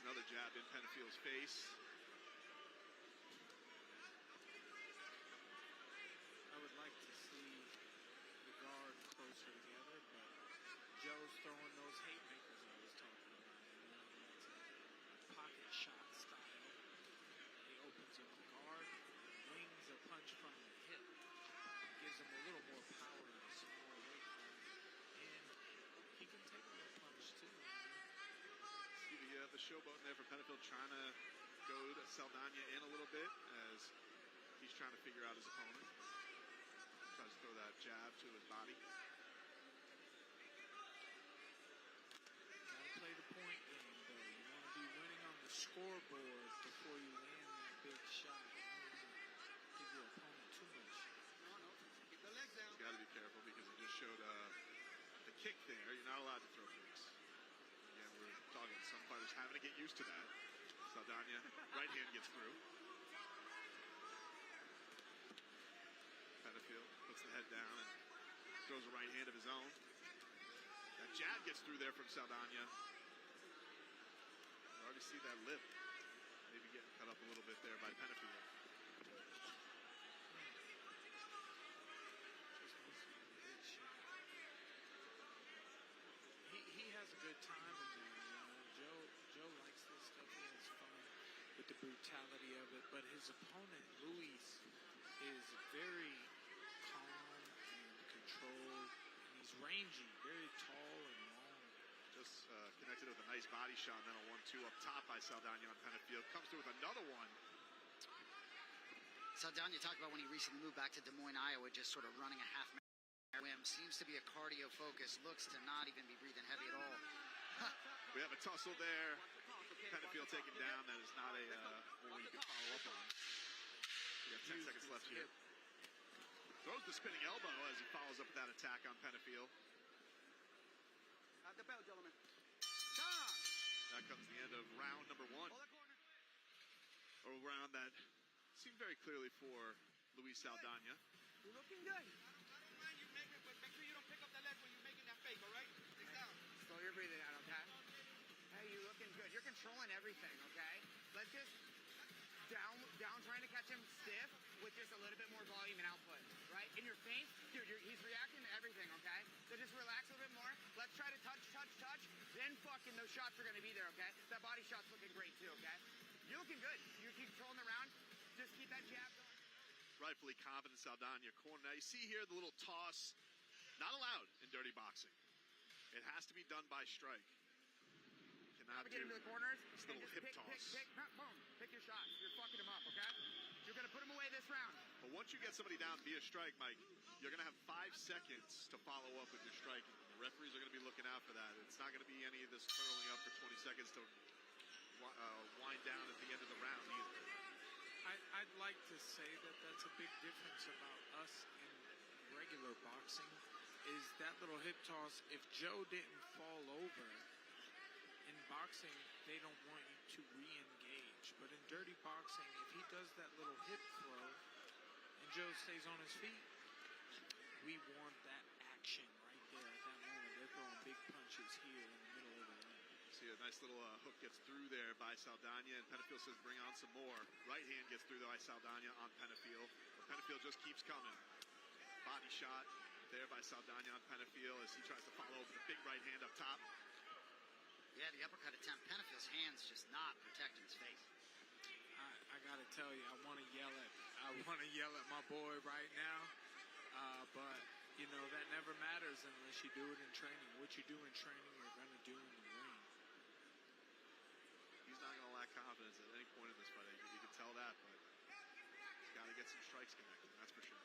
Gets another jab in Penafield's face. I would like to see the guard closer together, but Joe's throwing those haymakers I was talking about. It's a pocket shot style. He opens up the guard, wings a punch from the hip, gives him a little more power and some more weight from him. And he can take a little punch too. See the showboat there for Penafield trying to go to Saldana in a little bit as he's trying to figure out his opponent. Tries to throw that jab to his body. Gotta play the point game, though. You want to be winning on the scoreboard before you land that big shot. You don't want to give your opponent too much. No, keep the legs down. He's got to be careful because he just showed the kick there. You're not allowed to throw kicks. Again, we're talking some fighters having to get used to that. Saldana, right hand gets through. Penafield puts the head down and throws a right hand of his own. That jab gets through there from Saldana. You already see that lip maybe getting cut up a little bit there by Penafield. He has a good time in there. Joe likes this stuff. He has fun with the brutality of it. But his opponent, Luis, is very calm and controlled. And he's rangy, very tall and long. Just connected with a nice body shot, and then a 1-2 up top by Saldana on Penafield. Comes through with another one. Saldana talked about when he recently moved back to Des Moines, Iowa, just sort of running a half marathon. Seems to be a cardio focus. Looks to not even be breathing heavy at all. We have a tussle there. Penafield taken down. That is not a one you can follow up on. We have 10 seconds left here. Throws the spinning elbow as he follows up with that attack on Penafield. At the bell, gentlemen. That comes the end of round number 1. A round that seemed very clearly for Luis Saldana. You're looking good. I don't mind you making it, but make sure you don't pick up the leg when you're making that fake, all right? Take down. Slow your breathing down, okay? Hey, you're looking good. You're controlling everything, okay? Let's just down trying to catch him stiff with just a little bit more volume and output, right? In your feint, dude, he's reacting to everything, okay? So just relax a little bit more. Let's try to touch. Then fucking those shots are going to be there, okay? That body shot's looking great too, okay? You're looking good. You're controlling the round. Just keep that jab going. Rightfully confident Saldana corner. Now you see here the little toss, not allowed in dirty boxing. It has to be done by strike. Cannot get into the corners. This little hip toss. Boom. Pick your shots. You're fucking him up, okay? You're going to put him away this round. But once you get somebody down via strike, Mike, you're going to have 5 seconds to follow up with your striking. The referees are going to be looking out for that. It's not going to be any of this curling up for 20 seconds to wind down at the end of the round either. I'd like to say that that's a big difference about us in regular boxing, is that little hip toss. If Joe didn't fall over, in boxing, they don't want you to re-engage. But in dirty boxing, if he does that little hip throw and Joe stays on his feet, we want that action right there at that moment. They're throwing big punches here in the middle of the ring. See a nice little hook gets through there by Saldana, and Penafield says bring on some more. Right hand gets through by Saldana on Penafield. But Penafield just keeps coming. Body shot there by Saldana on Penafield as he tries to follow up with a big right hand up top. Yeah, the uppercut attempt. Penafield's hands just not protecting his face. I gotta tell you, I want to yell at my boy right now, but you know that never matters unless you do it in training. What you do in training, you're gonna do in the ring. He's not gonna lack confidence at any point in this fight. You can tell that, but he's got to get some strikes connected. That's for sure.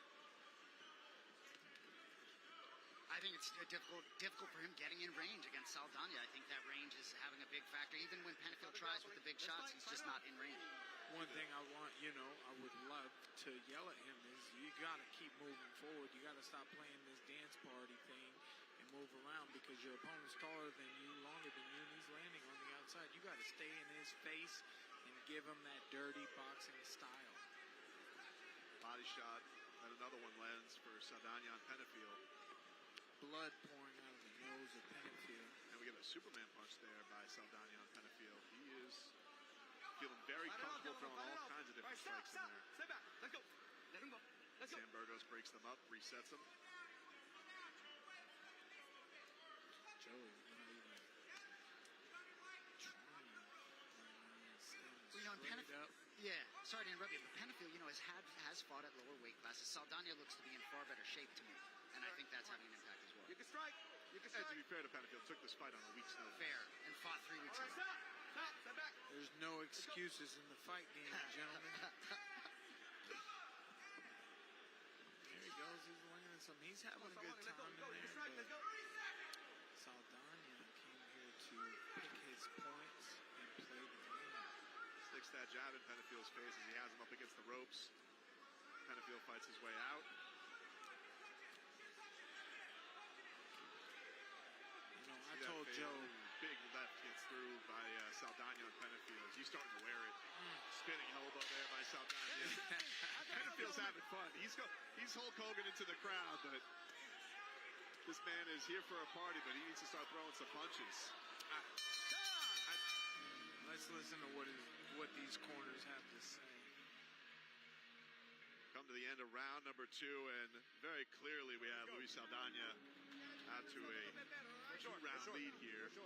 I think it's difficult for him getting in range against Saldana. I think that range is having a big factor. Even when Penafield tries with the big shots, he's just not in range. One thing I would love to yell at him is you got to keep moving forward. You got to stop playing this dance party thing and move around because your opponent's taller than you, longer than you, and he's landing on the outside. You got to stay in his face and give him that dirty boxing style. Body shot, and another one lands for Saldana on Penafield. Blood pouring out of the nose of Penafield. And we get a Superman punch there by Saldana on Penafield. He is feeling very comfortable throwing all kinds of All right, different stop, strikes in stop. there. Step back. Let's go. Let him go. Let's go. San Burgos breaks them up, resets them. Joey, not even trying. Well, you know, Straight Penfield, up. yeah, sorry to interrupt you, but Penfield, you know, has fought at lower weight classes. Saldana looks to be in far better shape to me, and I think that's having an impact as well. You can strike. You can And strike. to be fair to Penfield, took this fight on a week's notice. Fair, and fought 3 weeks All right, ago. stop. Stop. Step back. There's no excuses in the fight game, gentlemen. There he goes. He's winning some. He's having a good Let's go. time Let's go. in You can there. strike. Let's But go. Saldana came here to pick his points and play the game. Sticks that jab in Penfield's face as he has him up against the ropes. Penfield fights his way out. You know, I See that told fade? Joe. Big left gets through by Saldana and Penfield. He's starting to wear it. Spinning elbow there by Saldana. Penfield's having fun. He's Hulk Hogan into the crowd, but this man is here for a party, but he needs to start throwing some punches. Let's listen to what these corners have to say. Come to the end of round number 2, and very clearly we have Luis Saldana out to a 2-round lead here. You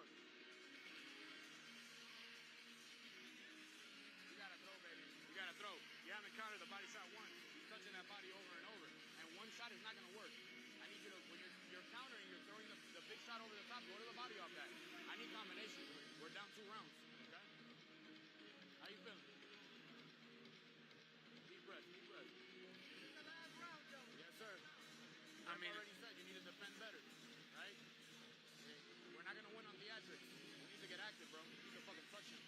gotta throw, baby. You gotta throw. You haven't countered the body shot once. He's touching that body over and over. And one shot is not gonna work. I need you to, when you're countering, you're throwing the big shot over the top, go to the body off that. I need combinations. We're down 2 rounds. Okay? How you feeling? Deep breath, deep breath. Yes, sir. I mean, I've already said you need to defend better, right? We're not gonna win on theatrics. We need to get active, bro. We need to fucking touch him.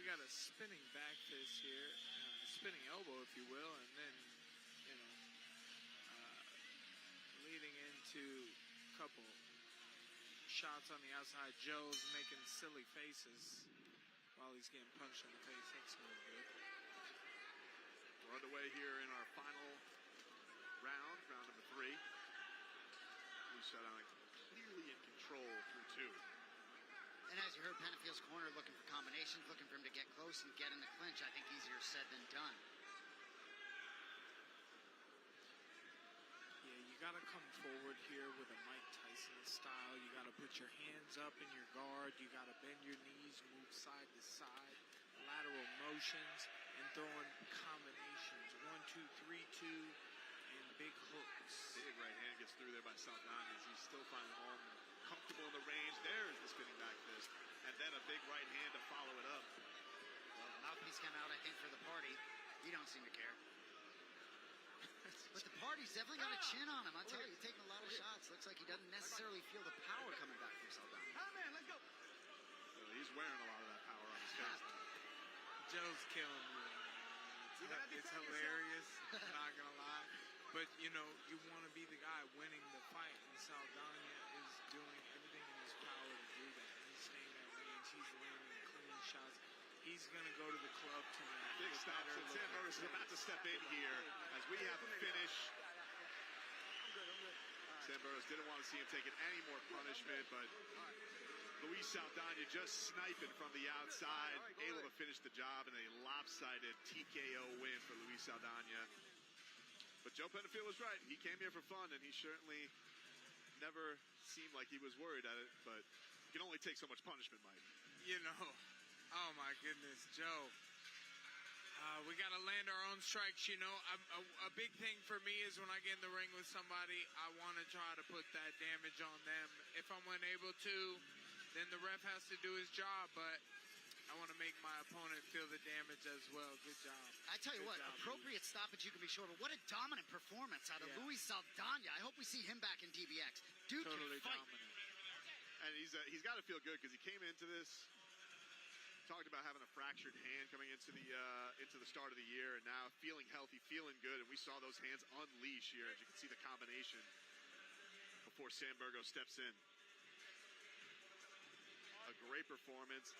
we got a spinning back fist here, spinning elbow, if you will, and then, you know, leading into a couple shots on the outside. Joe's making silly faces while he's getting punched in the face. That's no good. We're underway here in our final round number 3. Luis Saldana clearly in control through 2. And as you heard, Penfield's corner looking for combinations, looking for him to get close and get in the clinch. I think easier said than done. Yeah, you got to come forward here with a Mike Tyson style. You got to put your hands up in your guard. You got to bend your knees, move side to side, lateral motions, and throwing combinations. 1, 2, 3, 2, and big hooks. Big right hand gets through there by Saldana as he's still finding home, comfortable in the range. There's the spinning back fist, and then a big right hand to follow it up. Well, the mouthpiece came out, I think, for the party. He don't seem to care. But the party's definitely got a chin on him. I tell you, he's taking a lot of shots. Looks like he doesn't necessarily feel the power coming back from Saldana. Ah, man, let's go. So he's wearing a lot of that power on his face. Joe's killing me. It's hilarious, not gonna lie. But you know, you want to be the guy winning the fight, and Saldana is doing everything in his power to do that. He's staying at range. He's landing clean shots. He's gonna go to the club tonight. Big Look stops, better, and look San Burgos is better. about to step in here as we have a finish. I'm good. San Burgos didn't want to see him taking any more punishment, but Luis Saldana just sniping from the outside, able to finish the job in a lopsided TKO win for Luis Saldana. But Joe Penfield was right. He came here for fun, and he certainly never seemed like he was worried at it, but you can only take so much punishment, Mike. You know, oh my goodness, Joe. We got to land our own strikes. You know, a big thing for me is when I get in the ring with somebody, I want to try to put that damage on them. If I'm unable to, then the ref has to do his job, but I want to make my opponent feel the damage as well. Good job. I tell you Good what, job, appropriate stoppage you can be sure, but what a dominant performance out of Yeah. Luis Saldana. I hope we see him back in DBX. Dude Totally can fight. dominant. And he's got to feel good because he came into this, talked about having a fractured hand coming into the start of the year, and now feeling healthy, feeling good, and we saw those hands unleash here as you can see the combination before San Burgos steps in. A great performance,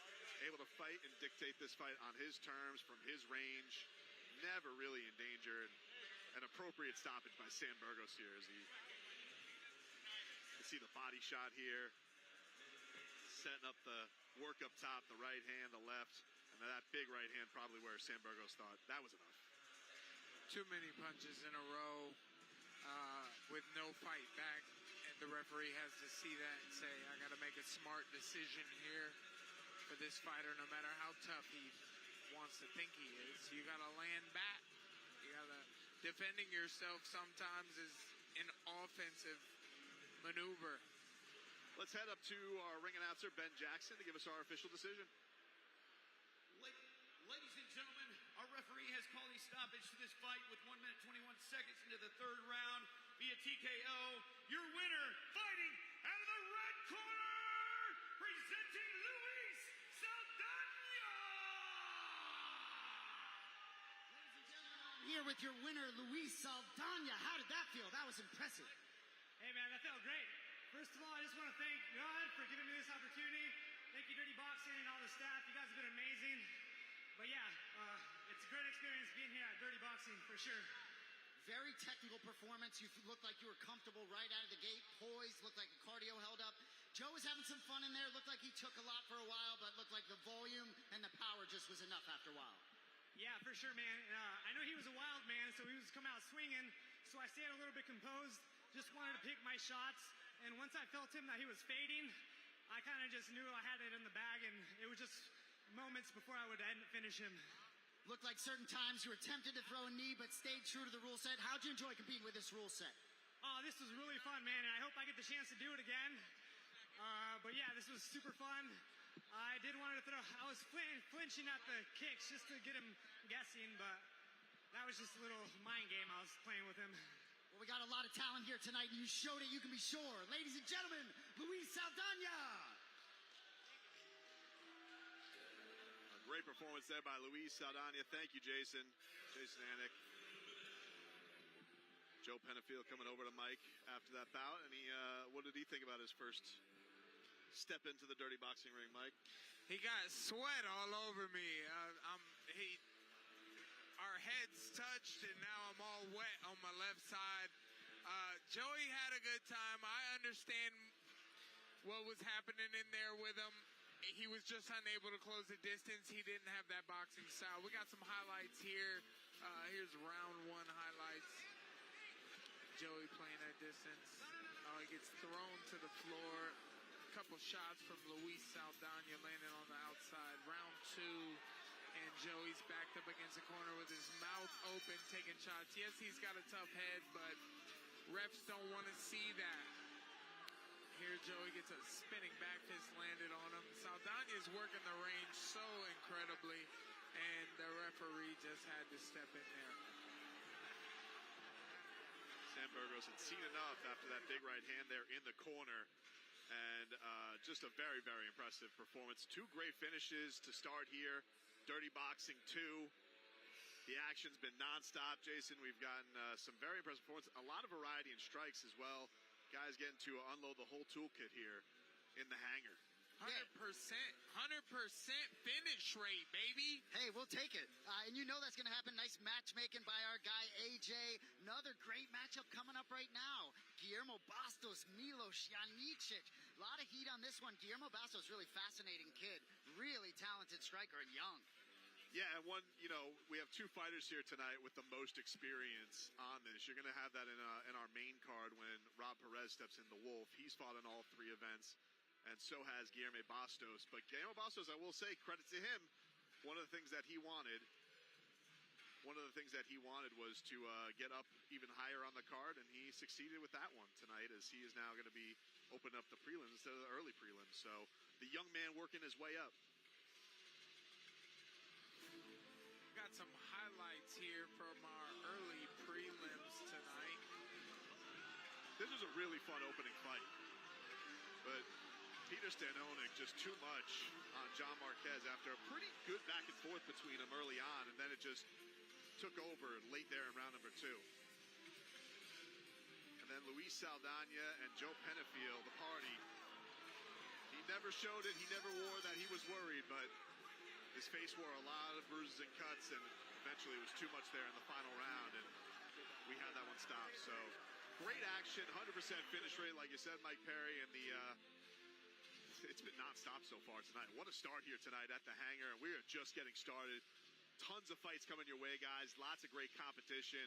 able to fight and dictate this fight on his terms, from his range, never really endangered. An appropriate stoppage by San Burgos here as you can see the body shot here, setting up the work up top, the right hand, the left, and Now that big right hand probably where Sam Burgos thought that was enough. Too many punches in a row with no fight back. And the referee has to see that and say, I got to make a smart decision here for this fighter, no matter how tough he wants to think he is. You got to land back. You got to, defending yourself sometimes is an offensive maneuver. Let's head up to our ring announcer, Ben Jackson, to give us our official decision. Ladies and gentlemen, our referee has called a stoppage to this fight with 1 minute 21 seconds into the third round via TKO. Your winner, fighting out of the red corner, presenting Luis Saldana. Ladies and gentlemen, I'm here with your winner, Luis Saldana. How did that feel? That was impressive. Hey man, that felt great. First of all, I just want to thank God for giving me this opportunity. Thank you, Dirty Boxing, and all the staff. You guys have been amazing. But yeah, it's a great experience being here at Dirty Boxing, for sure. Very technical performance. You looked like you were comfortable right out of the gate. Poised, looked like the cardio held up. Joe was having some fun in there. Looked like he took a lot for a while, but looked like the volume and the power just was enough after a while. Yeah, for sure, man. I know he was a wild man, so he was coming out swinging. So I stayed a little bit composed. Just wanted to pick my shots. And once I felt him that he was fading, I kind of just knew I had it in the bag, and it was just moments before I would finish him. Looked like certain times you were tempted to throw a knee, but stayed true to the rule set. How'd you enjoy competing with this rule set? Oh, this was really fun, man, and I hope I get the chance to do it again. But yeah, this was super fun. I did want to throw, I was flinching at the kicks just to get him guessing, but that was just a little mind game I was playing with him. Well, we got a lot of talent here tonight, and you showed it, you can be sure. Ladies and gentlemen, Luis Saldana. Great performance there by Luis Saldana. Thank you, Jason. Jason Anik. Joe Pennefield coming over to Mike after that bout. And what did he think about his first step into the Dirty Boxing ring, Mike? He got sweat all over me. Our heads touched, and now I'm all wet on my left side. Joey had a good time. I understand what was happening in there with him. He was just unable to close the distance. He didn't have that boxing style. We got some highlights here. Here's round one highlights. Joey playing at distance. He gets thrown to the floor. A couple shots from Luis Saldana landing on the outside. Round two, and Joey's backed up against the corner with his mouth open, taking shots. Yes, he's got a tough head, but refs don't want to see that. Here Joey gets a spinning back fist landed on him. Saldana is working the range so incredibly, and the referee just had to step in there. Sam Burgos had seen enough after that big right hand there in the corner. And just a very, very impressive performance. Two great finishes to start here. Dirty Boxing 2. The action's been nonstop, Jason. We've gotten some very impressive performances. A lot of variety in strikes as well. Guys getting to unload the whole toolkit here in the hangar. 100% finish rate, baby. Hey, we'll take it. And you know that's going to happen. Nice matchmaking by our guy, AJ. Another great matchup coming up right now. Guillermo Bastos, Milos Janicic. A lot of heat on this one. Guillermo Bastos, really fascinating kid. Really talented striker and young. Yeah, and we have two fighters here tonight with the most experience on this. You're going to have that in our main card when Rob Perez steps in the Wolf. He's fought in all three events, and so has Guillermo Bastos. But Guillermo Bastos, I will say, credit to him. One of the things that he wanted was to get up even higher on the card, and he succeeded with that one tonight, as he is now going to be opening up the prelims instead of the early prelims. So the young man working his way up. Got some highlights here from our early prelims tonight. This was a really fun opening fight, but Peter Stanonik just too much on John Marquez after a pretty good back and forth between them early on, and then it just took over late there in round number 2. And then Luis Saldana and Joe Pennefield, the party. He never showed it, he never wore that he was worried, but his face wore a lot of bruises and cuts, and eventually it was too much there in the final round, and we had that one stopped. So great action, 100% finish rate, like you said, Mike Perry, and it's been not stop so far tonight. What a start here tonight at the Hangar, and we are just getting started. Tons of fights coming your way, guys. Lots of great competition.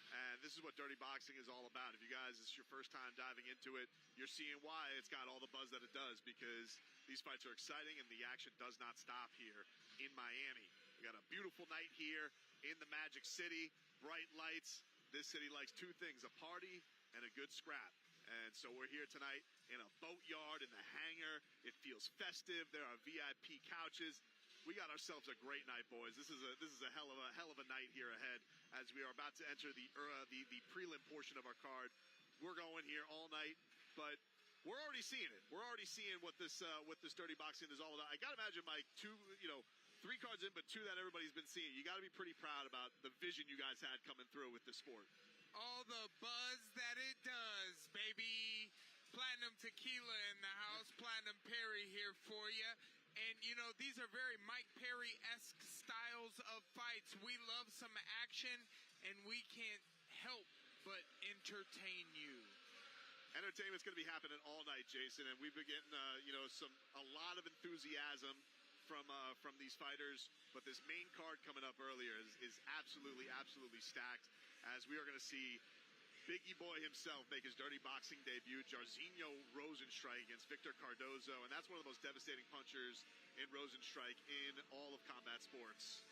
And this is what Dirty Boxing is all about. If you guys, this is your first time diving into it, you're seeing why it's got all the buzz that it does, because these fights are exciting and the action does not stop here in Miami. We got a beautiful night here in the Magic City. Bright lights. This city likes two things, a party and a good scrap. And so we're here tonight in a boatyard in the Hangar. It feels festive. There are VIP couches. We got ourselves a great night, boys. This is a hell of a night here ahead as we are about to enter the prelim portion of our card. We're going here all night, but we're already seeing it. We're already seeing what this Dirty Boxing is all about. I gotta imagine, Mike, 3 cards in, but 2 that everybody's been seeing. You gotta be pretty proud about the vision you guys had coming through with this sport. All the buzz that it does, baby. Platinum Tequila in the house. Platinum Perry here for you. And, these are very Mike Perry-esque styles of fights. We love some action, and we can't help but entertain you. Entertainment's going to be happening all night, Jason, and we've been getting, a lot of enthusiasm from these fighters. But this main card coming up earlier is absolutely stacked, as we are going to see Biggie Boy himself make his Dirty Boxing debut, Jairzinho Rozenstruik against Victor Cardoso, and that's one of the most devastating punchers in Rozenstruik in all of combat sports.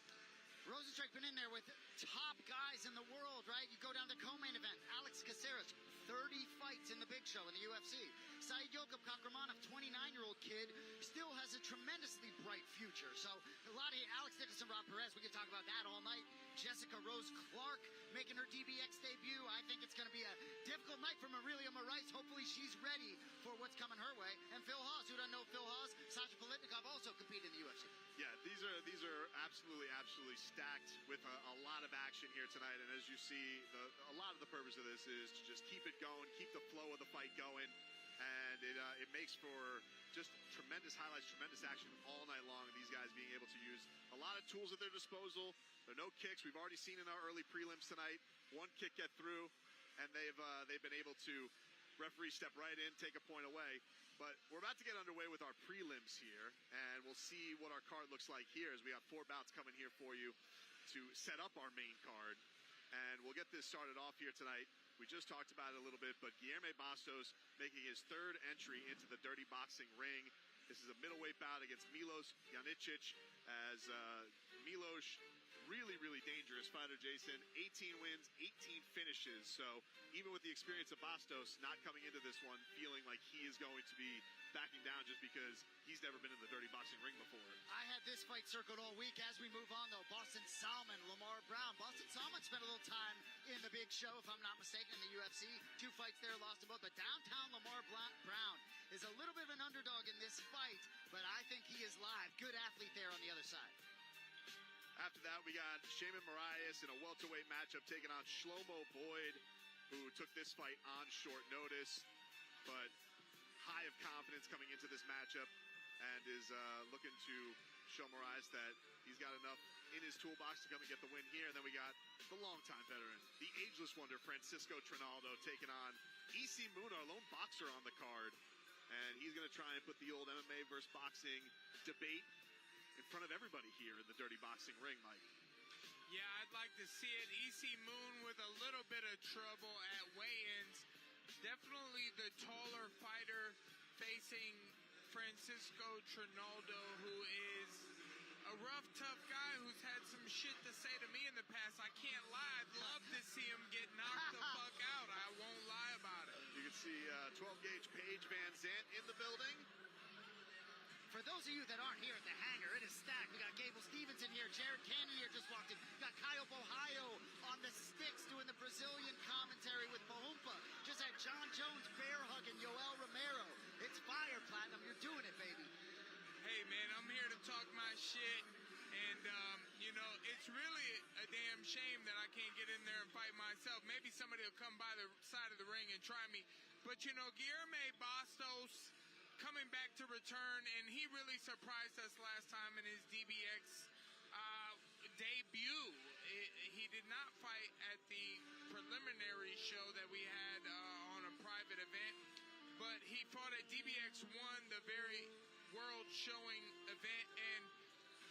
Rozenstruik been in there with top guys in the world, right? You go down to co-main event, Alex Caceres, 30 fights in the big show in the UFC. Saidyokub, Kakhramonov, 29-year-old kid, still has a tremendously bright future. So a lot of Alex Nicholson, Rob Perez, we can talk about that all night. Jessica Rose Clark making her DBX debut. I think it's going to be a difficult night for Marilia. Hopefully she's ready for what's coming her way. And Phil Hawes, who doesn't know Phil Hawes, Sasha Palatnikov also compete in the UFC. Yeah, these are absolutely stacked with a lot of action here tonight. And as you see, a lot of the purpose of this is to just keep it going, keep the flow of the fight going. And it makes for just tremendous highlights, tremendous action all night long. These guys being able to use a lot of tools at their disposal. There are no kicks. We've already seen in our early prelims tonight, one kick get through, and they've been able to, referee step right in, take a point away. But we're about to get underway with our prelims here, and we'll see what our card looks like here, as we got 4 bouts coming here for you to set up our main card. And we'll get this started off here tonight. We just talked about it a little bit, but Guilherme Bastos making his 3rd entry into the Dirty Boxing ring. This is a middleweight bout against Milos Janicic, as Milos, really dangerous fighter, Jason. 18 wins, 18 finishes. So even with the experience of Bastos, not coming into this one feeling like he is going to be backing down just because he's never been in the Dirty Boxing ring before. I had this fight circled all week. As we move on, though, Boston Salmon, Lamar Brown. Boston Salmon spent a little time in the big show, if I'm not mistaken, in the UFC. 2 fights there, lost them both. But downtown Lamar Brown is a little bit of an underdog in this fight, but I think he is live. Good athlete there on the other side. After that, we got Shaman Moraias in a welterweight matchup taking on Shlomo Boyd, who took this fight on short notice, but high of confidence coming into this matchup, and is looking to show Moraias that he's got enough in his toolbox to come and get the win here. And then we got the longtime veteran, the ageless wonder, Francisco Trinaldo, taking on E.C. Moon, our lone boxer on the card. And he's going to try and put the old MMA versus boxing debate in front of everybody here in the Dirty Boxing ring, Mike. Yeah, I'd like to see it. E.C. Moon with a little bit of trouble at weigh-ins. Definitely the taller fighter facing Francisco Trinaldo, who is a rough, tough guy who's had some shit to say to me in the past. I can't lie. I'd love to see him get knocked the fuck out. I won't lie about it. You can see 12-gauge Paige Van Zandt in the building. For those of you that aren't here at the Hangar, it is stacked. We got Gable Stevens in here. Jared Cannon here just walked in. We got Kyle Bohio on the sticks doing the Brazilian commentary with Mahumpa. Just had John Jones bear hugging Yoel Romero. It's fire, Platinum. You're doing it, baby. Hey, man, I'm here to talk my shit. And, it's really a damn shame that I can't get in there and fight myself. Maybe somebody will come by the side of the ring and try me. But, Guilherme Bastos coming back to return, and he really surprised us last time in his DBX debut. He did not fight at the preliminary show that we had on a private event, but he fought at DBX 1, the very world showing event, and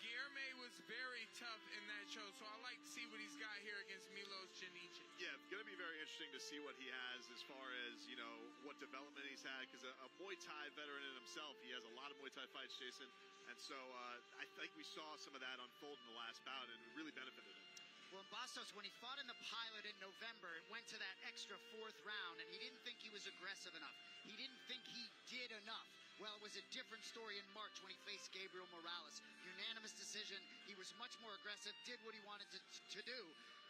Guilherme was very tough in that show, so I like to see what he's got here against Milos Janicic. Yeah, going to be very interesting to see what he has as far as, you know, what development he's had, because a Muay Thai veteran in himself, he has a lot of Muay Thai fights, Jason, and so I think we saw some of that unfold in the last bout, and it really benefited him. Well, Bastos, when he fought in the pilot in November, it went to that extra 4th round, and he didn't think he was aggressive enough. He didn't think he did enough. Well, it was a different story in March when he faced Gabriel Morales. Unanimous decision. He was much more aggressive, did what he wanted to do.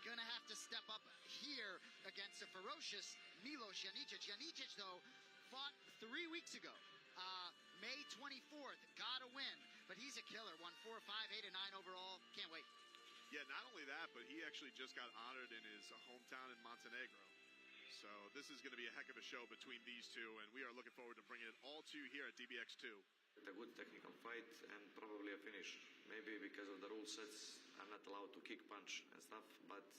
Gonna have to step up here against a ferocious Milos Janicic. Janicic, though, fought 3 weeks ago. May 24th, got a win. But he's a killer. Won 4-5, 8-9 overall. Can't wait. Yeah, not only that, but he actually just got honored in his hometown in Montenegro. So this is going to be a heck of a show between these two, and we are looking forward to bringing it all to you here at DBX2. A good technical fight and probably a finish. Maybe because of the rule sets, I'm not allowed to kick, punch and stuff, but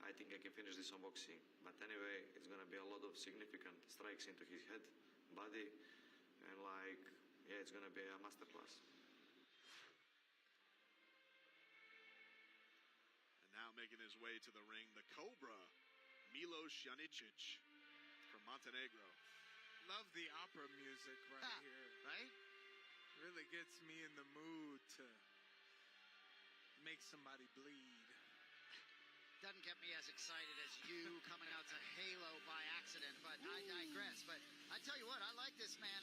I think I can finish this on boxing. But anyway, it's going to be a lot of significant strikes into his head, body, and yeah, it's going to be a masterclass. And now making his way to the ring, the Cobra, Milos Janicic from Montenegro. Love the opera music right here. Right? Really gets me in the mood to make somebody bleed. Doesn't get me as excited as you coming out to Halo by accident, but I digress. But I tell you what, I like this man.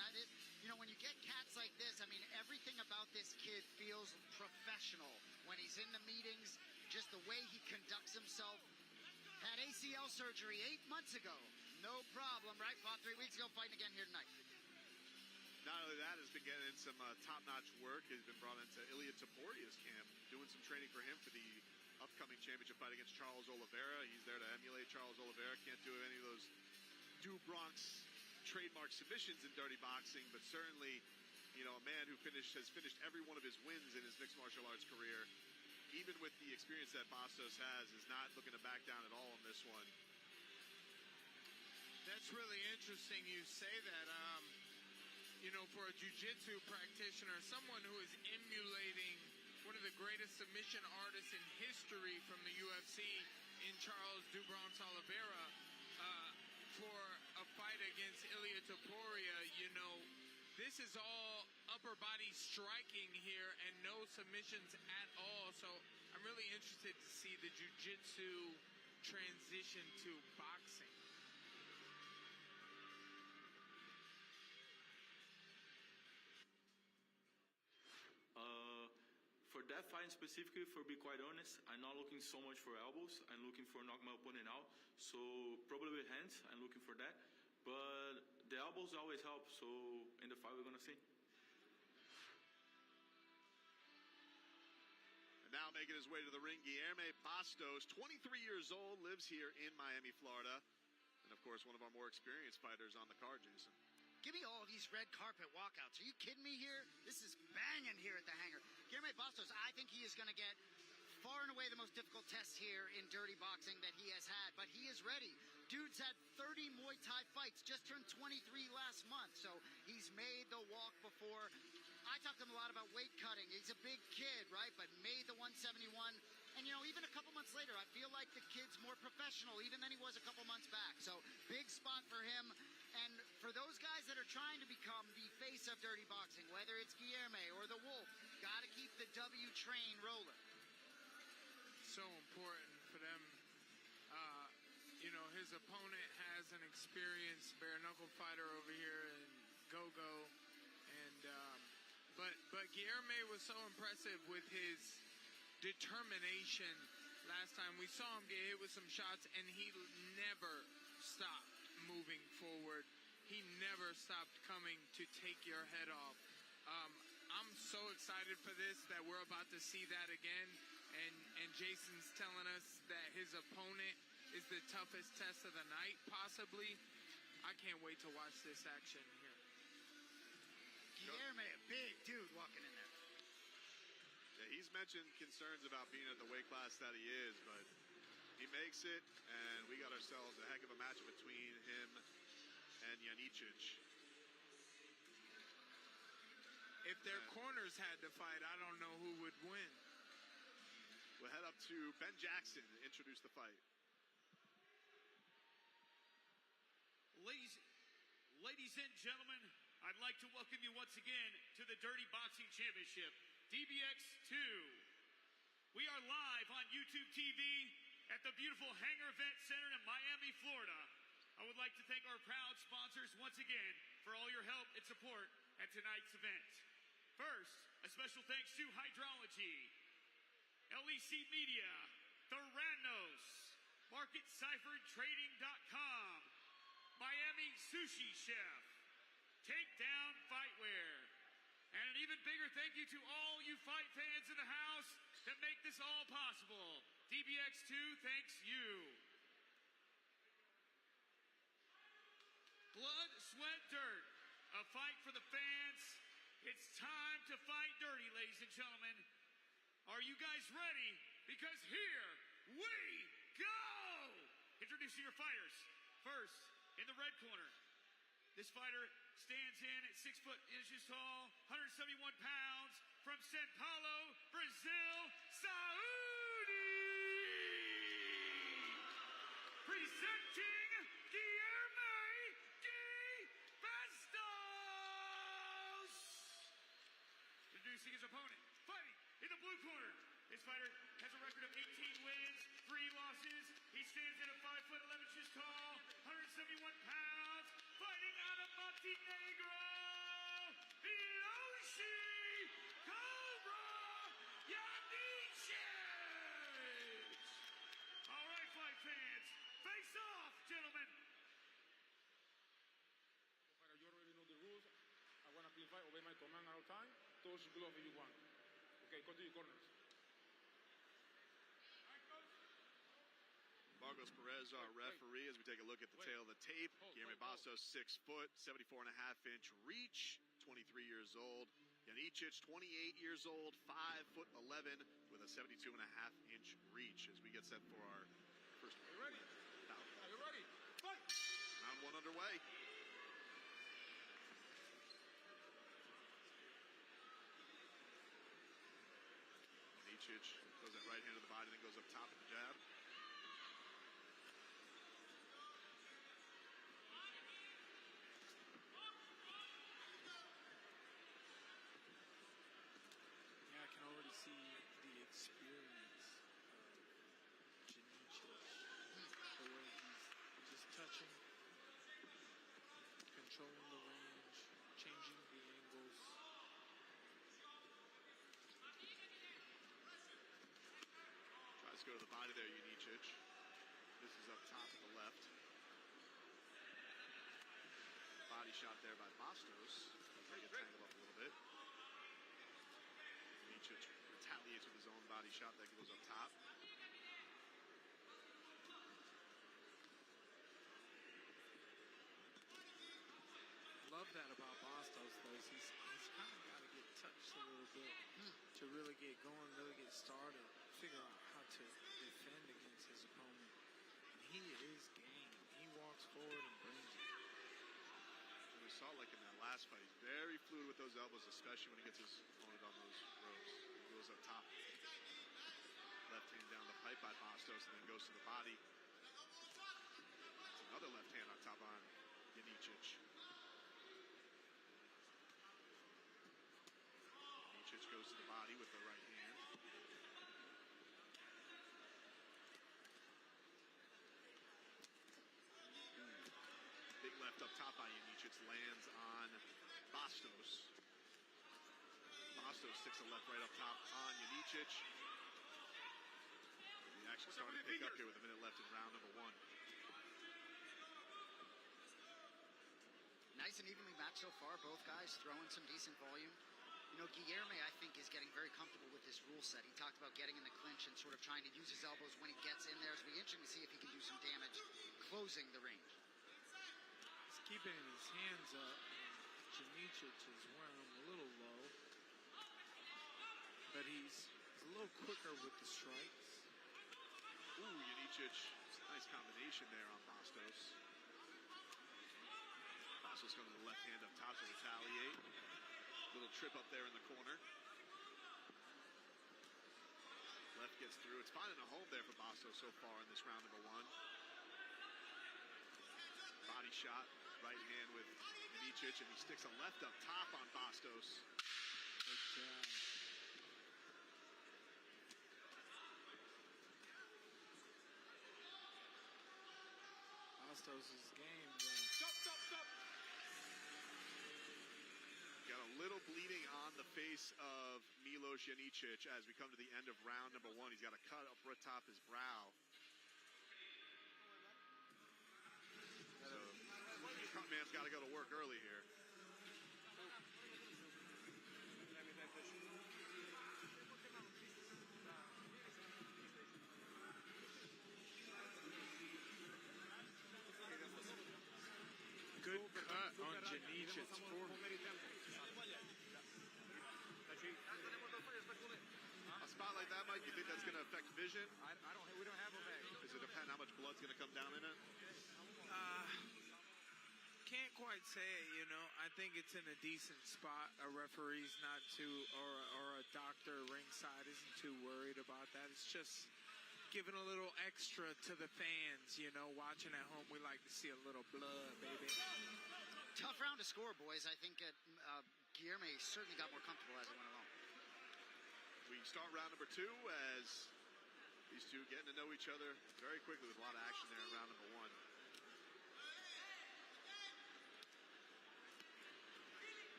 You know, when you get cats like this, I mean, everything about this kid feels professional. When he's in the meetings, just the way he conducts himself. Had ACL surgery 8 months ago. No problem, right? Fought 3 weeks ago, fighting again here tonight. Not only that, has been getting in some top-notch work. He's been brought into Ilia Toporia's camp, doing some training for him for the upcoming championship fight against Charles Oliveira. He's there to emulate Charles Oliveira. Can't do any of those Du Bronx trademark submissions in dirty boxing, but certainly, you know, a man who has finished every one of his wins in his mixed martial arts career, even with the experience that Bastos has, is not looking to back down at all in this one. That's really interesting you say that. You know, for a jiu-jitsu practitioner, someone who is emulating one of the greatest submission artists in history from the UFC in Charles Du Bronx Oliveira, for a fight against Ilia Topuria, you know, this is all upper body striking here and no submissions at all. So I'm really interested to see the jiu-jitsu transition to boxing. For that fight specifically, for be quite honest, I'm not looking so much for elbows. I'm looking for knock my opponent out. So probably with hands, I'm looking for that. But the elbows always help. So in the fight, we're going to see. And now making his way to the ring, Guilherme Bastos, 23 years old, lives here in Miami, Florida. And of course, one of our more experienced fighters on the card, Jason. Give me all these red carpet walkouts. Are you kidding me here? This is banging here at the hangar. Guilherme Bastos, I think he is going to get far and away the most difficult test here in dirty boxing that he has had, but he is ready. Dude's had 30 Muay Thai fights, just turned 23 last month, so he's made the walk before. I talked to him a lot about weight cutting. He's a big kid, right, but made the 171. And, you know, even a couple months later, I feel like the kid's more professional even than he was a couple months back. So, big spot for him. And for those guys that are trying to become the face of dirty boxing, whether it's Guilherme or the Wolf, got to keep the W train rolling. So important for them. You know, his opponent has an experienced bare-knuckle fighter over here in Gogo. And, but Guilherme was so impressive with his determination last time. We saw him get hit with some shots, and he never stopped moving forward. He never stopped coming to take your head off. I'm so excited for this that we're about to see that again. And Jason's telling us that his opponent is the toughest test of the night, possibly. I can't wait to watch this action here. Guilherme, a big dude walking in there. Yeah, he's mentioned concerns about being at the weight class that he is, but he makes it, and we got ourselves a heck of a match between him and Janicic. If their corners had to fight, I don't know who would win. We'll head up to Ben Jackson to introduce the fight. Ladies and gentlemen, I'd like to welcome you once again to the Dirty Boxing Championship, DBX 2. We are live on YouTube TV at the beautiful Hangar Event Center in Miami, Florida. I would like to thank our proud sponsors once again for all your help and support at tonight's event. First, a special thanks to Hydrology, LEC Media, Theranos, MarketCipherTrading.com, Miami Sushi Chef, Takedown Fightwear, and an even bigger thank you to all you fight fans in the house that make this all possible. DBX2 thanks you. Blood, sweat, dirt. A fight for the fans. It's time to fight dirty, ladies and gentlemen. Are you guys ready? Because here we go! Introducing your fighters. First, in the red corner, this fighter stands in at 6 foot inches tall, 171 pounds, from Sao Paulo, Brazil, Saudi! Presenting Guilherme Bastos! Introducing his opponent, fighting in the blue corner. This fighter has a record of 18 wins, 3 losses. He stands in at 5 foot 11 inches tall, 171 pounds, fighting out of Montenegro, Miloshi Cobra Janicic! All right, fight fans, face off, gentlemen. You already know the rules. I want to play fight, obey my command all the time. Toss your glove if you want. Okay, go to your corners. Marcos Perez, our referee, as we take a look at the tail of the tape. Guilherme Bastos, 6 foot, 74.5 inch reach, 23 years old. Janicic, 28 years old, 5 foot 11 with a 72.5 inch reach as we get set for our first Are you ready? Fight! Round 1 underway. Janicic goes that right hand to the body, then goes up top with the jab. See the experience of Janicic, the way he's just touching, controlling the range, changing the angles. Tries to go to the body there, Janicic. This is up top to the left. Body shot there by Bastos. Trying to get tangled up a little bit. Janicic retaliates with his own body shot that goes up top. Love that about Bastos, though. He's kind of got to get touched a little bit to really get going, really get started, figure out how to defend against his opponent. And he is game. He walks forward and brings it. And we saw, like in that last fight, he's very fluid with those elbows, especially when he gets his opponent on those ropes. He goes up top. Left hand down the pipe by Bastos and then goes to the body. That's another left hand on top on Janicic. Janicic goes to the body with the right hand. Big left up top by Janicic lands on Bastos. Bastos sticks a left right up top on Janicic. The action starting to pick up here with a minute left in round number 1. Nice and evenly matched so far. Both guys throwing some decent volume. You know, Guilherme, I think, is getting very comfortable with this rule set. He talked about getting in the clinch and sort of trying to use his elbows when he gets in there. It'll be interesting to see if he can do some damage closing the range. He's keeping his hands up. Janicic is wearing them a little low. But he's a little quicker with the strikes. Ooh, Janicic, nice combination there on Bastos. Bastos going to the left hand up top to retaliate. Little trip up there in the corner. Left gets through. It's finding a home there for Bastos so far in this round number 1. Body shot, right hand with Janicic, and he sticks a left up top on Bastos. Good job. Bastos' game, though. Stop. Got a little bleeding on the face of Milos Janicic as we come to the end of round number 1. He's got a cut up right top his brow. So, cut man's got to go to work early here. Good cut on Janicic's forehead. A spot like that, Mike, you think that's going to affect vision? We don't have a bag. Does it depend how much blood's going to come down in it? Can't quite say it, you know. I think it's in a decent spot. A referee's not too, or a doctor ringside isn't too worried about that. It's just giving a little extra to the fans, you know. Watching at home, we like to see a little blood, baby. Tough round to score, boys. I think Guilherme certainly got more comfortable as it went along. We start round number 2 as these two getting to know each other very quickly with a lot of action there in round number 1.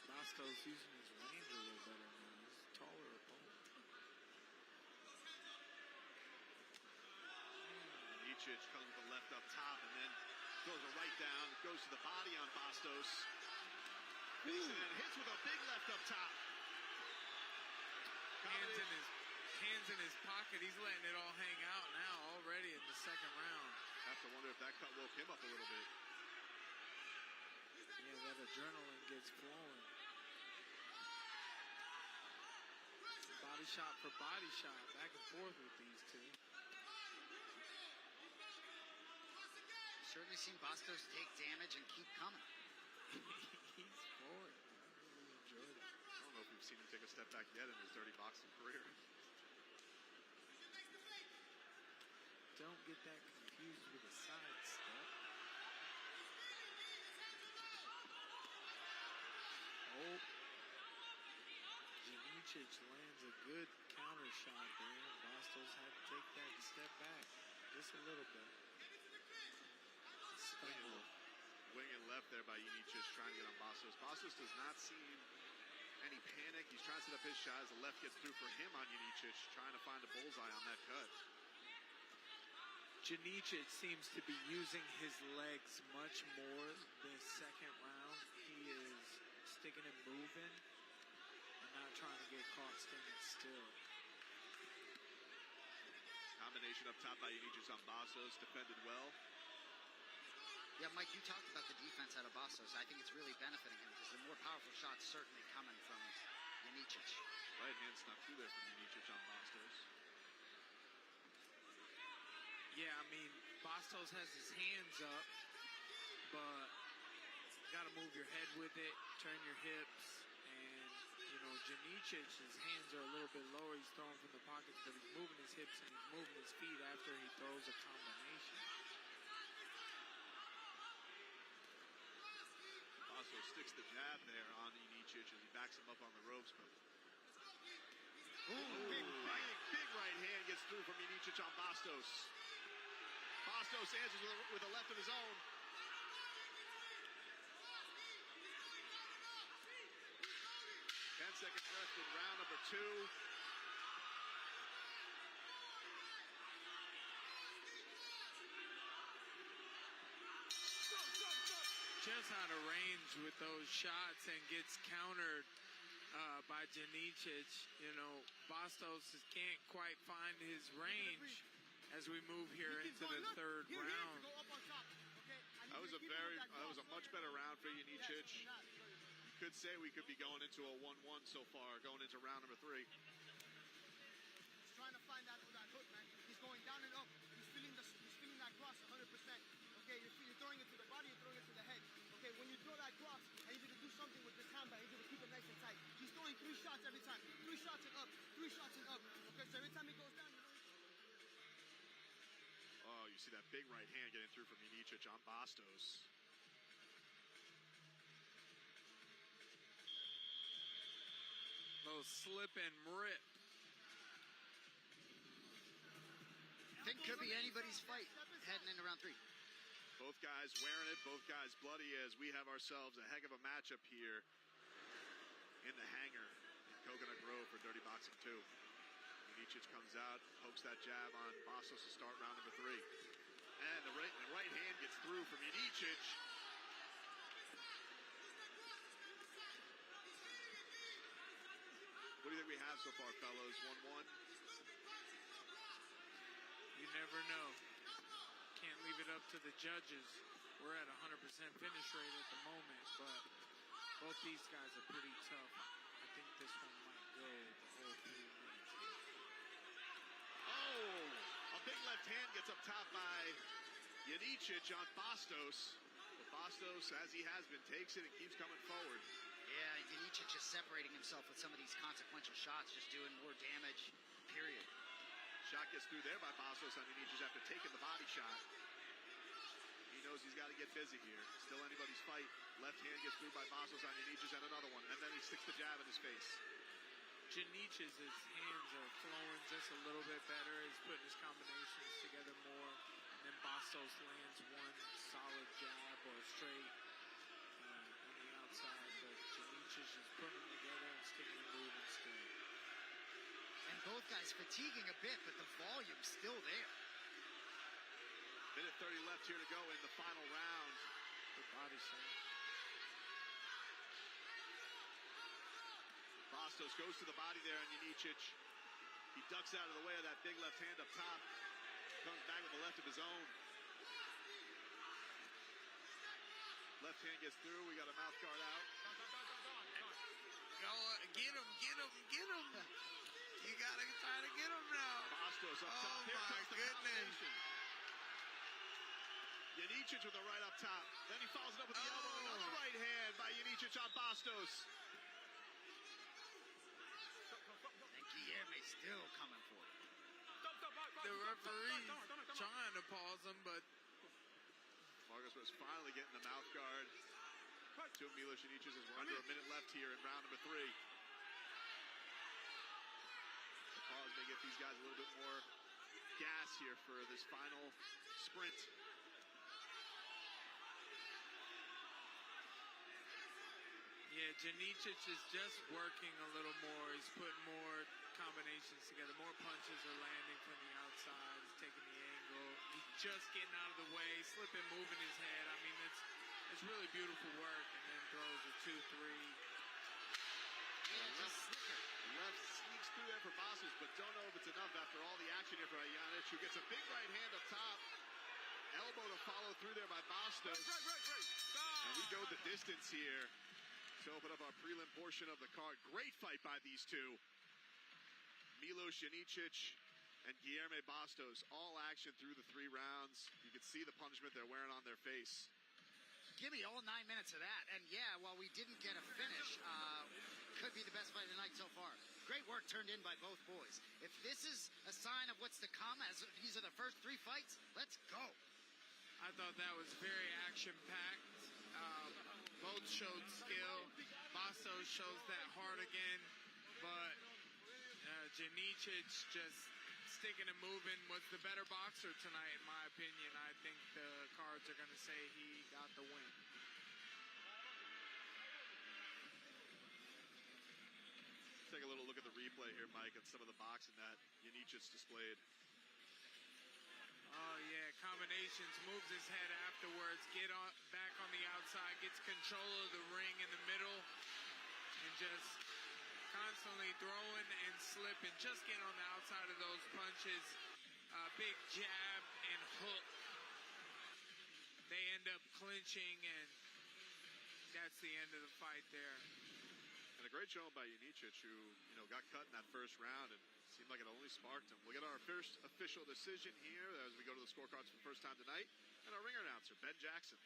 Bastos using his range a little better now. He's a taller opponent. Janicic comes with the left up top and then throws a right down, goes to the body on Bastos. And hits with a big left up top. Hands in his pocket. He's letting it all hang out now already in the second round. Have to wonder if that cut woke him up a little bit. Yeah, that adrenaline gets flowing. Body shot for body shot, back and forth with these two. Certainly seen Bastos take damage and keep coming. He's forward. I really enjoyed it. I don't know if we've seen him take a step back yet in his dirty boxing career. Don't get that confused with a side step. Oh. Janicic lands a good counter shot there. Bastos had to take that step back just a little bit. Wing and left there by Janicic trying to get on Bastos. Bastos does not seem any panic. He's trying to set up his shot as the left gets through for him on Janicic, trying to find a bullseye on that cut. Janicic seems to be using his legs much more this second round. He is sticking and moving and not trying to get caught standing still. Combination up top by Janicic on Bastos, defended well. Yeah, Mike, you talked about the defense out of Bastos. I think it's really benefiting him because the more powerful shots certainly coming from Janicic. Right hand snuck through there from Janicic on Bastos. Yeah, I mean, Bastos has his hands up, but you got to move your head with it, turn your hips, and, you know, Janicic, his hands are a little bit lower. He's throwing from the pockets, but he's moving his hips and he's moving his feet after he throws a combination. Bastos sticks the jab there on Janicic as he backs him up on the ropes, but big right hand gets through from Janicic on Bastos. Bastos answers with a left of his own. Seconds left in round number 2. Just out of range with those shots and gets countered by Janicic. You know, Bastos can't quite find his range as we move here into the third round. That was a much better round for Janicic. Could say we could be going into a 1-1 so far, going into round number 3. He's trying to find that hook, man. He's going down and up. He's feeling that cross 100%. Okay, you're throwing it to the body, you're throwing it to the head. Okay, when you throw that cross, I need you to do something with this combat. He's able to keep it nice and tight. He's throwing 3 shots every time. 3 shots and up. 3 shots and up. Okay, so every time he goes down, Oh, you see that big right hand getting through from Janicic on Bastos. Little slip and rip. Think could be anybody's fight heading into round 3. Both guys wearing it, both guys bloody, as we have ourselves a heck of a matchup here in the hangar in Coconut Grove for Dirty Boxing 2. Janicic comes out, pokes that jab on Bastos to start round number 3. And the right hand gets through from Janicic. What do you think we have so far, fellas? 1-1? You never know. Can't leave it up to the judges. We're at 100% finish rate at the moment, but both these guys are pretty tough. I think this one might go the whole 3 minutes. Oh! A big left hand gets up top by Janicic on Bastos. But Bastos, as he has been, takes it and keeps coming forward. Yeah, Janicic just separating himself with some of these consequential shots, just doing more damage, period. Shot gets through there by Bastos on Janicic after taking the body shot. He knows he's got to get busy here. Still anybody's fight. Left hand gets through by Bastos on Janicic and another one. And then he sticks the jab in his face. Janicic's hands are flowing just a little bit better. He's putting his combinations together more. And then Bastos lands one solid jab or straight on the outside. But Janicic is putting them together and sticking and moving still. And both guys fatiguing a bit, but the volume's still there. Minute 30 left here to go in the final round. Good body shot. Bastos goes to the body there on Janicic. He ducks out of the way of that big left hand up top. Comes back with the left of his own. Left hand gets through. We got a mouth guard out. Go, get him, get him, get him. You gotta try to get him now. Bastos up top. Here comes the combination. Janicic with the right up top. Then he follows it up with the elbow. Another right hand by Janicic on Bastos. And Guilherme still coming for it. The referee's trying to pause him, but Marcos was finally getting the mouth guard to Milos Janicic as we're under a minute left here in round number 3. The pause may get these guys a little bit more gas here for this final sprint. yeah, Janicic is just working a little more. He's putting more combinations together. More punches are landing from the outside. He's taking the angle. He's just getting out of the way, slipping, moving his head. I mean, it's really beautiful work. And then throws a 2-3. Yeah, just slicker. Left sneaks through there for Bastos, but don't know if it's enough after all the action here for Janicic, who gets a big right hand up top. Elbow to follow through there by Bastos. And we go the distance here to open up our prelim portion of the card. Great fight by these two. Milos Janicic and Guilherme Bastos, all action through the 3 rounds. You can see the punishment they're wearing on their face. Give me all 9 minutes of that. And yeah, while we didn't get a finish, could be the best fight of the night so far. Great work turned in by both boys. If this is a sign of what's to come, as these are the first 3 fights, let's go. I thought that was very action-packed. Both showed skill. Bastos shows that heart again, but Janicic just sticking and moving was the better boxer tonight, in my opinion. I think the cards are going to say he got the win. Take a little look at the replay here, Mike, and some of the boxing that Janicic displayed. Oh, yeah, combinations, moves his head afterwards, get on back on the outside, gets control of the ring in the middle, and just constantly throwing and slipping, just getting on the outside of those punches. Big jab and hook. They end up clinching, and that's the end of the fight there. And a great showing by Janicic, who got cut in that first round and seemed like it only sparked him. We'll get our first official decision here as we go to the scorecards for the first time tonight. And our ringer announcer, Ben Jackson.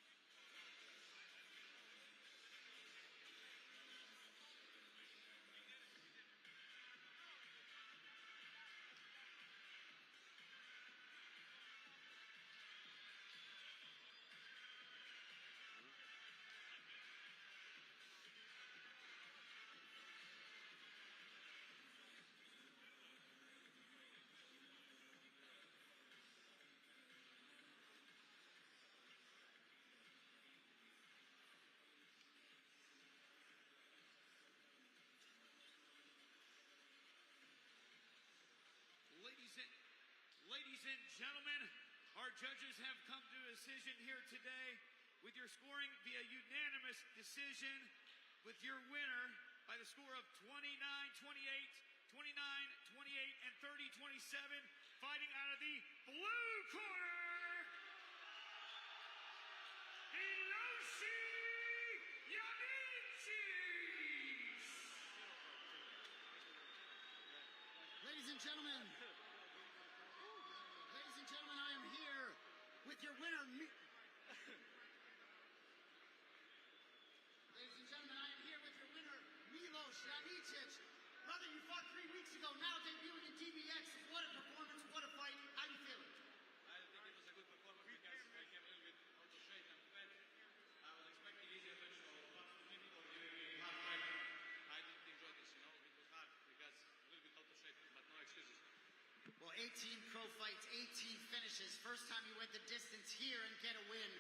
gentlemen, our judges have come to a decision here today with your scoring via unanimous decision with your winner by the score of 29-28, 29-28, and 30-27, fighting out of the blue corner, Hiroshi Yanichi! Ladies and gentlemen, I am here with your winner. Ladies and gentlemen, I am here with your winner, Milos Janicic. Brother, you fought 3 weeks ago, now debuting in DBX. What a performance, what a fight. How you feeling? I think it was a good performance because I came a little bit out of shape and fat. I was expecting easier match, so lots of people were giving me hard fight. I didn't enjoy this, you know. It was hard because a little bit out of shape, but no excuses. Well, 18 pro fights, 18 finishes. First time you went the distance here and get a win.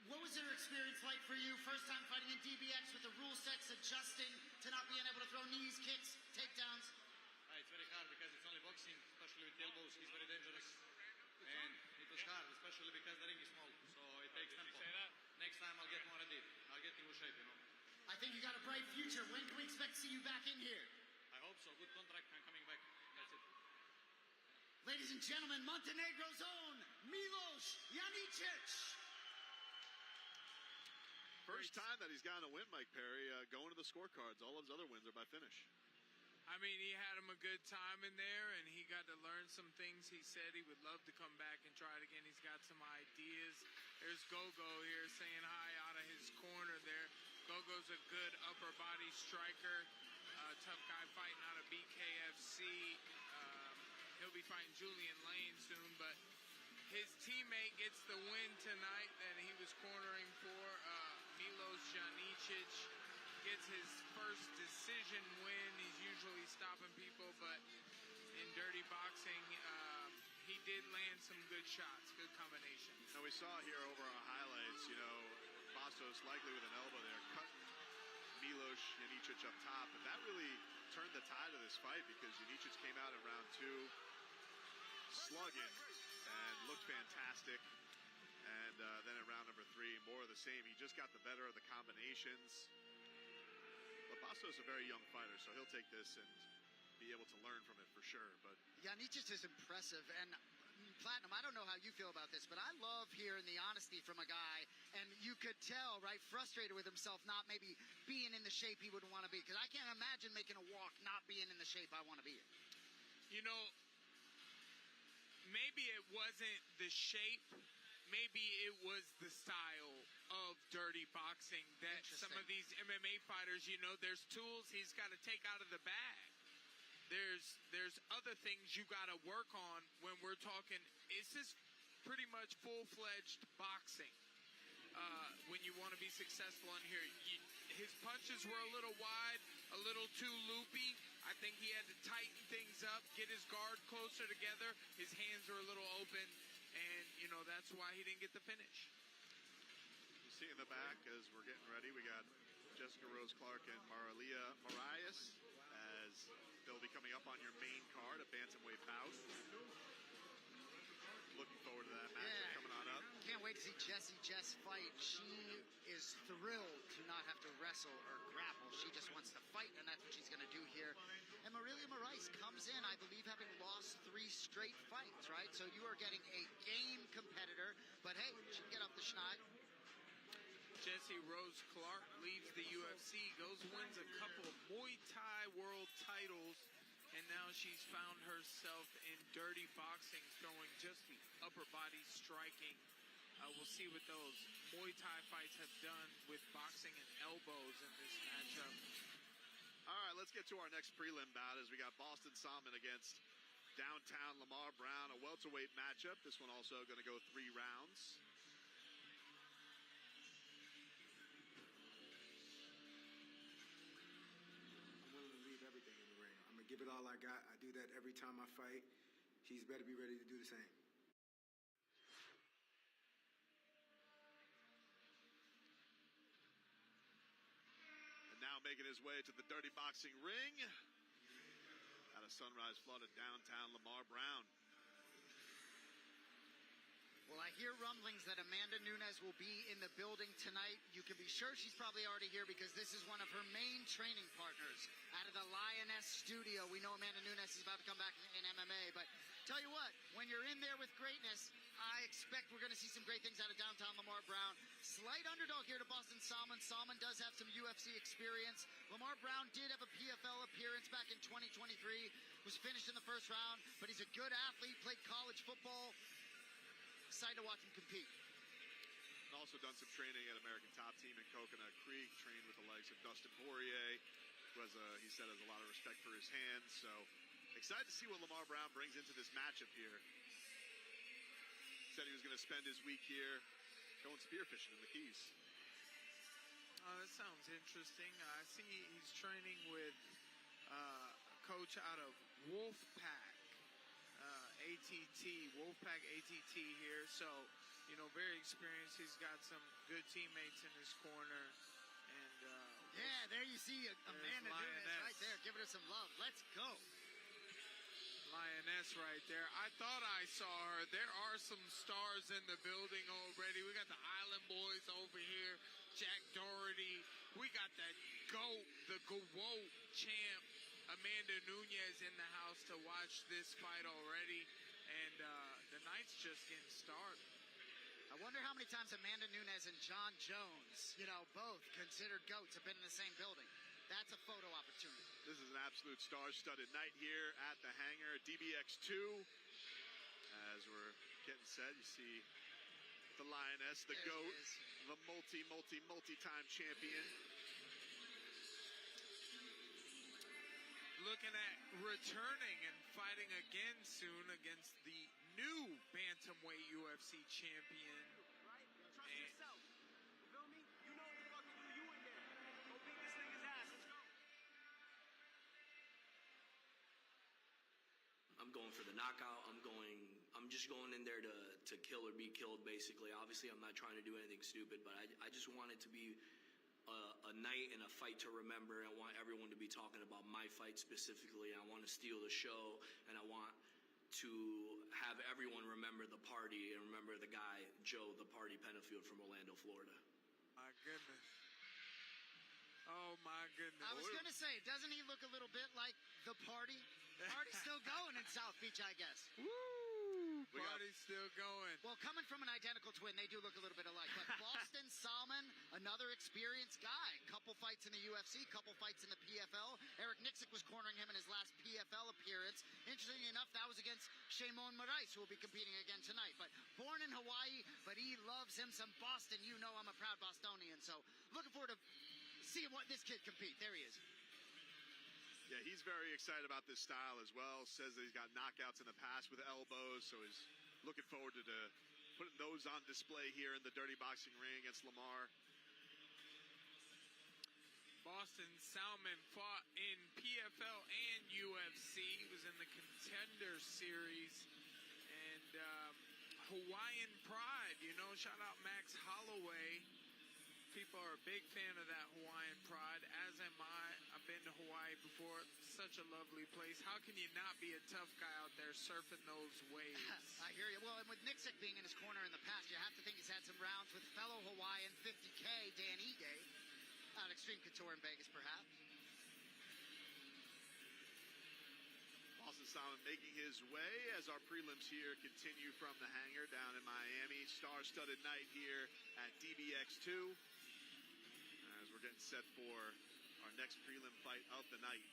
What was your experience like for you? First time fighting in DBX with the rule sets, adjusting to not being able to throw knees, kicks, takedowns? It's very hard because it's only boxing, especially with elbows. He's very dangerous. And it was hard, especially because the ring is small. So it takes tempo. Next time I'll get more ready. I'll get in good shape, you know. I think you got a bright future. When can we expect to see you back in here? I hope so. Good contract. I'm coming back. That's it. Ladies and gentlemen, Montenegro's own Milos Janicic. First time that he's gotten a win, Mike Perry, going to the scorecards. All of his other wins are by finish. I mean, he had him a good time in there, and he got to learn some things. He said he would love to come back and try it again. He's got some ideas. There's Gogo here saying hi out of his corner there. Gogo's a good upper body striker. Tough guy fighting out of BKFC. He'll be fighting Julian Lane soon, but his teammate gets the win tonight that he was cornering for. Milos Janicic gets his first decision win. He's usually stopping people, but in dirty boxing, he did land some good shots, good combinations. Now we saw here over our highlights, Bastos likely with an elbow there, cut Milos Janicic up top, but that really turned the tide of this fight because Janicic came out in round 2 slugging and looked fantastic. And then in round number 3, more of the same. He just got the better of the combinations. But Bastos is a very young fighter, so he'll take this and be able to learn from it for sure. But Janicic is impressive. And Platinum, I don't know how you feel about this, but I love hearing the honesty from a guy. And you could tell, right, frustrated with himself, not maybe being in the shape he would want to be. Because I can't imagine making a walk not being in the shape I want to be in. You know, maybe it wasn't the shape. Maybe it was the style of dirty boxing that some of these MMA fighters, there's tools he's got to take out of the bag. There's other things you got to work on when we're talking. It's just pretty much full-fledged boxing. When you want to be successful in here, his punches were a little wide, a little too loopy. I think he had to tighten things up, get his guard closer together. His hands are a little open. And, that's why he didn't get the finish. You see in the back as we're getting ready, we got Jessica Rose Clark and Moraias as they'll be coming up on your main card at Bantamweight bout. Looking forward to that match coming on up. Can't wait to see Jess fight. She is thrilled to not have to wrestle or grapple. She just wants to fight, and that's what she's going to do here. And Marilia Moraias comes in, I believe, having lost 3 straight fights, right? So you are getting a game competitor, but hey, she can get up the schneid. Jessy Rose Clark leaves the UFC, wins a couple of Muay Thai world titles, and now she's found herself in dirty boxing, throwing just the upper body striking. We'll see what those Muay Thai fights have done with boxing and elbows in this matchup. All right, let's get to our next prelim bout as we got Boston Salmon against downtown Lamar Brown, a welterweight matchup. This one also going to go 3 rounds. I'm willing to leave everything in the ring. I'm going to give it all I got. I do that every time I fight. He's better be ready to do the same. Now making his way to the dirty boxing ring out of Sunrise, Florida, downtown Lamar Brown. Well, I hear rumblings that Amanda Nunes will be in the building tonight. You can be sure she's probably already here because this is one of her main training partners out of the Lioness studio. We know Amanda Nunes is about to come back in MMA, but tell you what, when you're in there with greatness, I expect we're going to see some great things out of downtown Lamar Brown. Slight underdog here to Boston Salmon. Salmon does have some UFC experience. Lamar Brown did have a PFL appearance back in 2023. Was finished in the first round, but he's a good athlete, played college football. Excited to watch him compete. Also done some training at American Top Team in Coconut Creek, trained with the likes of Dustin Poirier, who he said has a lot of respect for his hands. So excited to see what Lamar Brown brings into this matchup here. Said he was going to spend his week here going spearfishing in the Keys. That sounds interesting. I see he's training with a coach out of Wolfpack. ATT, Wolfpack ATT here. So, very experienced. He's got some good teammates in his corner. And yeah, there you see Amanda Nunes right there, giving her some love. Let's go. Lioness right there. I thought I saw her. There are some stars in the building already. We got the Island Boys over here. Jack Doherty. We got that GOAT, the GOAT champ, Amanda Nunes in the house to watch this fight already, and the night's just getting started. I wonder how many times Amanda Nunes and John Jones, both considered GOATs, have been in the same building. That's a photo opportunity. This is an absolute star-studded night here at the hangar, DBX 2. As we're getting set, you see the Lioness, the GOAT, the multi-time champion. Looking at returning and fighting again soon against the new bantamweight UFC champion. Right? Trust yourself. You feel me? You know what the fuck to do. You in there. Go beat this nigga's ass. Let's go. I'm going for the knockout. I'm just going in there to kill or be killed, basically. Obviously, I'm not trying to do anything stupid, but I just want it to be a night and a fight to remember. I want everyone to be talking about my fight specifically. I want to steal the show, and I want to have everyone remember the party and remember the guy, Joe, the Party Penfield from Orlando, Florida. My goodness. Oh, my goodness. I was going to say, doesn't he look a little bit like the party? Party's still going in South Beach, I guess. Woo! Party's still going. Well, coming from an identical twin, they do look a little bit alike. But Boston Salmon, another experienced guy. Couple fights in the UFC, couple fights in the PFL. Eric Nixick was cornering him in his last PFL appearance. Interestingly enough, that was against Shimon Moraias, who will be competing again tonight. But born in Hawaii, but he loves him some Boston. You know I'm a proud Bostonian, so looking forward to seeing what this kid compete. There he is. Yeah, he's very excited about this style as well. Says that he's got knockouts in the past with elbows, so he's looking forward to putting those on display here in the Dirty Boxing ring against Lamar. Boston Salmon fought in PFL and UFC. He was in the Contender Series. And Hawaiian Pride, shout out Max Holloway. People are a big fan of that Hawaiian Pride, as am I. I've been to Hawaii before. Such a lovely place. How can you not be a tough guy out there surfing those waves? I hear you. Well, and with Nixick being in his corner in the past, you have to think he's had some rounds with fellow Hawaiian 50K, Dan Ige, out Extreme Couture in Vegas, perhaps. Boston Salmon making his way as our prelims here continue from the hangar down in Miami. Star-studded night here at DBX 2. As we're getting set for our next prelim fight of the night.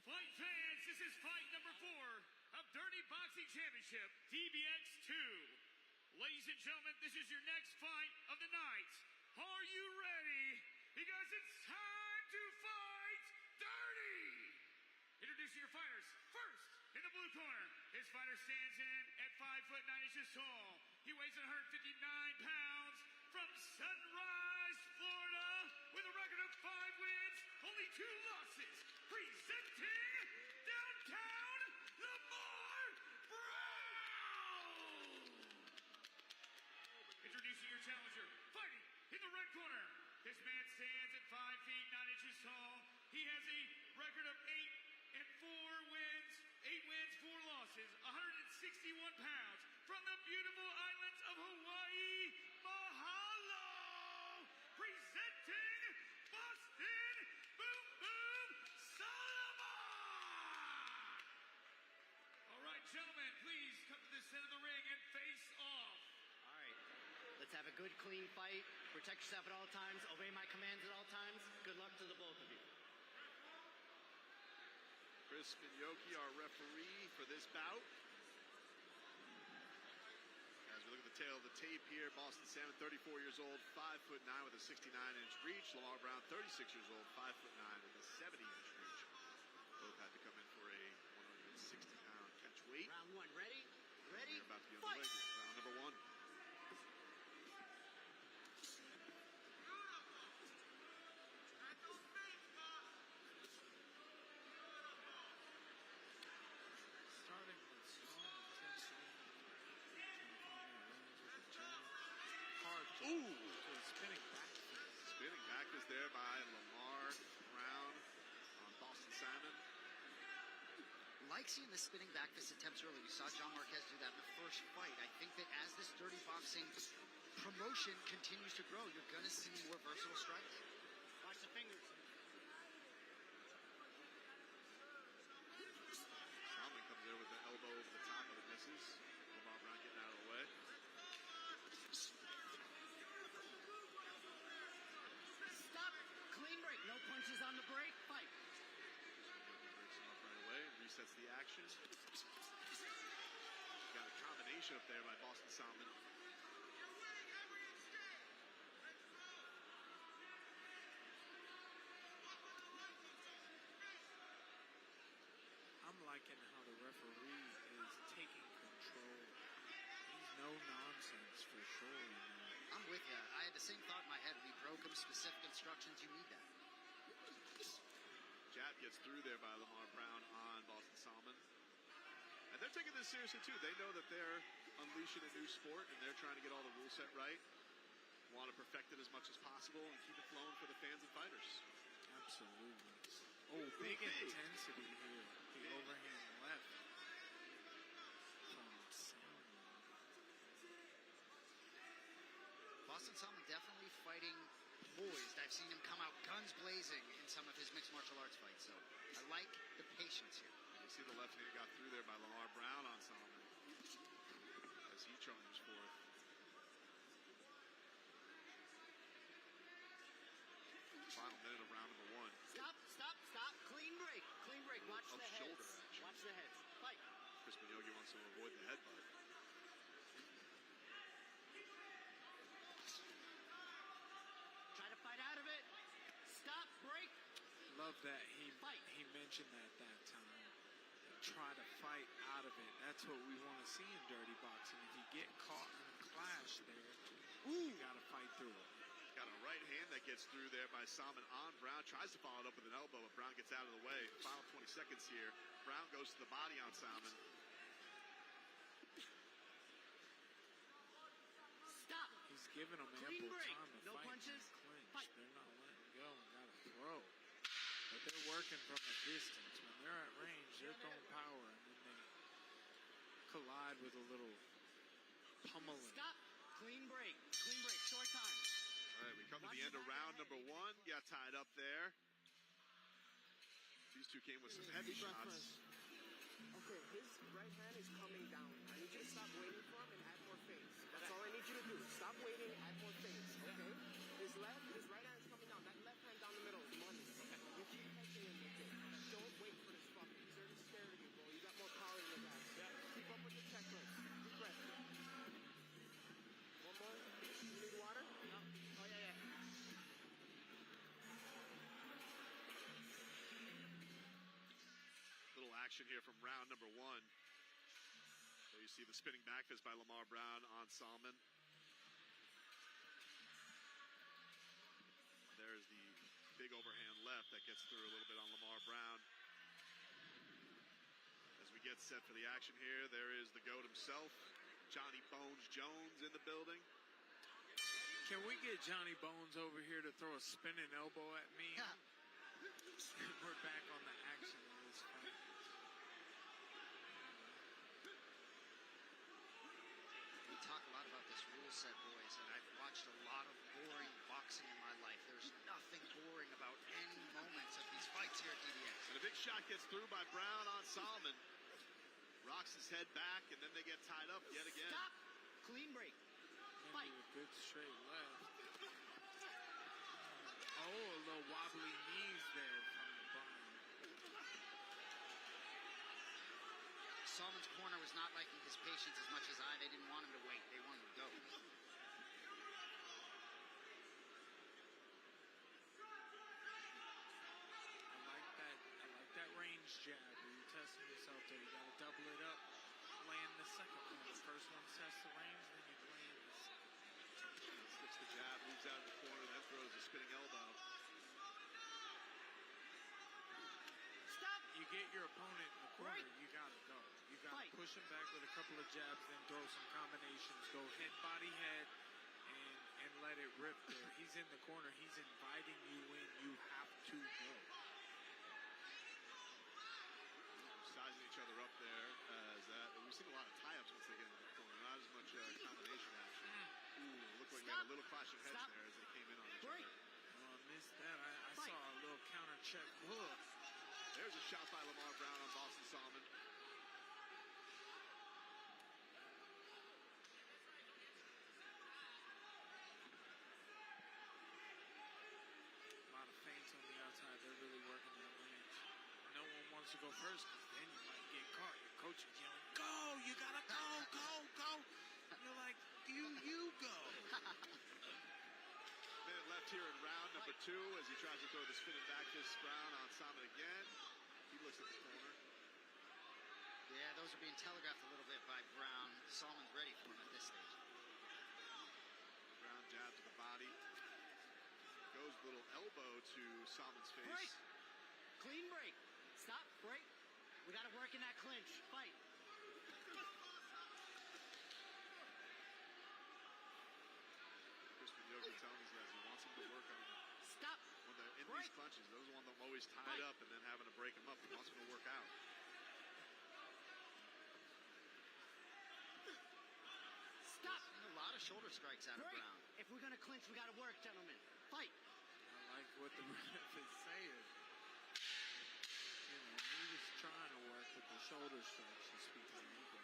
Fight fans, this is fight number 4 of Dirty Boxing Championship, DBX 2. Ladies and gentlemen, this is your next fight of the night. Are you ready? Because it's time to fight dirty! Introducing your fighters. First, in the blue corner, his fighter stands in at 5'9" tall. He weighs 159 pounds from Sunrise, Florida, with a record of 5 wins, only 2 losses. Presenting downtown Lamar Brown! Introducing your challenger, fighting in the red corner. This man stands at 5'9" tall. He has a pounds, from the beautiful islands of Hawaii, mahalo! Presenting Boston Boom Boom Solomon! All right, gentlemen, please come to the center of the ring and face off. All right. Let's have a good, clean fight. Protect yourself at all times. Obey my commands at all times. Good luck to the both of you. Chris Spinioki, our referee for this bout. As we look at the tail of the tape here, Boston Salmon, 34 years old, 5'9" with a 69-inch reach. Lamar Brown, 36 years old, 5'9" with a 70-inch reach. Both had to come in for a 160-pound catch weight. Round one, ready? Ready? We're about to be on the way here. Round number one. Starting with strong intensity. Hard to the spinning back. Spinning back is there by Lamar Brown on Boston Salmon. Like seeing the spinning back fist attempts earlier. We saw John Marquez do that in the first fight. I think that as this dirty boxing promotion continues to grow, you're going to see more versatile strikes. Watch the fingers. Salmon comes there with the elbow over the top of the misses. Lamar Brown getting out of the way. Stop. Clean break. No punches on the break. Fight. Breaks him up right away and resets the action. Got a combination up there by Boston Salmon. I'm liking how the referee is taking control. He's no nonsense for sure. I'm with you. I had the same thought in my head. We broke him specific instructions. You need that. Jab gets through there by Lamar Brown on Boston Salmon. And they're taking this seriously too. They know that they're unleashing a new sport and they're trying to get all the rules set right. Want to perfect it as much as possible and keep it flowing for the fans and fighters. Absolutely. Oh, big intensity here. The overhand left from Salmon. Boston Salmon definitely fighting poised. I've seen him come out guns blazing in some of his mixed martial arts fights. So I like the patience here. You see the left hand got through there by Lamar Brown on Salmon as he charges forth. Final minute of round number one. Stop, stop, stop. Clean break. Clean break. Watch Of the shoulder heads. action. Watch the heads. Fight. Chris Spinioki wants to avoid the headbutt. Try to fight out of it. Stop, break. Love that he mentioned that time. Try to fight out of it. That's what we want to see in dirty boxing. If you get caught in a clash there, you got to fight through it. Got a right hand that gets through there by Salmon on Brown. Tries to follow it up with an elbow, but Brown gets out of the way. Final 20 seconds here. Brown goes to the body on Salmon. Stop. He's giving him Clean ample break. time to No fight punches. and clinch. Fight. They're not letting go and got to throw. But they're working from a distance. When they're at range, they're throwing power, and then they collide with a little pummeling. Stop. Clean break. Clean break. Short time. All right, we come to the end of round number one. Got tied up there. These two came with some heavy shots. Okay, his right hand is coming down. I need you to stop waiting for him and add more face. That's all I need you to do. Stop waiting, add more face, okay? His right hand is coming down. That left hand down the middle is money. Okay. You keep catching him with it. Don't wait for this fucker. He's already scared of you, bro. You got more power in your guys. Yeah. Keep up with the checklist. Deep breath. One more. You need water? No. Oh, yeah. Little action here from round number one. There you see the spinning back fist by Lamar Brown on Salmon. There's the big overhand left that gets through a little bit on Lamar Brown. As we get set for the action here, there is the GOAT himself, Johnny Bones Jones in the building. Can we get Johnny Bones over here to throw a spinning elbow at me? We're back on the action of this fight. watched a lot of boring boxing in my life. There's nothing boring about any moments of these fights here at DBX. And a big shot gets through by Brown on Solomon. Rocks his head back, and then they get tied up yet again. Stop! Clean break. Fight. A good straight left. Oh, a little wobbly knees there from Brown. Solomon's corner was not liking his patience as much as I. They didn't want him to wait. They wanted him to go. I like that range jab. You're testing yourself there. You got to double it up. Land the second one. The first one sets the range, then you land the second. Slips the jab, moves out of the corner, then throws a spinning elbow. Stop! You get your opponent in the corner, you gotta go. You gotta push him back with a couple of jabs, then throw some combinations. Go head, body, head, and let it rip there. He's in the corner. He's inviting you in. You have to go. Sizing each other up there as that. We've seen a lot of tie-ups once they get into the corner. Not as much combination action. Ooh, looked like we had a little clash of heads there as they came in on each other. Oh, I missed that. I saw a little counter check hook. There's a shot by Lamar Brown on Boston Solomon. A lot of feints on the outside. They're really working their range. No one wants to go first because then you might get caught. Your coach is yelling, go! You gotta go, go, go! And you're like, you go. Minute left here in round number 2 as he tries to throw the spinning back fist. Brown on Solomon again. He looks at the corner. Yeah, those are being telegraphed a little bit by Brown. Solomon's ready for him at this stage. Brown jab to the body. Goes a little elbow to Solomon's face. Break! Clean break. Stop, break. We got to work in that clinch. Fight. Crispin Yogi telling these guys he wants them to work on them. Stop. When they're in these clinches, those are the ones that are always tied up and then having to break them up. He wants them to work out. Stop. A lot of shoulder strikes out of Brown. If we're going to clinch, we got to work, gentlemen. Fight. I like what the ref is saying. You know, he was trying to work with the shoulder strikes to speak of ego.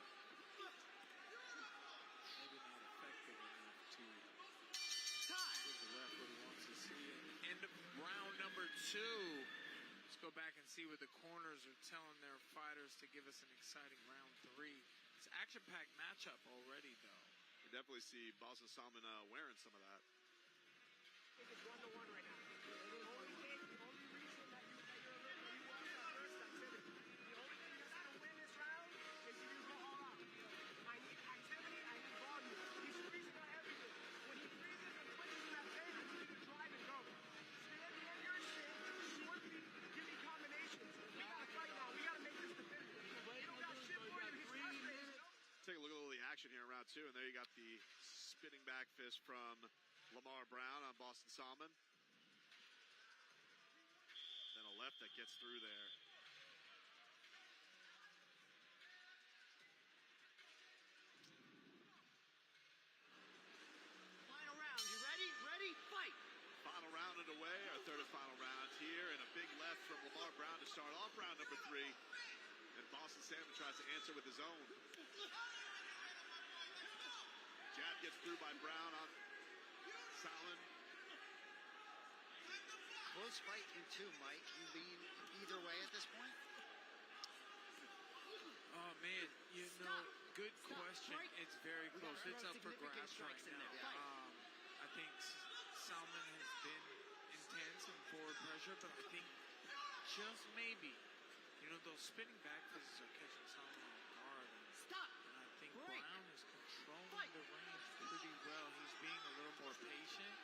Maybe not effective enough to give the ref what he wants to see. End of round number 2. Let's go back and see what the corners are telling their fighters to give us an exciting round 3. It's an action-packed matchup already, though. We definitely see Boston Solomon wearing some of that. I think it's 1-1 right now. The only reason that you watched that first, I said it. The only thing that's going to win this round is if you go all out. I need activity, I need volume. He's freezing on everything. When he freezes and twitches in that face, you need to drive and go. Stand in your shit, short feet, give me combinations. We got to fight now. We got to make this definitive. You don't got shit for him. He's frustrated. Take a look at all the action here in round 2, and there you got the spinning back fist from Lamar Brown on Boston Solomon. Then a left that gets through there. Final round. You ready? Ready? Fight. Final round underway, our third and final round here, and a big left from Lamar Brown to start off round number 3. And Boston Salmon tries to answer with his own. Jab gets through by Brown on Solomon. Close fight in 2, Mike. You lean either way at this point? Oh, man, you know, good question. It's very close. It's up for grabs right now. I think Solomon has been intense and forward pressure, but I think just maybe, you know, those spinning back fists are catching Solomon off guard. And I think Brown is controlling the range pretty well. He's being a little more patient.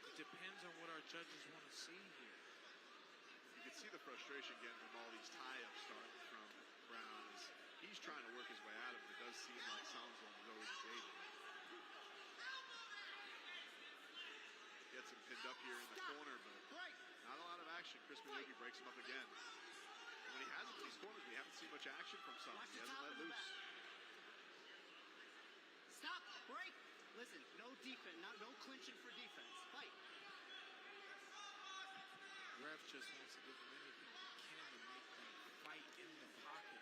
It depends on what our judges want to see here. You can see the frustration getting from all these tie-ups starting from Brown as he's trying to work his way out of it. It does seem like Solomon's always engaging. Gets him pinned up here in the corner, but not a lot of action. Crispin Yogi breaks him up again. And when he has it in these corners, we haven't seen much action from Solomon. He hasn't let loose. Stop. Break. Listen, no defense, no ref just wants to give him anything he can to make them fight in the pocket.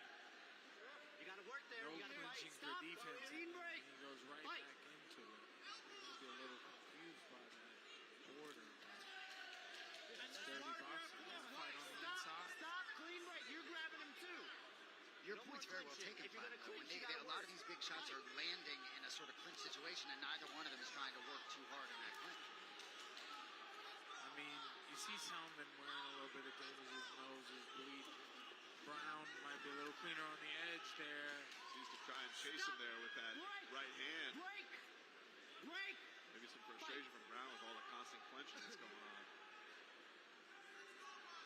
You got to work there. No You got to fight. clinching for Stop. defense. Clean break. And he goes right Fight. back into it. Maybe a little confused by that border. That's dirty boxing. Let's fight on the inside. Stop. Clean break. You're grabbing him too. Your point's very well taken, Fat. A lot of these big shots are landing in a sort of clinch situation, and neither one of them is trying to work too hard in that clinch. I mean, you see Salmon wearing a little bit of damage. His nose is bleeding. Brown might be a little cleaner on the edge there. Seems to try and chase him there with that right hand. Break. Maybe some frustration from Brown with all the constant clenching that's going on.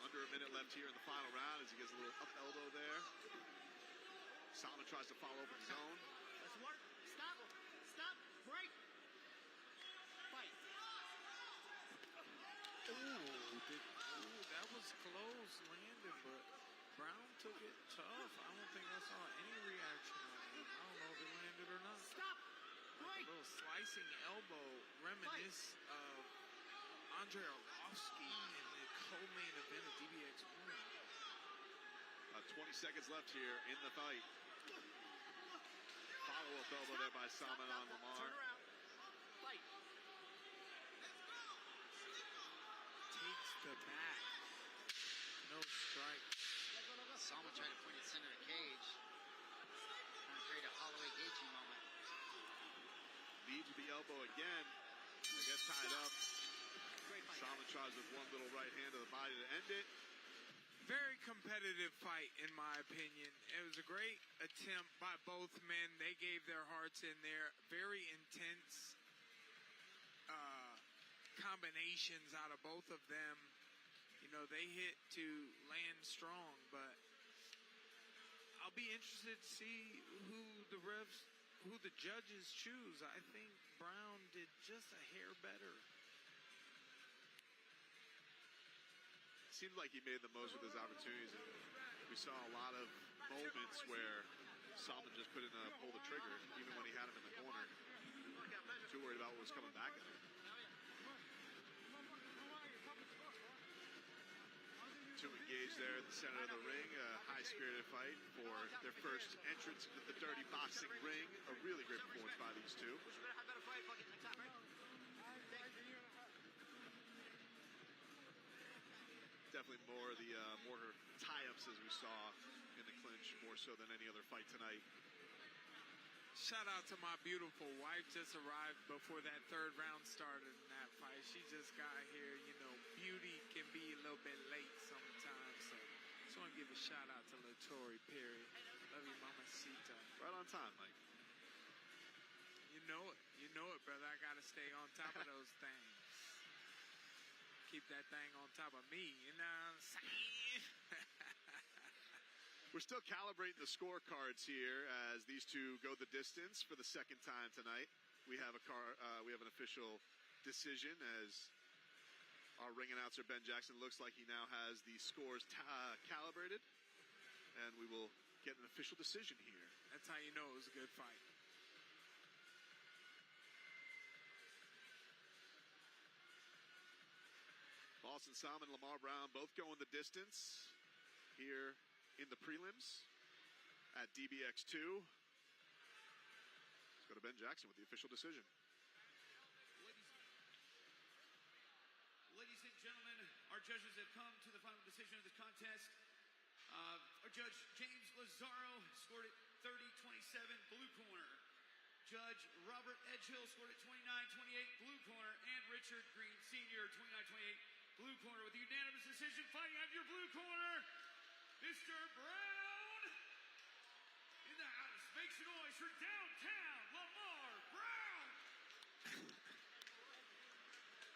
Under a minute left here in the final round as he gets a little up elbow there. Salmon tries to follow up in his own. Let's work. Stop. Break. Fight. That was close landed, but Brown took it tough. I don't think I saw any reaction on him. I don't know if it landed or not. Stop. Like a little slicing elbow reminisce of Andre Arlovsky in the co-main event of DBX 1. 20 seconds left here in the fight. Follow-up elbow there by Salmon on Lamar. Turn around. Fight. Takes the back. No strike. Salmon trying to point it center of the cage. Trying to create a Holloway Gaethje moment. Leads with the elbow again. They get tied up. Salmon tries with one little right hand to the body to end it. Very competitive fight, in my opinion. It was a great attempt by both men. They gave their hearts in there. Very intense combinations out of both of them. You know, they hit to land strong, but I'll be interested to see who the judges choose. I think Brown did just a hair better. Seemed like he made the most of his opportunities. We saw a lot of moments where Salmon just couldn't pull the trigger, even when he had him in the corner. Too worried about what was coming back at him. Two engaged there at the center of the ring. A high-spirited fight for their first entrance into the dirty boxing ring. A really great performance by these two. Definitely more tie-ups as we saw in the clinch, more so than any other fight tonight. Shout out to my beautiful wife, just arrived before that third round started in that fight. She just got here. You know, beauty can be a little bit late sometimes, so just want to give a shout out to LaTori Perry. Love you, Mamacita. Right on time, Mike. You know it, brother. I gotta stay on top of those things. Keep that thing on top of me, you know what I'm saying? We're still calibrating the scorecards here as these two go the distance for the second time tonight. We have an official decision as our ring announcer Ben Jackson looks like he now has the scores calibrated, and we will get an official decision here. That's how you know it was a good fight. Boston Salmon, Lamar Brown both going the distance here in the prelims at DBX 2. Let's go to Ben Jackson with the official decision. Ladies and gentlemen, our judges have come to the final decision of this contest. Our judge, James Lazaro, scored it 30-27, blue corner. Judge Robert Edgehill scored it 29-28, blue corner. And Richard Green Sr., 29-28, blue corner. With a unanimous decision, fighting out of your blue corner, Mr. Brown. In the house, make some noise for downtown Lamar Brown.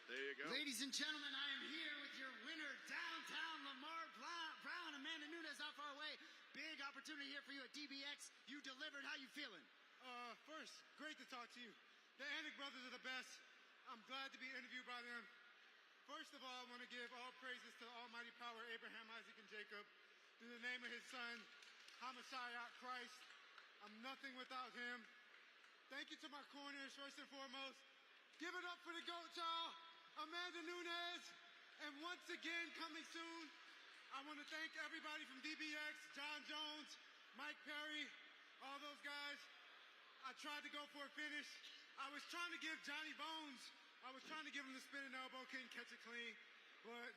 There you go. Ladies and gentlemen, I am here with your winner, downtown Lamar Brown. Amanda Nunes off our way. Big opportunity here for you at DBX. You delivered. How you feeling? First, great to talk to you. The Anik brothers are the best. I'm glad to be interviewed by them. First of all, I want to give all praises to the almighty power, Abraham, Isaac, and Jacob. In the name of his son, Hamashiach Christ. I'm nothing without him. Thank you to my corners, first and foremost. Give it up for the GOAT, y'all. Amanda Nunes And once again, coming soon, I want to thank everybody from DBX, John Jones, Mike Perry, all those guys. I tried to go for a finish. I was trying to give Johnny Bones, I was trying to give him the spinning elbow, couldn't catch it clean. But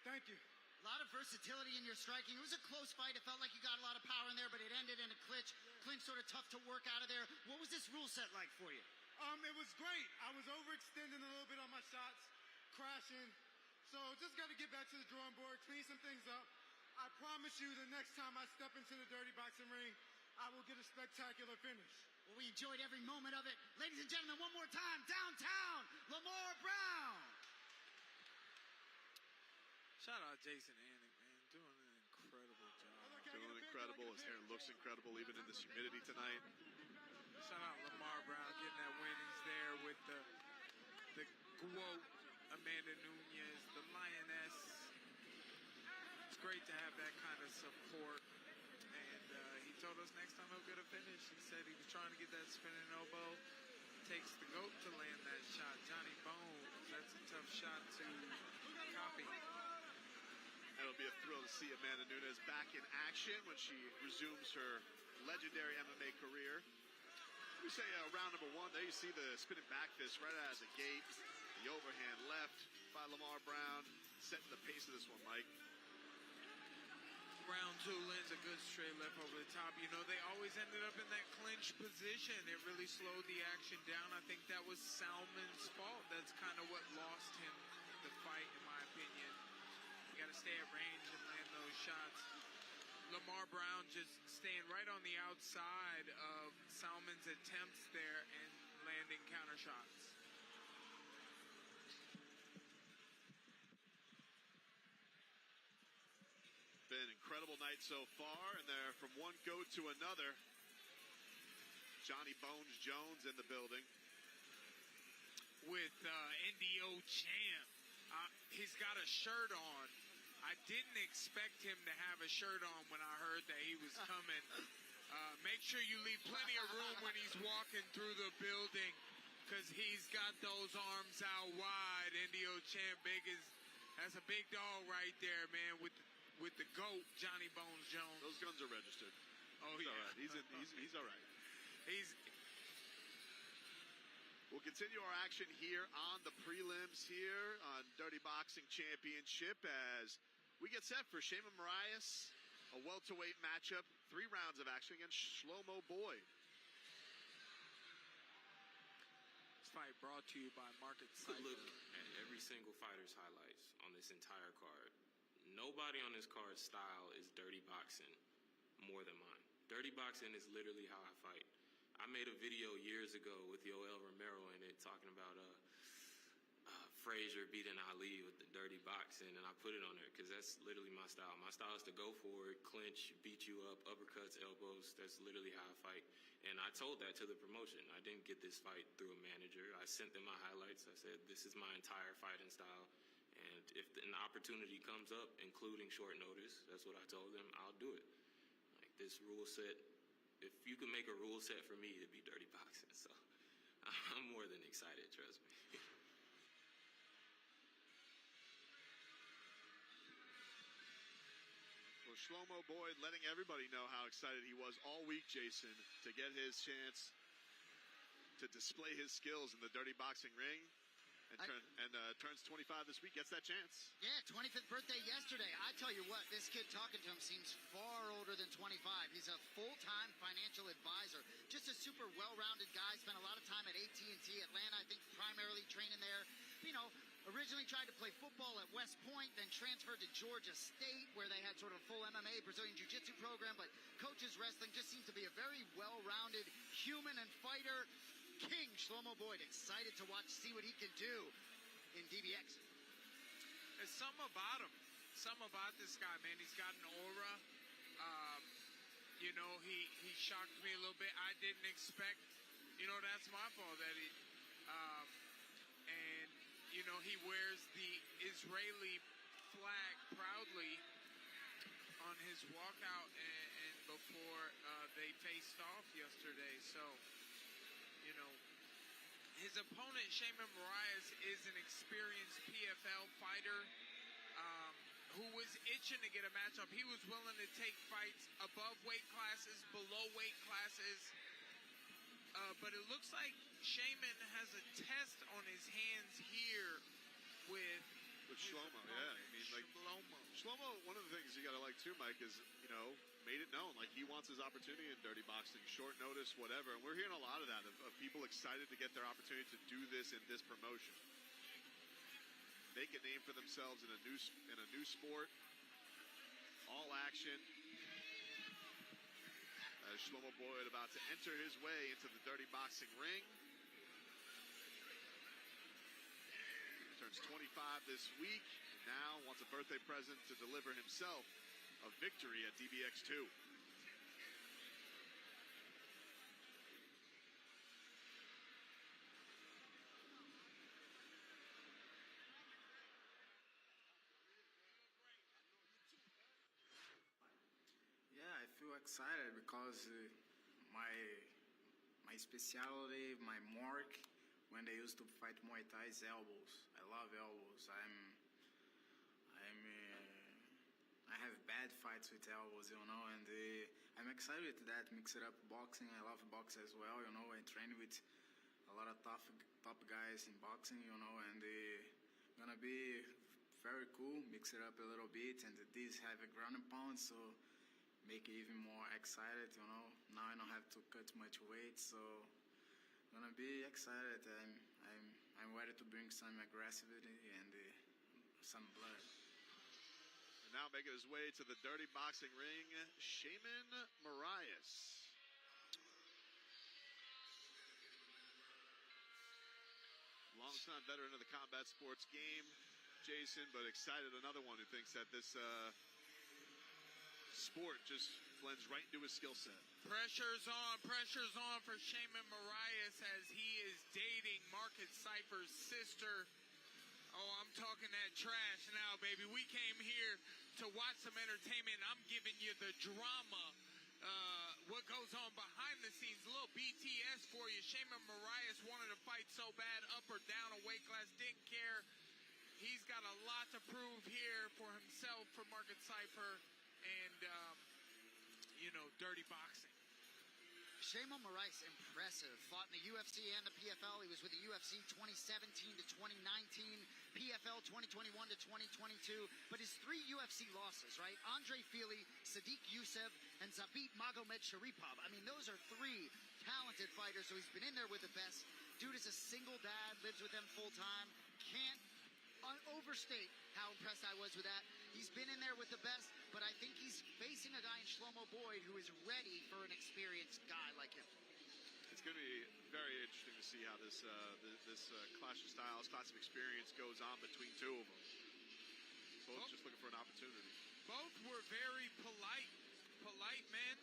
thank you. A lot of versatility in your striking. It was a close fight. It felt like you got a lot of power in there, but it ended in a clinch. Clinch sort of tough to work out of there. What was this rule set like for you? It was great. I was overextending a little bit on my shots, crashing. So just got to get back to the drawing board, clean some things up. I promise you the next time I step into the dirty boxing ring, I will get a spectacular finish. Well, we enjoyed every moment of it. Ladies and gentlemen, one more time, downtown, Lamar Brown. Shout out Jason Anik, man, doing an incredible job. Doing incredible. His hair looks incredible even in this humidity tonight. Shout out Lamar Brown getting that win. He's there with the GOAT, Amanda Nunes, the Lioness. It's great to have that kind of support. And he told us next time he'll get a finish. He said he was trying to get that spinning elbow. Takes the GOAT to land that shot. Johnny Bones, that's a tough shot to copy. It'll be a thrill to see Amanda Nunes back in action when she resumes her legendary MMA career. We say round number one. There you see the spinning back fist right out of the gate. The overhand left by Lamar Brown. Setting the pace of this one, Mike. Round two lands a good straight left over the top. You know, they always ended up in that clinch position. It really slowed the action down. I think that was Salmon's fault. That's kind of what lost him the fight, in my opinion. You got to stay at range and land those shots. Lamar Brown just staying right on the outside of Salmon's attempts there and landing counter shots. Been an incredible night so far, and they're from one GOAT to another. Johnny Bones Jones in the building. With NDO champ. He's got a shirt on. I didn't expect him to have a shirt on when I heard that he was coming. Make sure you leave plenty of room when he's walking through the building, because he's got those arms out wide. NDO champ, that's a big dog right there, man, with the GOAT, Johnny Bones Jones. Those guns are registered. Oh, he's yeah. All right. He's all right. We'll continue our action here on the prelims here on Dirty Boxing Championship as we get set for Shayman Moraias, a welterweight matchup, 3 rounds of action against Shlomo Boyd. This fight brought to you by Market Cypher. Look at every single fighter's highlights on this entire card. Nobody on this card's style is dirty boxing more than mine. Dirty boxing is literally how I fight. I made a video years ago with Yoel Romero in it talking about Frazier beating Ali with the dirty boxing, and I put it on there because that's literally my style. My style is to go forward, clinch, beat you up, uppercuts, elbows. That's literally how I fight. And I told that to the promotion. I didn't get this fight through a manager. I sent them my highlights. I said, this is my entire fighting style. And if an opportunity comes up, including short notice, that's what I told them, I'll do it. Like this rule set, if you can make a rule set for me, it'd be dirty boxing. So I'm more than excited, trust me. Well, Shlomo Boyd letting everybody know how excited he was all week, Jason, to get his chance to display his skills in the dirty boxing ring. And turns 25 this week, gets that chance. Yeah, 25th birthday yesterday. I tell you what, this kid talking to him seems far older than 25. He's a full-time financial advisor. Just a super well-rounded guy. Spent a lot of time at AT&T Atlanta, I think primarily training there. You know, originally tried to play football at West Point, then transferred to Georgia State, where they had sort of a full MMA, Brazilian Jiu-Jitsu program. But coaches wrestling just seems to be a very well-rounded human and fighter. King Shlomo Boyd, excited to watch, see what he can do in DBX. There's something about him. Something about this guy, man. He's got an aura. You know, he shocked me a little bit. I didn't expect, you know, that's my fault that he, and, you know, he wears the Israeli flag proudly on his walkout and before they faced off yesterday. So, you know, his opponent, Shayman Moraias, is an experienced PFL fighter. who was itching to get a matchup. He was willing to take fights above weight classes, below weight classes. But it looks like Shaman has a test on his hands here with Shlomo, yeah. I mean, like, Shlomo, one of the things you got to like too, Mike, is, made it known. Like, he wants his opportunity in dirty boxing, short notice, whatever. And we're hearing a lot of that, of people excited to get their opportunity to do this in this promotion. Make a name for themselves in a new sport. All action. Shlomo Boyd about to enter his way into the dirty boxing ring. Turns 25 this week. Now wants a birthday present to deliver himself a victory at DBX 2. Yeah, I feel excited because my specialty, my mark, when they used to fight Muay Thai is elbows. I love elbows. I have bad fights with elbows, and I'm excited with that. Mix it up boxing. I love boxing as well, I train with a lot of top guys in boxing, and gonna be very cool. Mix it up a little bit, and these have a ground and pound, so make it even more excited, Now I don't have to cut much weight, so gonna be excited. I'm ready to bring some aggressivity and some blood. And now making his way to the dirty boxing ring, Shaman Moraias. Long-time veteran of the combat sports game, Jason, but excited, another one who thinks that this sport just blends right into his skill set. Pressure's on for Shaman Moraias as he is dating Marcus Cypher's sister. Oh, I'm talking that trash now, baby. We came here to watch some entertainment. I'm giving you the drama. What goes on behind the scenes. A little BTS for you. Shaman Moraias wanted to fight so bad, up or down a weight class, didn't care. He's got a lot to prove here for himself, for Marcus Cypher, and, dirty boxing. Shaman Moraias, impressive. Fought in the UFC and the PFL. He was with the UFC 2017 to 2019, PFL 2021 to 2022. But his 3 UFC losses, right? Andre Fili, Sadiq Youssef, and Zabit Magomed Sharipov. I mean, those are 3 talented fighters. So he's been in there with the best. Dude is a single dad, lives with them full time. Can't overstate how impressed I was with that. He's been in there with the best, but I think he's facing a guy in Shlomo Boyd who is ready for an experienced guy like him. It's going to be very interesting to see how this clash of styles, clash of experience goes on between two of them. Both just looking for an opportunity. Both were very polite men.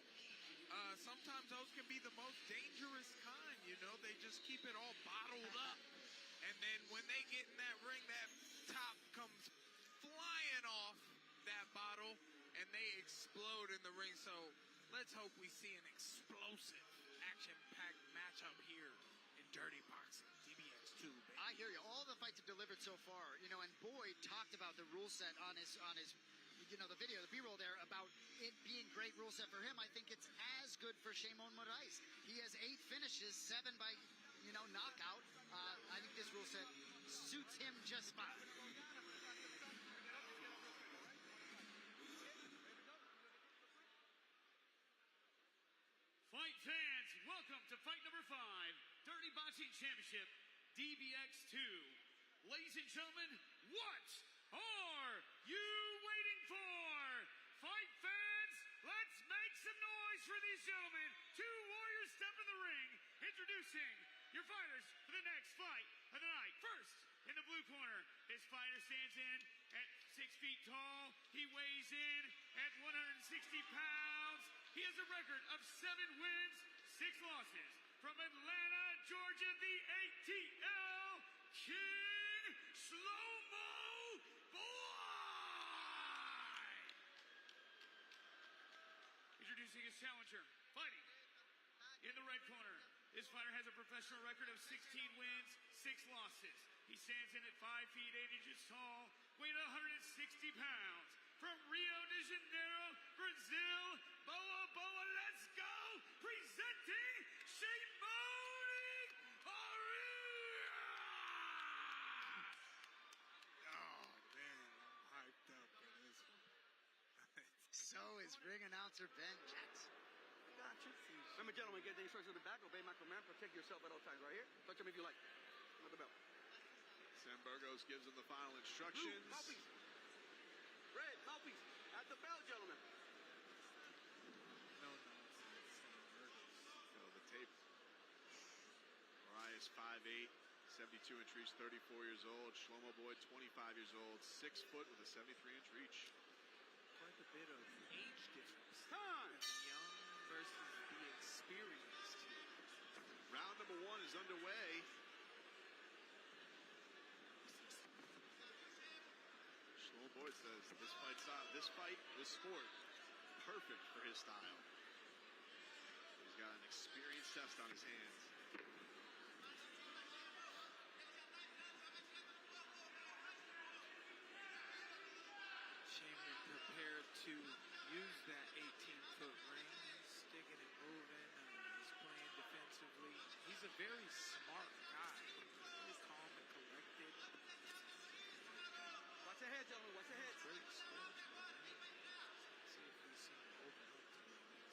Sometimes those can be the most dangerous kind, They just keep it all bottled up. And then when they get in that ring, that top comes flying off that bottle, and they explode in the ring. So let's hope we see an explosive, action-packed matchup here in dirty boxing. DBX 2, baby. I hear you. All the fights have delivered so far, and Boyd talked about the rule set on his the video, the B-roll there, about it being great rule set for him. I think it's as good for Shaman Moraias. He has 8 finishes, 7 by knockout. I think this rule set suits him just fine. Fight fans, welcome to fight number 5, Dirty Boxing Championship, DBX 2. Ladies and gentlemen, what are you waiting for? Fight fans, let's make some noise for these gentlemen. 2 warriors step in the ring, introducing your fighters for the next fight of the night. First, in the blue corner, his fighter stands in at 6 feet tall. He weighs in at 160 pounds. He has a record of 7 wins, 6 losses. From Atlanta, Georgia, the ATL King, Shlomo Boyd. Introducing his challenger, fighting in the red corner. This fighter has a professional record of 16 wins, 6 losses. He stands in at 5 feet 8 inches tall, weighing 160 pounds. from Rio de Janeiro, Brazil, Boa Boa, let's go! Presenting Shimoni Marilia! Oh, man, I'm hyped up for this one. So is ring announcer Ben Jackson. Gotcha. Remember, gentlemen, get the instructions at the back. Obey my command. Protect yourself at all times. Right here. Touch him if you like. With the belt. Sam Burgos gives him the final instructions. Blue, mouthpiece. Red, mouthpiece. At the belt, gentlemen. No nonsense, Sam Burgos. The tape. Moraias 5'8", 72-inch reach, 34 years old. Shlomo Boyd, 25 years old, 6 foot with a 73-inch reach. Quite a bit of age difference. Time. The young versus the experienced. Round number 1 is underway. Shlomo Boyd says this sport, perfect for his style. He's got an experience test on his hands. Shaman prepared to use that 18-foot ring. He's sticking and moving. He's playing defensively. He's a very smart guy. Really calm and collected. Watch ahead, gentlemen. Watch ahead. Great skills. Let's see if we see him open up to the inside.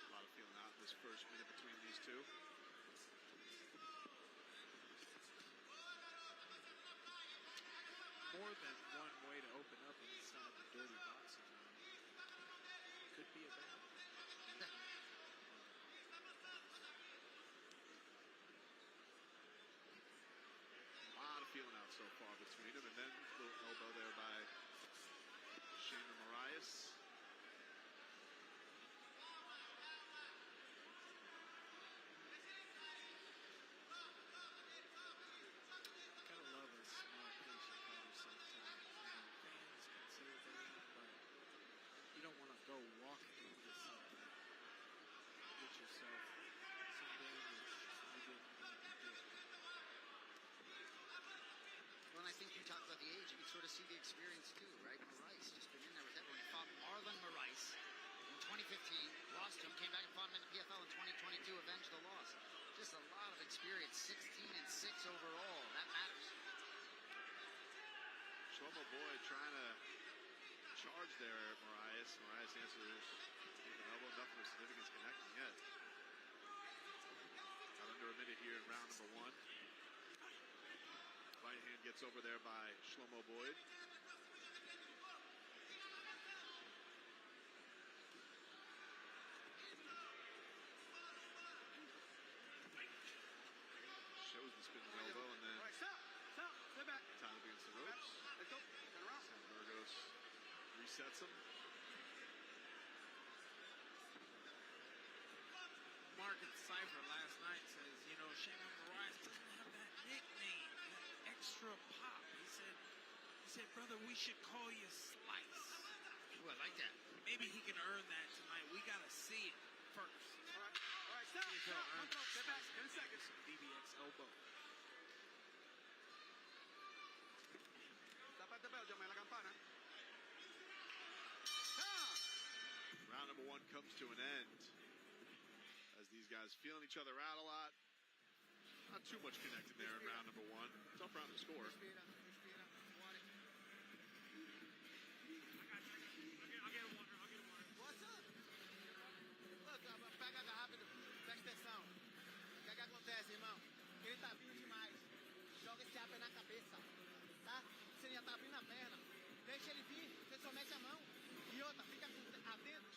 A lot of feeling out in this first minute between these two. More than one way to open up inside the dirty boxing zone. Could be a bad one. A lot of feeling out so far between them, and then a little elbow there by Shaman Moraias. Gotta love a smart, patient fighter sometimes. Fans can say what they want, but you don't want to go walking into something. Get yourself some damage you didn't need to get. Well, and I think you talked about the age. You can sort of see the experience too, right? Moraias just been in there with everyone. He fought Marlon Moraias in 2015, lost to him, came back and fought him in the PFL in 2022, avenged the loss. Just a lot of experience, 16-6 overall. That matters. Shlomo Boyd trying to charge there at Moraias. Moraias answers with an elbow, nothing of significance connecting yet. Got under a minute here in round number 1. Right hand gets over there by Shlomo Boyd. Shows the spinning elbow and then All right, stop. Step back. time against the ropes. Let's go. Turn around. Sam Burgos resets him. Market Cypher last night says, you know, Shaman Moraias doesn't have that nickname, that extra pop. He said, brother, we should call you Slice. Ooh, I like that. Maybe he can earn that tonight. We gotta see it first. All right, stop. See if he'll earn Stop. Step back. Slice In a second. with some DBX elbow. Stop at the bell, llame la campana. Round number 1 comes to an end. As these guys feeling each other out a lot. Not too much connected there in round number 1. Tough round to score. I'll get him water. What's up? Look, pega rápido, presta atenção. O que é que acontece, irmão? Ele tá vindo demais. Joga esse AP na cabeça, tá? Você já tá abrindo a perna. Deixa ele vir, você só mete a mão. E outra, fica atento.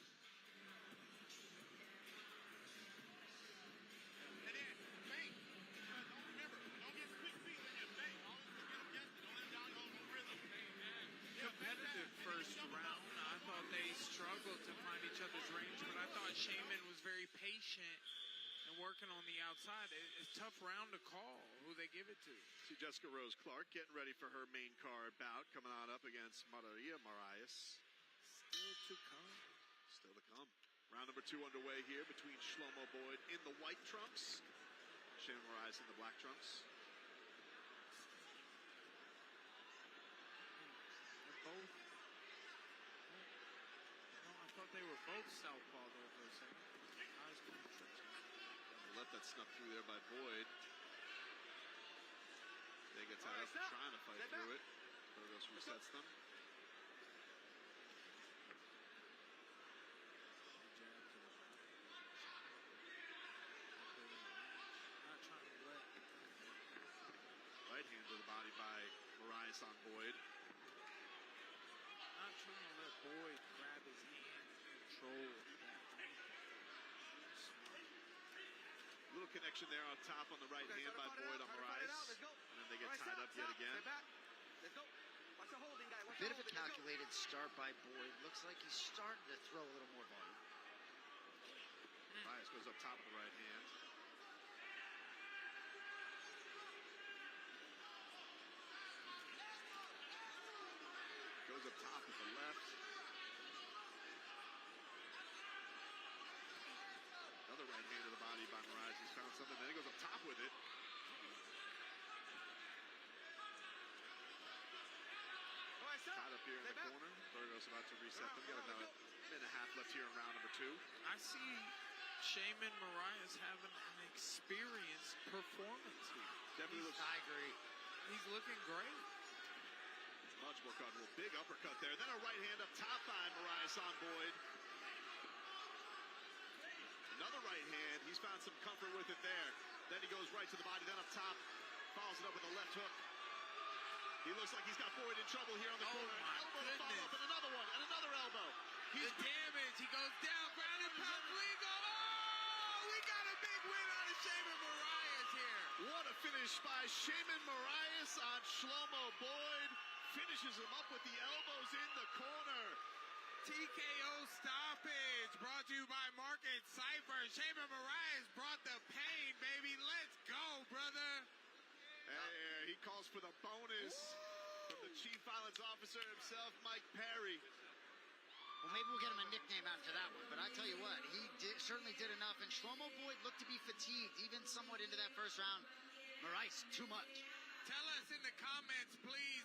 And then, bang. Don't remember, don't get quick feet when you bang. Always get them guessing. Don't let them down on rhythm. Competitive first round. I thought they struggled to find each other's range, but I thought Shaman was very patient and working on the outside. It's a tough round to call who they give it to. See Jessica Rose Clark getting ready for her main card bout, coming on up against Marilia Moraias. Still to come. Still to come. Round number 2 underway here between Shlomo Boyd in the white trunks, Shaman Moraias in the black trunks. both southpaw there for a second. Nice penetration. Let that snuff through there by Boyd. They get tied up trying to fight through it. Burgos resets them. Not trying to let. Right hand to the body by Moraias on Boyd. Not trying to let Boyd grab his hand and control that hand. Little connection there on top on the right hand by Boyd on Moraias. And then they get tied up yet again. Let's go. Watch the holding, guy. A bit of a calculated start by Boyd. Looks like he's starting to throw a little more volume. Moraias goes up top with the right hand. Goes up top with the left. Another right hand to the body by Moraias. He's found something. Then he goes up top with it. Tied up here in the corner. Burgos about to reset them. Got about a minute and a half left here in round number 2. I see Shaman Moraias having an experienced performance here. Definitely looks. I agree. He's looking great. Much more comfortable. Big uppercut there. Then a right hand up top by Moraias on Boyd. Another right hand. He's found some comfort with it there. Then he goes right to the body. Then up top. Follows it up with a left hook. He looks like he's got Boyd in trouble here on the corner. Elbow to follow up, and another one, and another elbow. He's damaged. He goes down. Ground and pound. Legal. Oh, we got a big win out of Shaman Moraias here. What a finish by Shaman Moraias on Shlomo Boyd. Finishes him up with the elbows in the corner. TKO stoppage brought to you by Market Cypher. Shaman Moraias brought the pain, baby. Let's go, brother. Hey, he calls for the bonus from the Chief Violence Officer himself, Mike Perry. Well, maybe we'll get him a nickname after that one, but I tell you what, he certainly did enough, and Shlomo Boyd looked to be fatigued, even somewhat into that first round. Moraias, too much. Tell us in the comments, please,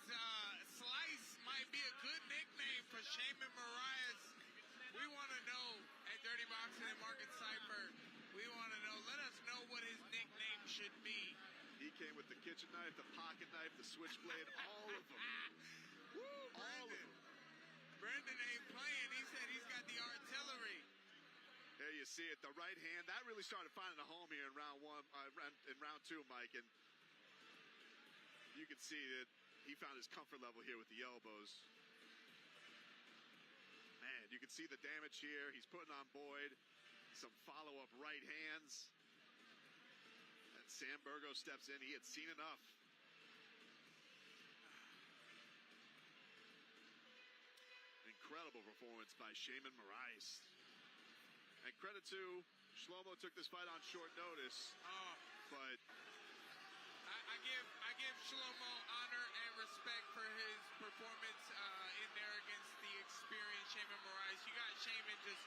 Slice might be a good nickname for Shaman Moraias. We want to know at Dirty Boxing and Market Cypher. We want to know. Let us know what his nickname should be. He came with the kitchen knife, the pocket knife, the switchblade, all of them. Woo, all of them. Brendan ain't playing. He said he's got the artillery. There you see it, the right hand. That really started finding a home here in round 2, Mike. And you can see that he found his comfort level here with the elbows. Man, you can see the damage here. He's putting on Boyd. Some follow-up right hands. And Sam Burgos steps in. He had seen enough. Incredible performance by Shaman Moraias. And credit to Shlomo, took this fight on short notice. But I give Shlomo honor and respect for his performance in there against the experienced Shaman Moraias. You got Shaman just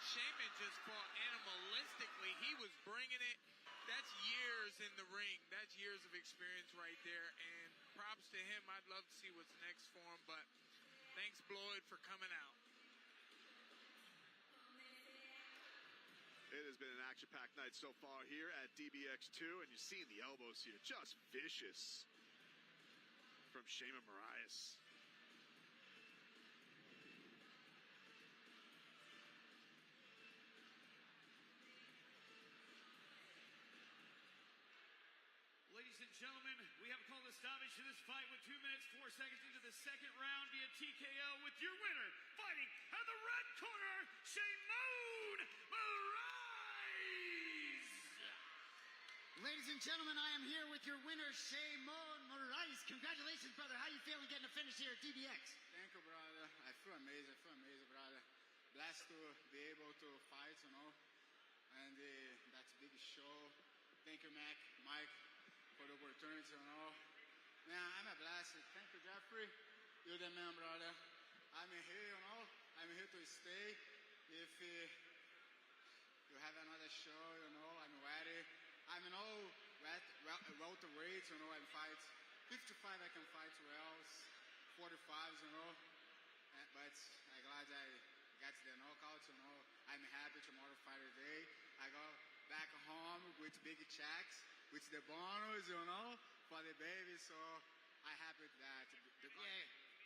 Shaman just fought animalistically. He was bringing it. That's years in the ring. That's years of experience right there. And props to him. I'd love to see what's next for him. But thanks, Bloyd, for coming out. it has been an action-packed night so far here at DBX 2, and you're seeing the elbows here, just vicious from Shaman Moraias. Ladies and gentlemen, we have called a stoppage to this fight with 2 minutes, 4 seconds into the second round via TKO with your winner, fighting out of the red corner, Shaman Moraias. Ladies and gentlemen, I am here with your winner, Shaman Moraias. Congratulations, brother. How you feeling getting a finish here at DBX? Thank you, brother. I feel amazing, brother. Blessed to be able to fight, and that's a big show. Thank you, Mike, for the opportunity, Man, I'm a blessed. Thank you, Jeffrey. You're the man, brother. I'm here, I'm here to stay. If you have another show, I'm ready. I'm welterweight, I fight 55. I can fight well, 45, but I'm glad I catch the knockouts, you know. I'm happy tomorrow Fighter Day. I go back home with big checks, with the bonus, you know, for the baby. So I'm happy with that.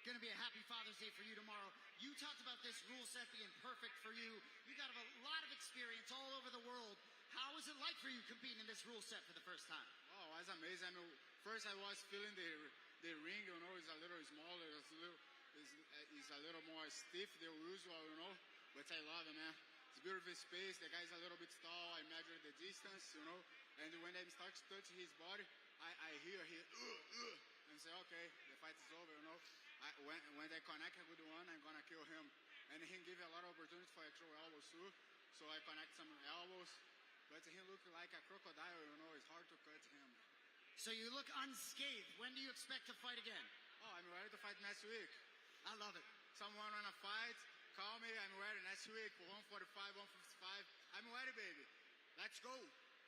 Going to be a happy Father's Day for you tomorrow. You talked about this rule set being perfect for you. You got a lot of experience all over the world. How was it like for you competing in this rule set for the first time? Oh, it was amazing. I mean, first I was feeling the ring, you know, is a little smaller, it's a little more stiff than usual, you know. But I love it, man. It's beautiful space. The guy's a little bit tall. I measure the distance, you know. And when I start touching his body, I hear he and say, okay, the fight is over, you know. When I connect a good one, I'm gonna kill him. And he give a lot of opportunities for I throw elbows too. So I connect some elbows. But he look like a crocodile, you know. It's hard to cut him. So you look unscathed. When do you expect to fight again? Oh, I'm ready to fight next week. I love it. Someone wanna fight? Call me. I'm ready next week. 145, 155. I'm ready, baby. Let's go.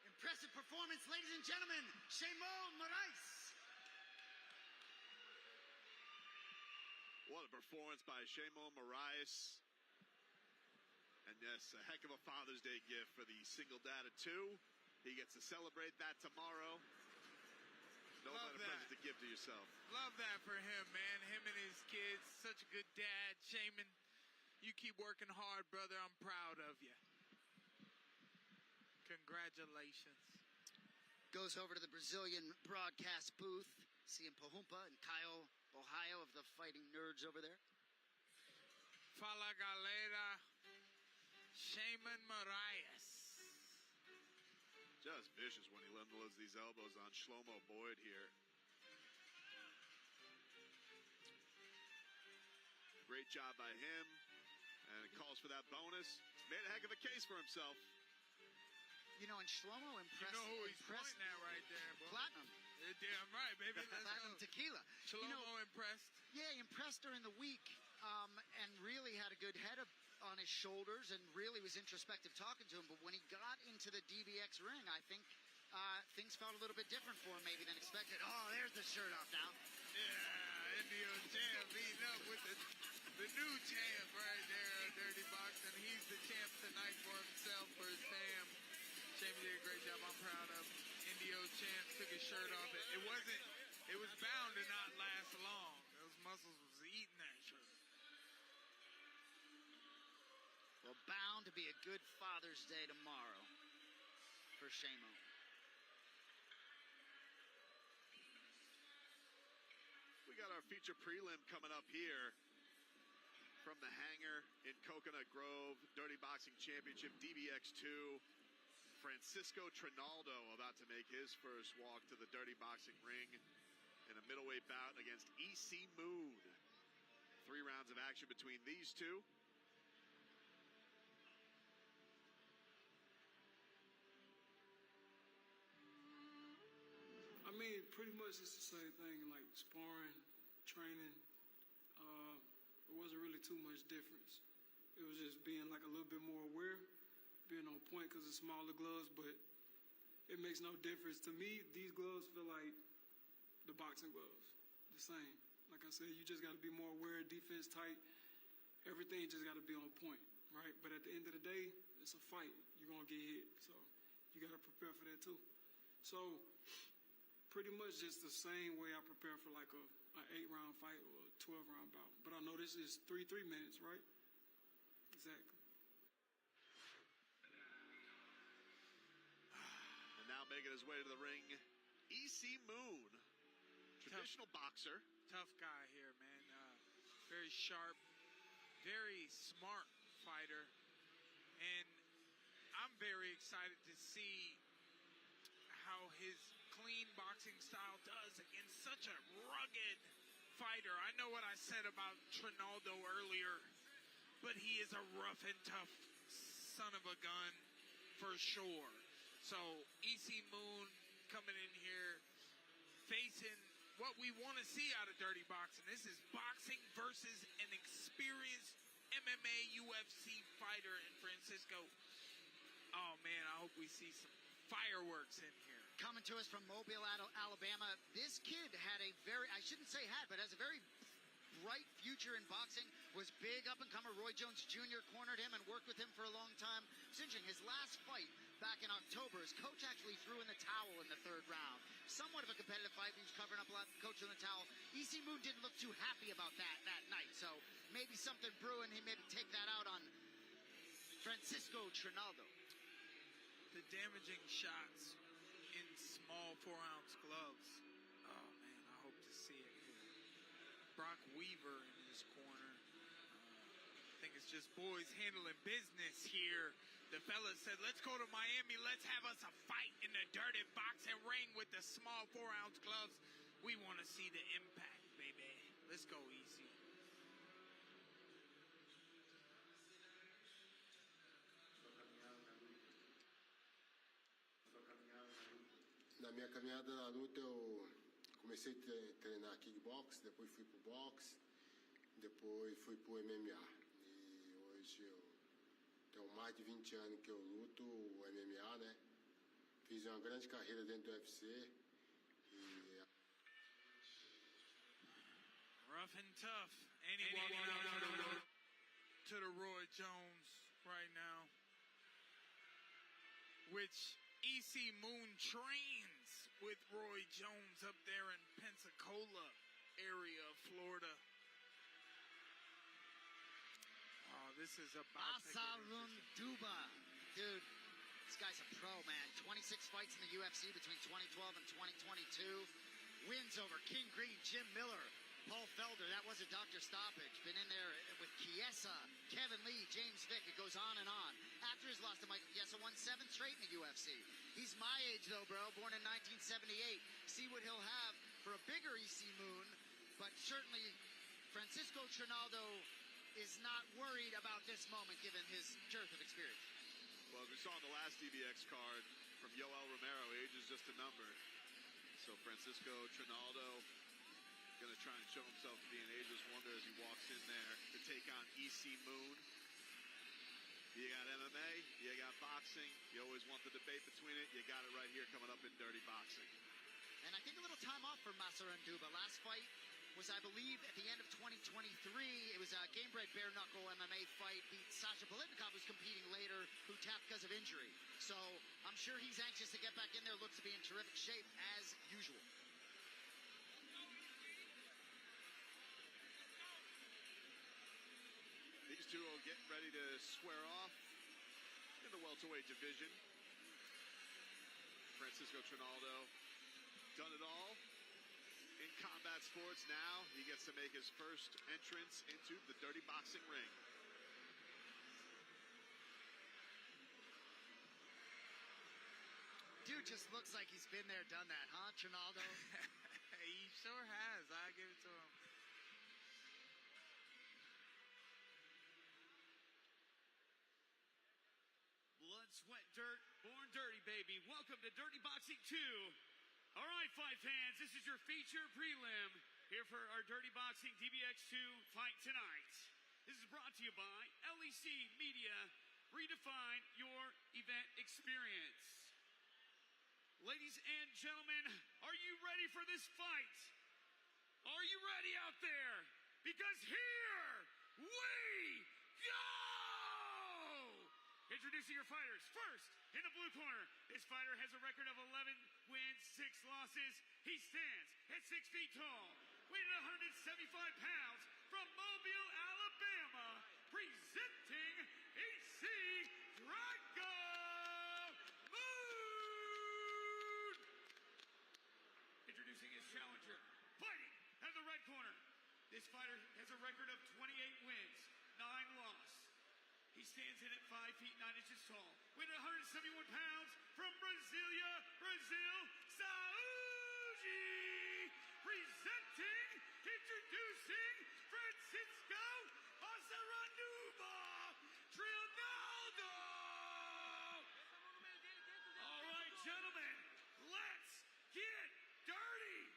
Impressive performance, ladies and gentlemen. Jairzinho Moraias. What a performance by Jairzinho Moraias. And yes, a heck of a Father's Day gift for the single dad of 2. He gets to celebrate that tomorrow. No better present to give to yourself. Love that for him, man. Him and his kids. Such a good dad. Shaman, you keep working hard, brother. I'm proud of you. Congratulations. Goes over to the Brazilian broadcast booth. Seeing Pahumpa and Kyle Ohio of the Fighting Nerds over there. Fala galera. Jairzinho Moraias. Just vicious when he unloads these elbows on Shlomo Boyd here. Great job by him. And it calls for that bonus. He's made a heck of a case for himself. You know, and Shlomo impressed. You know who he's pointing at right there, bro. Platinum. You're damn right, baby. Platinum Tequila. Shlomo impressed. Yeah, he impressed during the week and really had a good head on his shoulders and really was introspective talking to him. But when he got into the DBX ring, I think things felt a little bit different for him maybe than expected. Oh, there's the shirt off now. Yeah, Indio champ leading up with the new champ right there, Dirty Boxing. He's the champ tonight for himself, for his fam. Jamie did a great job. I'm proud of him. Indio champ took his shirt off. It was bound to not last long. Those muscles was eating that shirt. Well, bound to be a good Father's Day tomorrow for Jairzinho. We got our feature prelim coming up here from the hangar in Coconut Grove. Dirty Boxing Championship, DBX 2. Francisco Trinaldo about to make his first walk to the Dirty Boxing ring in a middleweight bout against EC Moon. 3 rounds of action between these two. I mean, pretty much it's the same thing, like sparring, training. It wasn't really too much difference. It was just being like a little bit more aware, being on point because of smaller gloves, but it makes no difference. To me, these gloves feel like the boxing gloves, the same. Like I said, you just got to be more aware, defense tight. Everything just got to be on point, right? But at the end of the day, it's a fight. You're going to get hit, so you got to prepare for that too. So pretty much just the same way I prepare for like an 8-round fight or a 12-round bout. But I know this is 3 minutes, right? Exactly. And now making his way to the ring, EC Moon, traditional boxer. Tough guy here, man. Very sharp, very smart fighter. And I'm very excited to see how his clean boxing style does against such a rugged fighter. I know what I said about Trinaldo earlier, but he is a rough and tough son of a gun for sure. So EC Moon coming in here facing what we want to see out of Dirty Boxing. This is boxing versus an experienced MMA UFC fighter in Francisco. Oh man, I hope we see some fireworks in here. Coming to us from Mobile, Alabama, this kid had a very, I shouldn't say had, but has a very bright future in boxing, was big up-and-comer Roy Jones Jr. cornered him and worked with him for a long time. It's interesting, his last fight back in October, his coach actually threw in the towel in the third round. Somewhat of a competitive fight, he was covering up a lot, coach in the towel. EC Moon didn't look too happy about that night, so maybe something brewing, he maybe take that out on Francisco Trinaldo. The damaging shots in small 4-ounce gloves. Oh man, I hope to see it here. Brock Weaver in his corner. I think it's just boys handling business here. The fellas said, let's go to Miami. Let's have us a fight in the dirty boxing ring with the small 4-ounce gloves. We want to see the impact, baby. Let's go, easy. Na minha caminhada na luta eu comecei a treinar kickbox, depois fui pro boxe, depois fui pro MMA. E hoje eu tenho mais de 20 anos que eu luto o MMA, né? Fiz uma grande carreira dentro do UFC. E... Rough and tough. And he walking out to the Roy Jones right now, which EC Moon trains with Roy Jones up there in Pensacola area of Florida. Oh, this is about Duba. Dude, this guy's a pro, man. 26 fights in the UFC between 2012 and 2022. Wins over King Green, Jim Miller, Paul Felder. That was a doctor stoppage. Been in there with Chiesa, Kevin Lee, James Vick. It goes on and on. After his loss to Michael Chiesa, won 7 straight in the UFC. He's my age, though, bro. Born in 1978. See what he'll have for a bigger EC Moon. But certainly, Francisco Trinaldo is not worried about this moment, given his dearth of experience. Well, as we saw on the last DBX card from Yoel Romero, age is just a number. So Francisco Trinaldo going to try and show himself to be an ageless wonder as he walks in there to take on EC Moon. You got MMA, you got boxing. You always want the debate between it. You got it right here coming up in dirty boxing. And I think a little time off for Massaran Duba. Last fight was, I believe, at the end of 2023. It was a game-bred bare-knuckle MMA fight. Beat Sasha Palatnikov, who's competing later, who tapped because of injury. So I'm sure he's anxious to get back in there. Looks to be in terrific shape, as usual. These two are getting ready to square off in the welterweight division. Francisco Trinaldo done it all in combat sports. Now he gets to make his first entrance into the dirty boxing ring. Dude just looks like he's been there, done that, huh, Trinaldo? He sure has. I give it to him. Blood, sweat, dirt, born dirty, baby. Welcome to Dirty Boxing 2. All right, fight fans, this is your feature prelim here for our Dirty Boxing DBX2 fight tonight. This is brought to you by LEC Media. Redefine your event experience. Ladies and gentlemen, are you ready for this fight? Are you ready out there? Because here we go! Introducing your fighters. First, in the blue corner, this fighter has a record of 11 wins, 6 losses. He stands at 6 feet tall, weighing 175 pounds, from Mobile, Alabama, presenting EC Drago Moon. Introducing his challenger, fighting out of the red corner. This fighter has a record of 28 wins, 9 losses. He stands in at 5 feet 9 inches tall, weighing 171 pounds, from Brasilia, Brazil, Saúde. Presenting, introducing Francisco Azaranduba Trinaldo. All right, gentlemen, let's get dirty.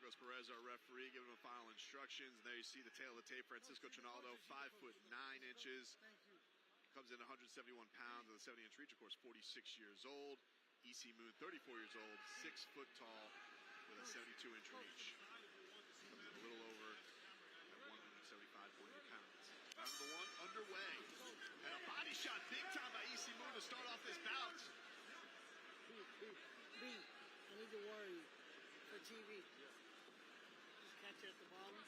Marcos Perez, our referee, giving him final instructions. And there you see the tail of the tape. Francisco Trinaldo, 5'9". Comes in 171 pounds with a 70-inch reach. Of course, 46 years old. EC Moon, 34 years old, 6 foot tall with a 72-inch reach. Comes in a little over at 175.8 pounds. Round number 1 underway. And a body shot big time by EC Moon to start off this bout. B, I need to worry for TV. Just catch it at the bottom.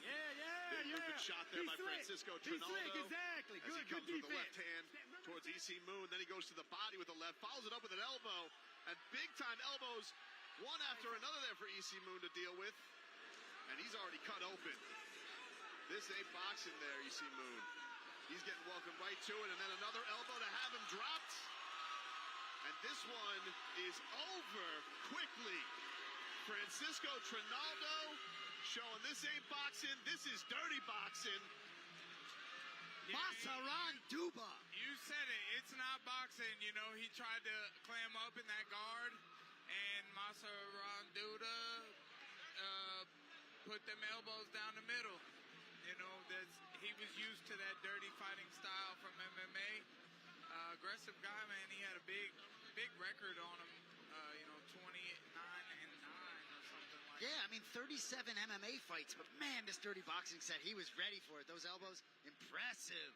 Big movement shot there by Francisco Trinaldo. Exactly. As he comes with the left hand towards EC Moon. Then he goes to the body with the left, follows it up with an elbow. And big time elbows, one after another there for EC Moon to deal with. And he's already cut open. This ain't boxing there, EC Moon. He's getting welcomed right to it. And then another elbow to have him dropped. And this one is over quickly. Francisco Trinaldo showing this ain't boxing, this is dirty boxing. Masaran Duba. You said it, it's not boxing. You know, he tried to clam up in that guard, and Masaran Duba put them elbows down the middle. You know, he was used to that dirty fighting style from MMA. Aggressive guy, man. He had a big record on him. 29-9 or something like that. Yeah, I mean, 37 MMA fights, but man, this dirty boxing set, he was ready for it. Those elbows, impressive.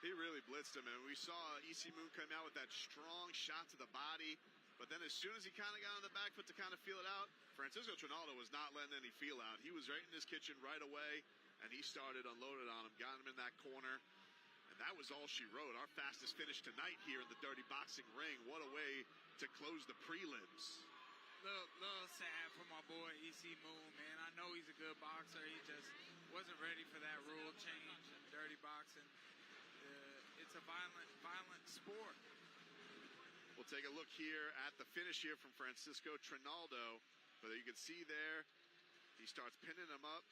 He really blitzed him, and we saw EC Moon come out with that strong shot to the body, but then as soon as he kind of got on the back foot to kind of feel it out, Francisco Trinaldo was not letting any feel out. He was right in his kitchen right away, and he started unloaded on him, got him in that corner, and that was all she wrote. Our fastest finish tonight here in the dirty boxing ring. What a way to close the prelims. Little sad for my boy EC Moon, man. I know he's a good boxer. He just wasn't ready for that rule change in dirty boxing. It's a violent sport. We'll take a look here at the finish here from Francisco Trinaldo. But you can see there, he starts pinning him up.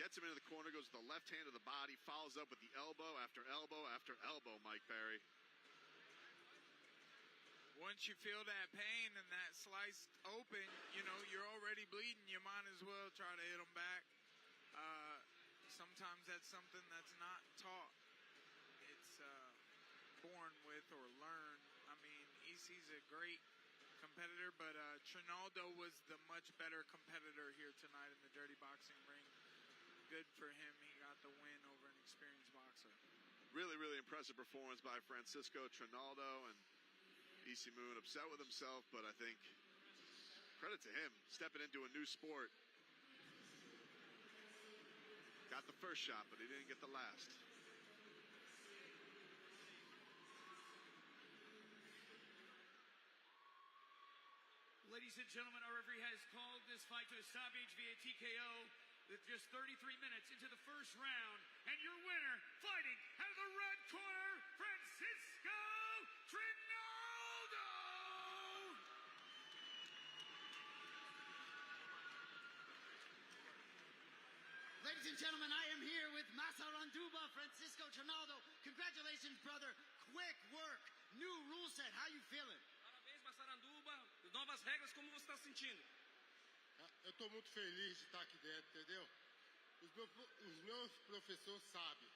Gets him into the corner, goes with the left hand to the body, follows up with the elbow after elbow after elbow, Mike Perry. Once you feel that pain and that sliced open, you know, you're already bleeding. You might as well try to hit him back. Sometimes that's something that's not taught. It's born with or learned. I mean, EC's a great competitor, but Trinaldo was the much better competitor here tonight in the dirty boxing ring. Good for him. He got the win over an experienced boxer. Really, really impressive performance by Francisco Trinaldo, and EC Moon upset with himself, but I think credit to him, stepping into a new sport. Got the first shot, but he didn't get the last. Ladies and gentlemen, our referee has called this fight to a stoppage via TKO with just 33 minutes into the first round. And your winner, fighting out of the red corner, Francisco Trinaldo! Ladies and gentlemen, I am here with Masaran Duba, Francisco Trinaldo. Congratulations, brother. Quick work. New rule set. How you feeling? Parabéns, Masaranduba. Novas regras, como você está sentindo? Eu estou muito feliz de estar aqui dentro, entendeu? Os meus professores sabem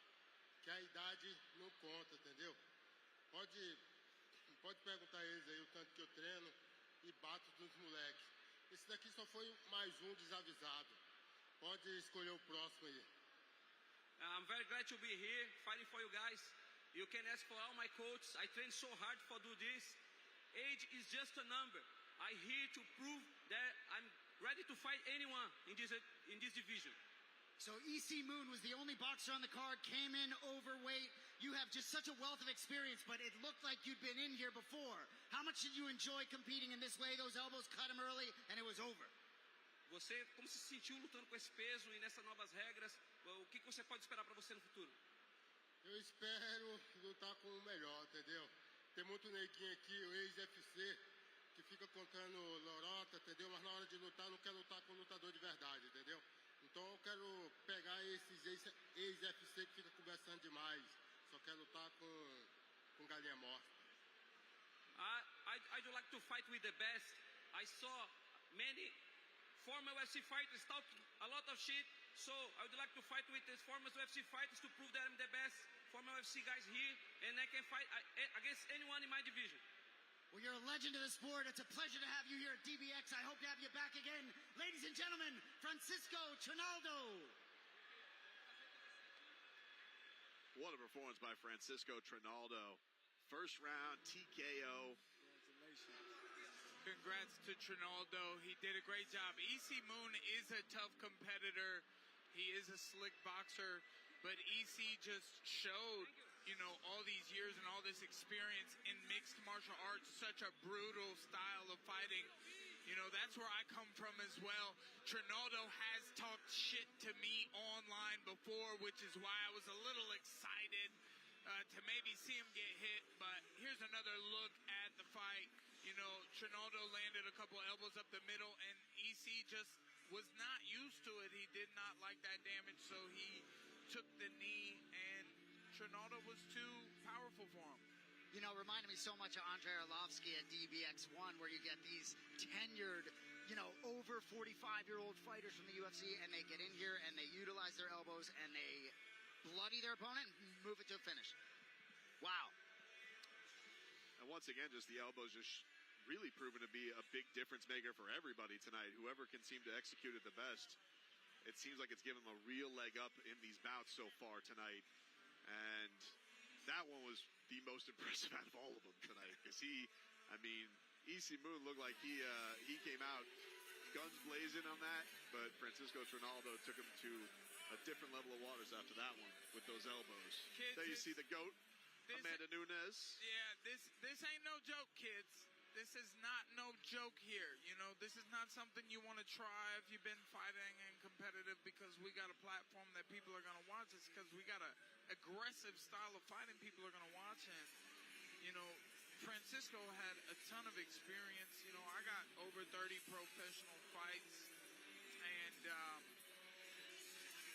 que a idade não conta, entendeu? Pode perguntar a eles aí o tanto que eu treino e bato dos moleques. Esse daqui só foi mais um desavisado. Pode escolher o próximo aí. I'm very glad to be here fighting for you guys. You can ask for all my coaches. I train so hard for do this. Age is just a number. I'm here to prove that I'm ready to fight anyone in this division. So EC Moon was the only boxer on the card, came in overweight. You have just such a wealth of experience, but it looked like you'd been in here before. How much did you enjoy competing in this way? Those elbows cut him early, and it was over. Você, como se sentiu lutando com esse peso e nessas novas regras? O que você pode esperar para você no futuro? Eu espero lutar com o melhor, entendeu? Tem muito neguinho aqui, o ex-FC, que fica contando lorota, entendeu? Mas na hora de lutar, não quer lutar com um lutador de verdade, entendeu? Então eu quero pegar esses ex-FC que fica conversando demais. Só quero lutar com galinha morta. I'd like to fight with the best. I saw many former UFC fighters talk a lot of shit. So I would like to fight with these former UFC fighters to prove that I'm the best former UFC guys here, and I can fight against anyone in my division. Well, you're a legend of the sport. It's a pleasure to have you here at DBX. I hope to have you back again. Ladies and gentlemen, Francisco Trinaldo. What a performance by Francisco Trinaldo. First round TKO. Congrats to Trinaldo. He did a great job. EC Moon is a tough competitor. He is a slick boxer, but EC just showed, you know, all these years and all this experience in mixed martial arts, such a brutal style of fighting. You know, that's where I come from as well. Trinaldo has talked shit to me online before, which is why I was a little excited to maybe see him get hit. But here's another look at the fight. You know, Trinaldo landed a couple elbows up the middle, and EC just was not used to it. He did not like that damage, so he took the knee, and Trinaldo was too powerful for him. You know, reminded me so much of Andrei Arlovsky at DBX1, where you get these tenured, you know, over 45-year-old fighters from the UFC, and they get in here and they utilize their elbows and they bloody their opponent and move it to a finish. Wow. And once again, just the elbows just really proven to be a big difference maker for everybody tonight. Whoever can seem to execute it the best, it seems like it's given them a real leg up in these bouts so far tonight. And that one was the most impressive out of all of them tonight. Because EC Moon looked like he came out guns blazing on that, but Francisco Trinaldo took him to a different level of waters after that one with those elbows. Kids, there you see the GOAT, Amanda Nunes. Yeah, this ain't no joke, kids. This is not no joke here. You know, this is not something you want to try if you've been fighting and competitive because we got a platform that people are going to watch. It's because we got an aggressive style of fighting people are going to watch. And, you know, Francisco had a ton of experience. You know, I got over 30 professional fights. And,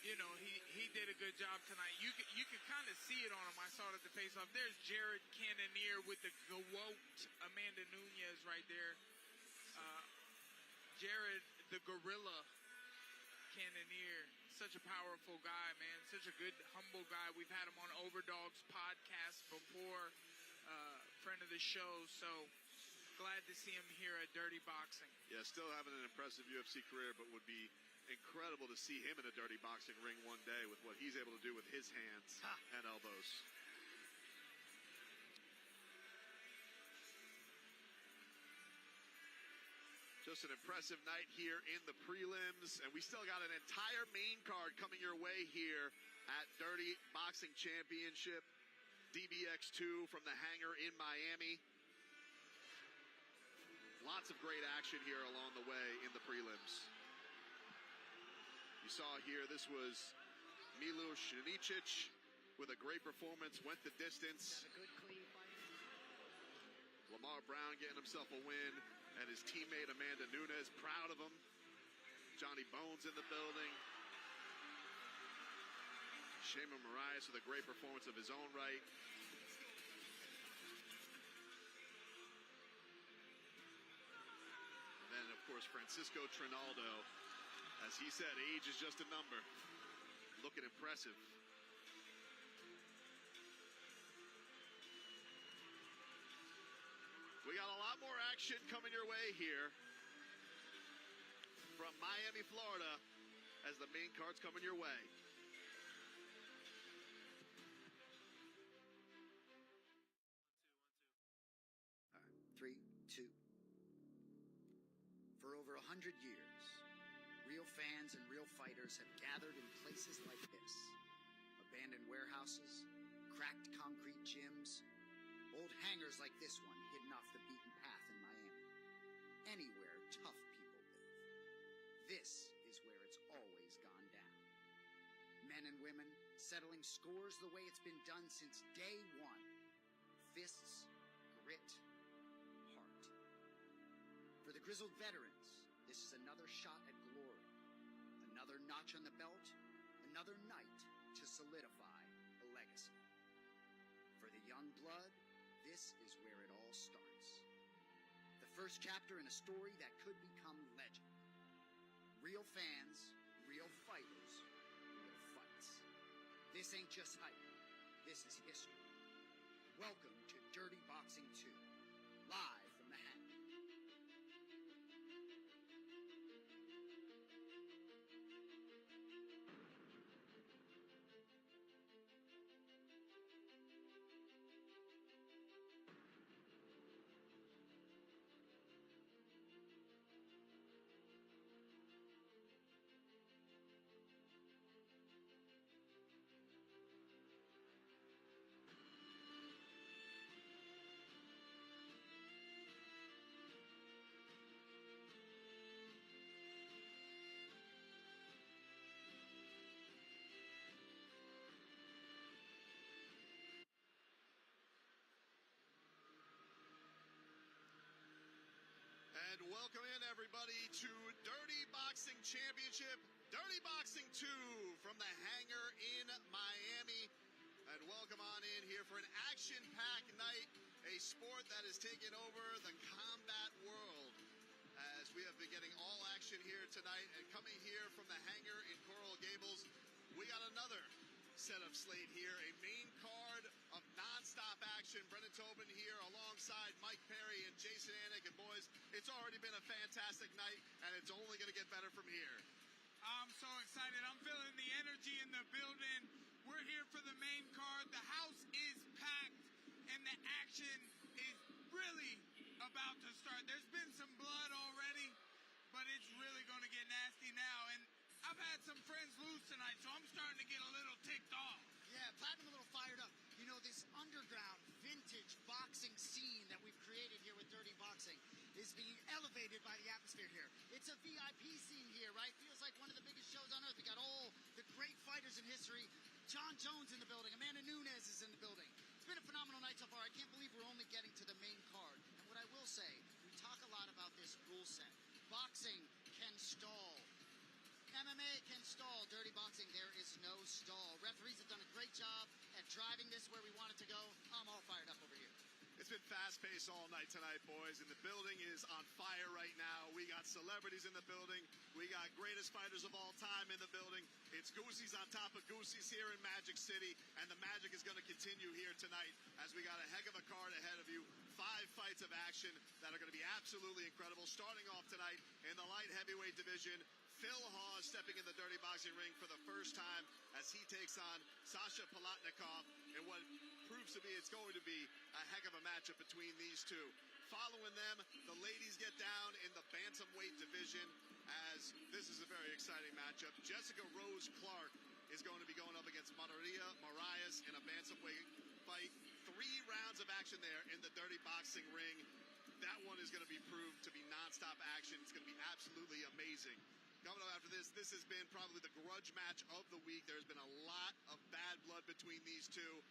you know, he did a good job tonight. You could kind of see it on him. I saw it at the face-off. There's Jared Cannonier with the GOAT Amanda Nunes right there. Jared, the Gorilla Cannonier. Such a powerful guy, man. Such a good, humble guy. We've had him on Overdogs podcast before. Friend of the show. So glad to see him here at Dirty Boxing. Yeah, still having an impressive UFC career, but would be incredible to see him in a dirty boxing ring one day with what he's able to do with his hands and elbows. Just an impressive night here in the prelims, and we still got an entire main card coming your way here at Dirty Boxing Championship, DBX2 from the hangar in Miami. Lots of great action here along the way in the prelims. You saw here, this was Milos Janicic with a great performance, went the distance. A good, clean fight. Lamar Brown getting himself a win, and his teammate Amanda Nunes, proud of him. Johnny Bones in the building. Shayman Moraias with a great performance of his own right. And then, of course, Francisco Trinaldo. As he said, age is just a number. Looking impressive. We got a lot more action coming your way here from Miami, Florida, as the main card's coming your way. All right, 3, 2. For over 100 years, real fans and real fighters have gathered in places like this. Abandoned warehouses, cracked concrete gyms, old hangars like this one hidden off the beaten path in Miami. Anywhere tough people live. This is where it's always gone down. Men and women settling scores the way it's been done since day one. Fists, grit, heart. For the grizzled veterans, this is another shot at glory. Another notch on the belt, another night to solidify a legacy. For the young blood, this is where it all starts. The first chapter in a story that could become legend. Real fans, real fighters, real fights. This ain't just hype. This is history. Welcome to Dirty Boxing 2, live from the Hangar. And welcome in, everybody, to Dirty Boxing Championship, Dirty Boxing 2 from the Hangar in Miami. And welcome on in here for an action-packed night, a sport that has taken over the combat world. As we have been getting all action here tonight, and coming here from the Hangar in Coral Gables, we got another set of slate here, a main card of non-stop action. Brendan Tobin here alongside Mike Perry and Jason Anik. And boys, it's already been a fantastic night, and it's only going to get better from here. I'm so excited. I'm feeling the energy in the building. We're here for the main card. The house is packed, and the action is really about to start. There's been some blood already, but it's really going to get nasty now. And I've had some friends lose tonight, so I'm starting to get a little ticked off. Yeah, Platinum a little fired up. You know, this underground, vintage boxing scene that we've created here with Dirty Boxing is being elevated by the atmosphere here. It's a VIP scene here, right? Feels like one of the biggest shows on earth. We got all the great fighters in history. John Jones in the building. Amanda Nunes is in the building. It's been a phenomenal night so far. I can't believe we're only getting to the main card. And what I will say, we talk a lot about this rule set. Boxing can stall. MMA can stall. Dirty Boxing, there is no stall. Referees have done a great job at driving this where we want it to go. I'm all fired up over here. It's been fast-paced all night tonight, boys, and the building is on fire right now. We got celebrities in the building. We got greatest fighters of all time in the building. It's Goosey's on top of Goosey's here in Magic City, and the magic is going to continue here tonight as we got a heck of a card ahead of you. 5 fights of action that are going to be absolutely incredible. Starting off tonight in the light heavyweight division, Phil Hawes stepping in the Dirty Boxing ring for the first time as he takes on Sasha Palatnikov in what proves to be, it's going to be a heck of a matchup between these two. Following them, the ladies get down in the bantamweight division as this is a very exciting matchup. Jessica Rose Clark is going to be going up against Moraias in a bantamweight fight. 3 rounds of action there in the Dirty Boxing ring. That one is going to be proved to be nonstop action. It's going to be absolutely amazing. Coming up after this has been probably the grudge match of the week. There's been a lot of bad blood between these two.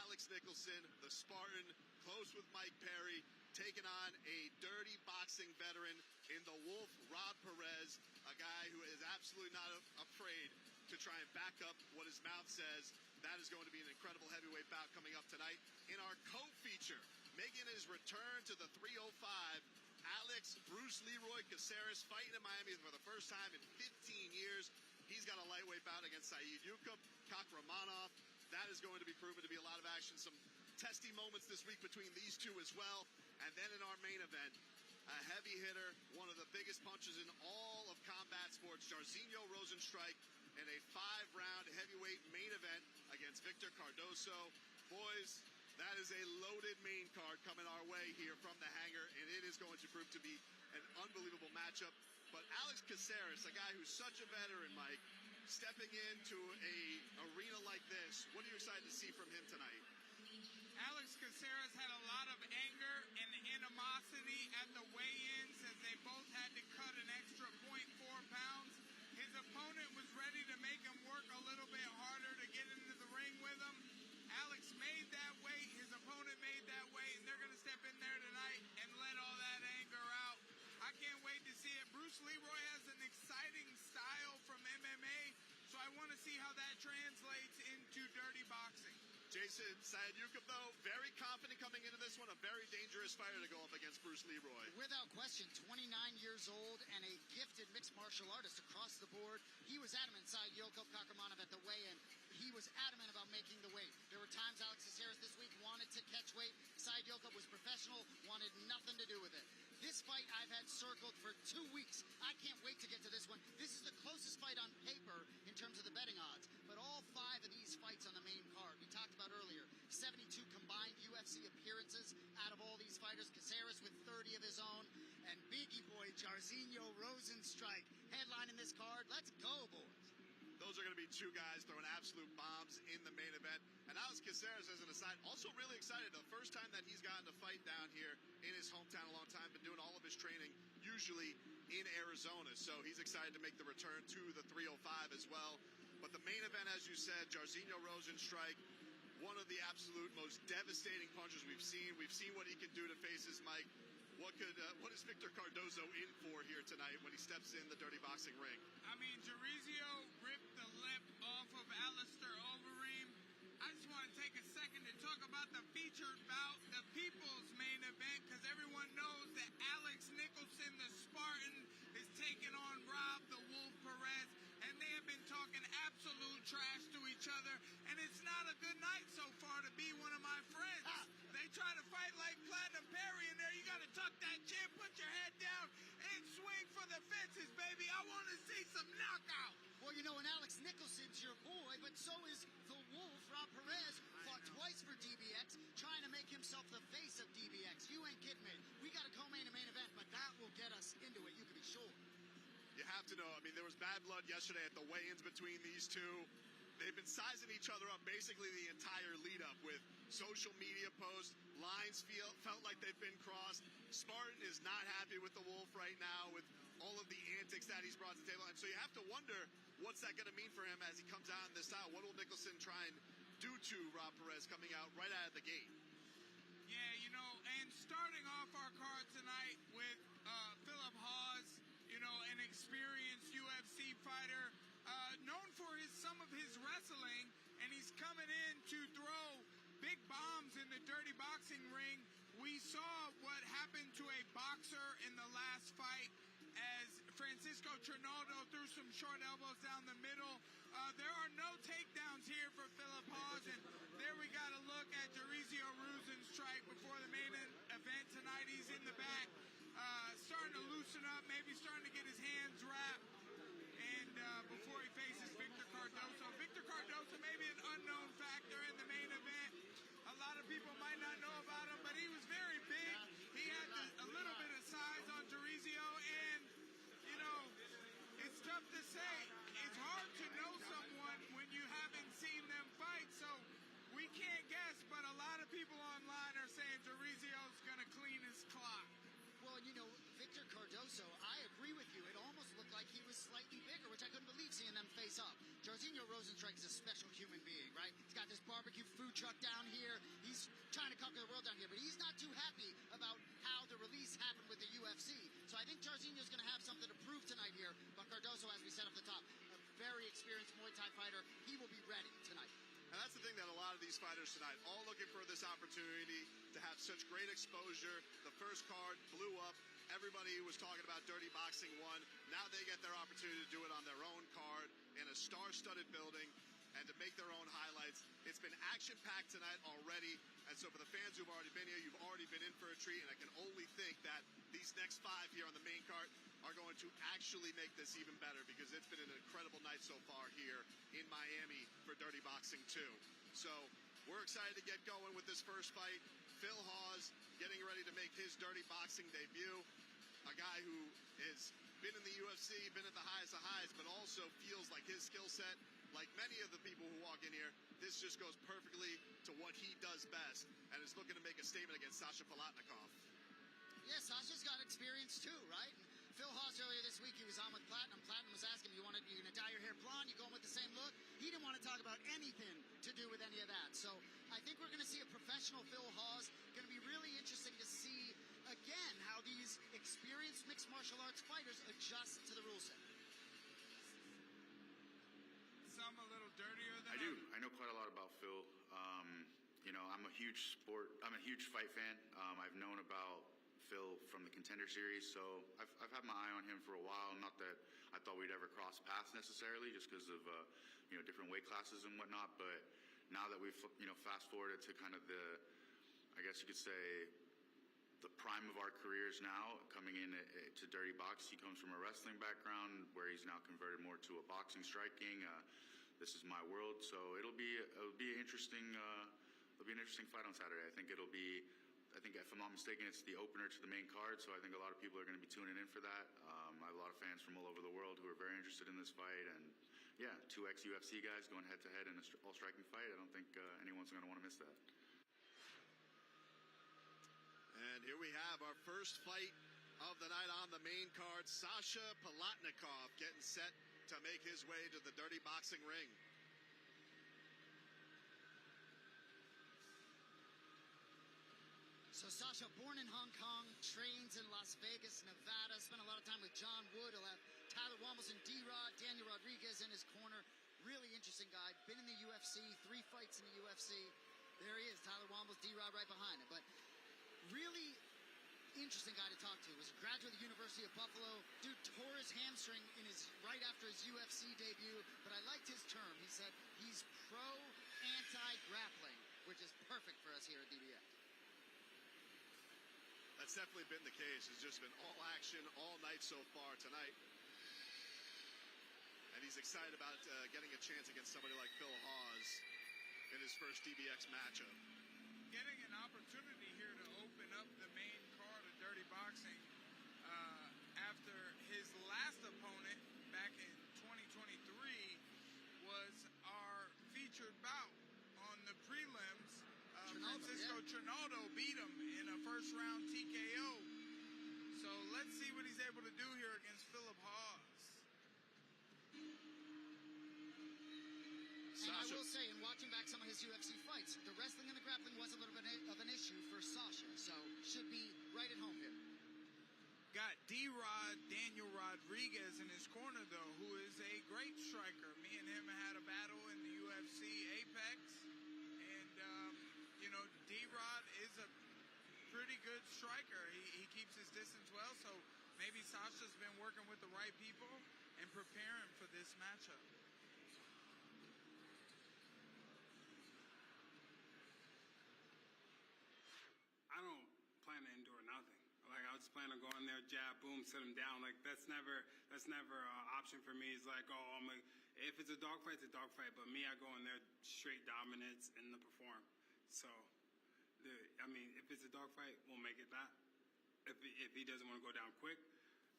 Alex Nicholson, the Spartan, close with Mike Perry, taking on a Dirty Boxing veteran in the Wolf, Rob Perez, a guy who is absolutely not afraid to try and back up what his mouth says. That is going to be an incredible heavyweight bout coming up tonight. In our co-feature, making his return to the 305, Alex Bruce Leroy Caceres fighting in Miami for the first time in 15 years. He's got a lightweight bout against Saidyokub, Kakhramonov. That is going to be proven to be a lot of action. Some testy moments this week between these two as well. And then in our main event, a heavy hitter, one of the biggest punches in all of combat sports, Jairzinho Rozenstruik, in a 5-round heavyweight main event against Victor Cardoso. Boys, that is a loaded main card coming our way here from the Hangar, and it is going to prove to be an unbelievable matchup. But Alex Caceres, a guy who's such a veteran, Mike, stepping into a arena like this, what are you excited to see from him tonight? Alex Caceres had a lot of anger and animosity at the weigh-ins as they both had to cut an extra 0.4 pounds. His opponent was ready to make him work a little bit harder to get into the ring with him. Alex made that weight, his opponent made that weight, and they're going to step in there tonight and let all that anger out. I can't wait to see it. Bruce Leroy has an exciting style from MMA, so I want to see how that translates into Dirty Boxing. Jason Jason, Saidyokub, though, very confident coming into this one. A very dangerous fighter to go up against Bruce Leroy. Without question, 29 years old and a gifted mixed martial artist across the board. He was adamant, Saidyokub Kakhramonov, at the weigh-in. He was adamant about making the weight. There were times Alex Caceres this week wanted to catch weight. Saidyokub was professional, wanted nothing to do with it. This fight I've had circled for 2 weeks. I can't wait to get to this one. This is the closest fight on paper in terms of the betting odds. But all 5 of these fights on the main card, we talked about earlier, 72 combined UFC appearances out of all these fighters. Caceres with 30 of his own. And biggie boy Jairzinho Rozenstruik headlining this card. Let's go, boys. Those are going to be 2 guys throwing absolute bombs in the main event. And Alex Caceres, as an aside, also really excited. The first time that he's gotten to fight down here in his hometown a long time, been doing all of his training usually in Arizona. So he's excited to make the return to the 305 as well. But the main event, as you said, Jairzinho Rozenstruik, one of the absolute most devastating punches we've seen. We've seen what he can do to faces, Mike. What is Victor Cardoso in for here tonight when he steps in the dirty boxing ring? I mean, Jairzinho ripped the lip off of Alistair Overeem. I just want to take a second to talk about the featured bout, the people's main event, because everyone knows that Alex Nicholson, the Spartan, is taking on Rob the Wolf Perez, and they have been talking absolute trash to each other, and it's not a good night so far to be one of my friends. They try to fight like Platinum Perry in there. You got to tuck that chin, put your head down, and swing for the fences, baby. I want to see some knockout. Well, you know, and Alex Nicholson's your boy, but so is the Wolf. Rob Perez fought twice for DBX, trying to make himself the face of DBX. You ain't kidding me. We got a co-main and main event, but that will get us into it, you can be sure. You have to know, I mean, there was bad blood yesterday at the weigh-ins between these two. They've been sizing each other up basically the entire lead-up with social media posts. Lines felt like they've been crossed. Spartan is not happy with the Wolf right now with all of the antics that he's brought to the table. And so you have to wonder, what's that going to mean for him as he comes out in this style? What will Nicholson try and do to Rob Perez coming out right out of the gate? Yeah, you know, and starting off our card tonight with Philip Hawes, you know, an experienced UFC fighter, known for some of his wrestling, and he's coming in to throw big bombs in the dirty boxing ring. We saw what happened to a boxer in the last fight as Francisco Trinaldo threw some short elbows down the middle. There are no takedowns here for Philip Hawes, and there we got to look at Jairzinho Rozenstruik before the main event tonight. He's in the back, starting to loosen up, maybe starting to get his hands wrapped, and before he faces Victor Cardoso. Victor Cardoso may be an unknown factor in the main event. A lot of people might not know about him, but he was very big. He had a little bit of size on Jairzinho, and, you know, it's tough to say. It's hard to know someone when you haven't seen them fight, so we can't guess, but a lot of people online are saying Jairzinho's going to clean his clock. Well, you know, Victor Cardoso, I agree with you. It almost looked like he was slightly bigger, which I couldn't believe seeing them face up. Jairzinho Rozenstruik is a special human being, right? He's got this barbecue food truck down here. He's trying to conquer the world down here, but he's not too happy about how the release happened with the UFC. So I think Jairzinho's going to have something to prove tonight here. But Cardoso, as we said up the top, a very experienced Muay Thai fighter. He will be ready tonight. And that's the thing that a lot of these fighters tonight, all looking for this opportunity to have such great exposure. The first card blew up. Everybody was talking about Dirty Boxing 1. Now they get their opportunity to do it on their own card in a star-studded building and to make their own highlights. It's been action-packed tonight already. And so for the fans who've already been here, you've already been in for a treat. And I can only think that these next 5 here on the main card are going to actually make this even better because it's been an incredible night so far here in Miami for Dirty Boxing 2. So we're excited to get going with this first fight. Phil Hawes getting ready to make his Dirty Boxing debut. A guy who has been in the UFC, been at the highest of highs, but also feels like his skill set, like many of the people who walk in here, this just goes perfectly to what he does best and is looking to make a statement against Sasha Palatnikov. Yeah, Sasha's got experience too, right? And Phil Hawes earlier this week, he was on with Platinum. Platinum was asking him, you're going to dye your hair blonde? You going with the same look? He didn't want to talk about anything to do with any of that. So I think we're going to see a professional Phil Hawes. Going to be really interesting to see, again, how these experienced mixed martial arts fighters adjust to the rule set. Some a little dirtier than I do. I know quite a lot about Phil. I'm a huge fight fan. I've known about Phil from the Contender series, so I've had my eye on him for a while. Not that I thought we'd ever cross paths necessarily, just because of different weight classes and whatnot. But now that we've fast forwarded to kind of I guess you could say, the prime of our careers now, coming in to Dirty Box. He comes from a wrestling background where he's now converted more to a boxing striking. This is my world, so it'll be an interesting fight on Saturday. I think if I'm not mistaken, it's the opener to the main card, so I think a lot of people are going to be tuning in for that. I have a lot of fans from all over the world who are very interested in this fight, and yeah, 2 ex-UFC guys going head-to-head in an all-striking fight. I don't think anyone's going to want to miss that. And here we have our first fight of the night on the main card. Sasha Palatnikov getting set to make his way to the Dirty Boxing ring. So Sasha, born in Hong Kong, trains in Las Vegas, Nevada, spent a lot of time with John Wood. He'll have Tyler Wamos and D-Rod, Daniel Rodriguez in his corner. Really interesting guy. Been in the UFC, 3 fights in the UFC. There he is, Tyler Wamos, D-Rod right behind him. But really interesting guy to talk to. Was a graduate of the University of Buffalo. Dude tore his hamstring right after his UFC debut, but I liked his term. He said he's pro-anti-grappling, which is perfect for us here at DBX. That's definitely been the case. It's just been all action all night so far tonight. And he's excited about getting a chance against somebody like Phil Hawes in his first DBX matchup. Getting an opportunity here to open up the main card of Dirty Boxing after his last opponent back in 2023 was our featured bout on the prelims. Francisco Trinaldo beat him in a first-round TKO. So let's see what he's able to do here against Philip Hawes. And I will say, in watching back some of his UFC fights, the wrestling and the grappling was a little bit of an issue for Sasha, so should be right at home here. Got D-Rod, Daniel Rodriguez in his corner, though, who is a great striker. Me and him had a battle in the UFC Apex, and, D-Rod is a pretty good striker. He keeps his distance well, so maybe Sasha's been working with the right people and preparing for this matchup. I don't plan to endure nothing. Like, I just plan on going there, jab, boom, sit him down. Like, that's never an option for me. It's like, if it's a dogfight, it's a dogfight. But me, I go in there straight dominance and the perform. So, if it's a dogfight, we'll make it that. If he doesn't want to go down quick,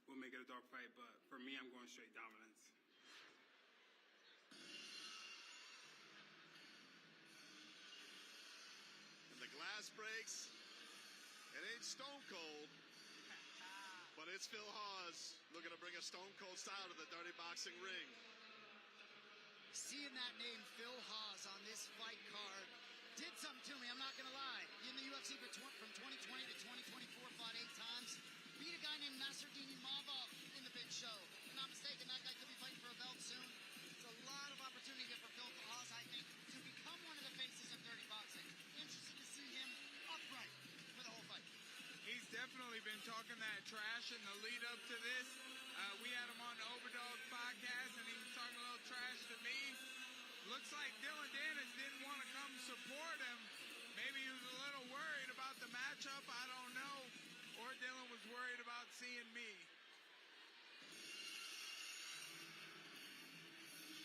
we'll make it a dogfight. But for me, I'm going straight dominance. And the glass breaks. It ain't stone cold, but it's Phil Hawes looking to bring a stone cold style to the Dirty Boxing ring. Seeing that name, Phil Hawes, on this fight card did something to me, I'm not going to lie. In the UFC from 2020 to 2024, fought 8 times. Beat a guy named Nasruddin Imavov in the big show. If I'm not mistaken, that guy could be fighting for a belt soon. It's a lot of opportunity here for Phil Hawes, I think, to become one of the faces of Dirty Boxing. Interested to see him upright for the whole fight. He's definitely been talking that trash in the lead up to this. We had him on the Overdog podcast, and he was talking a little trash to me. Looks like Dylan Dennis didn't want to come support him. Maybe he was a little worried about the matchup. I don't know. Or Dylan was worried about seeing me.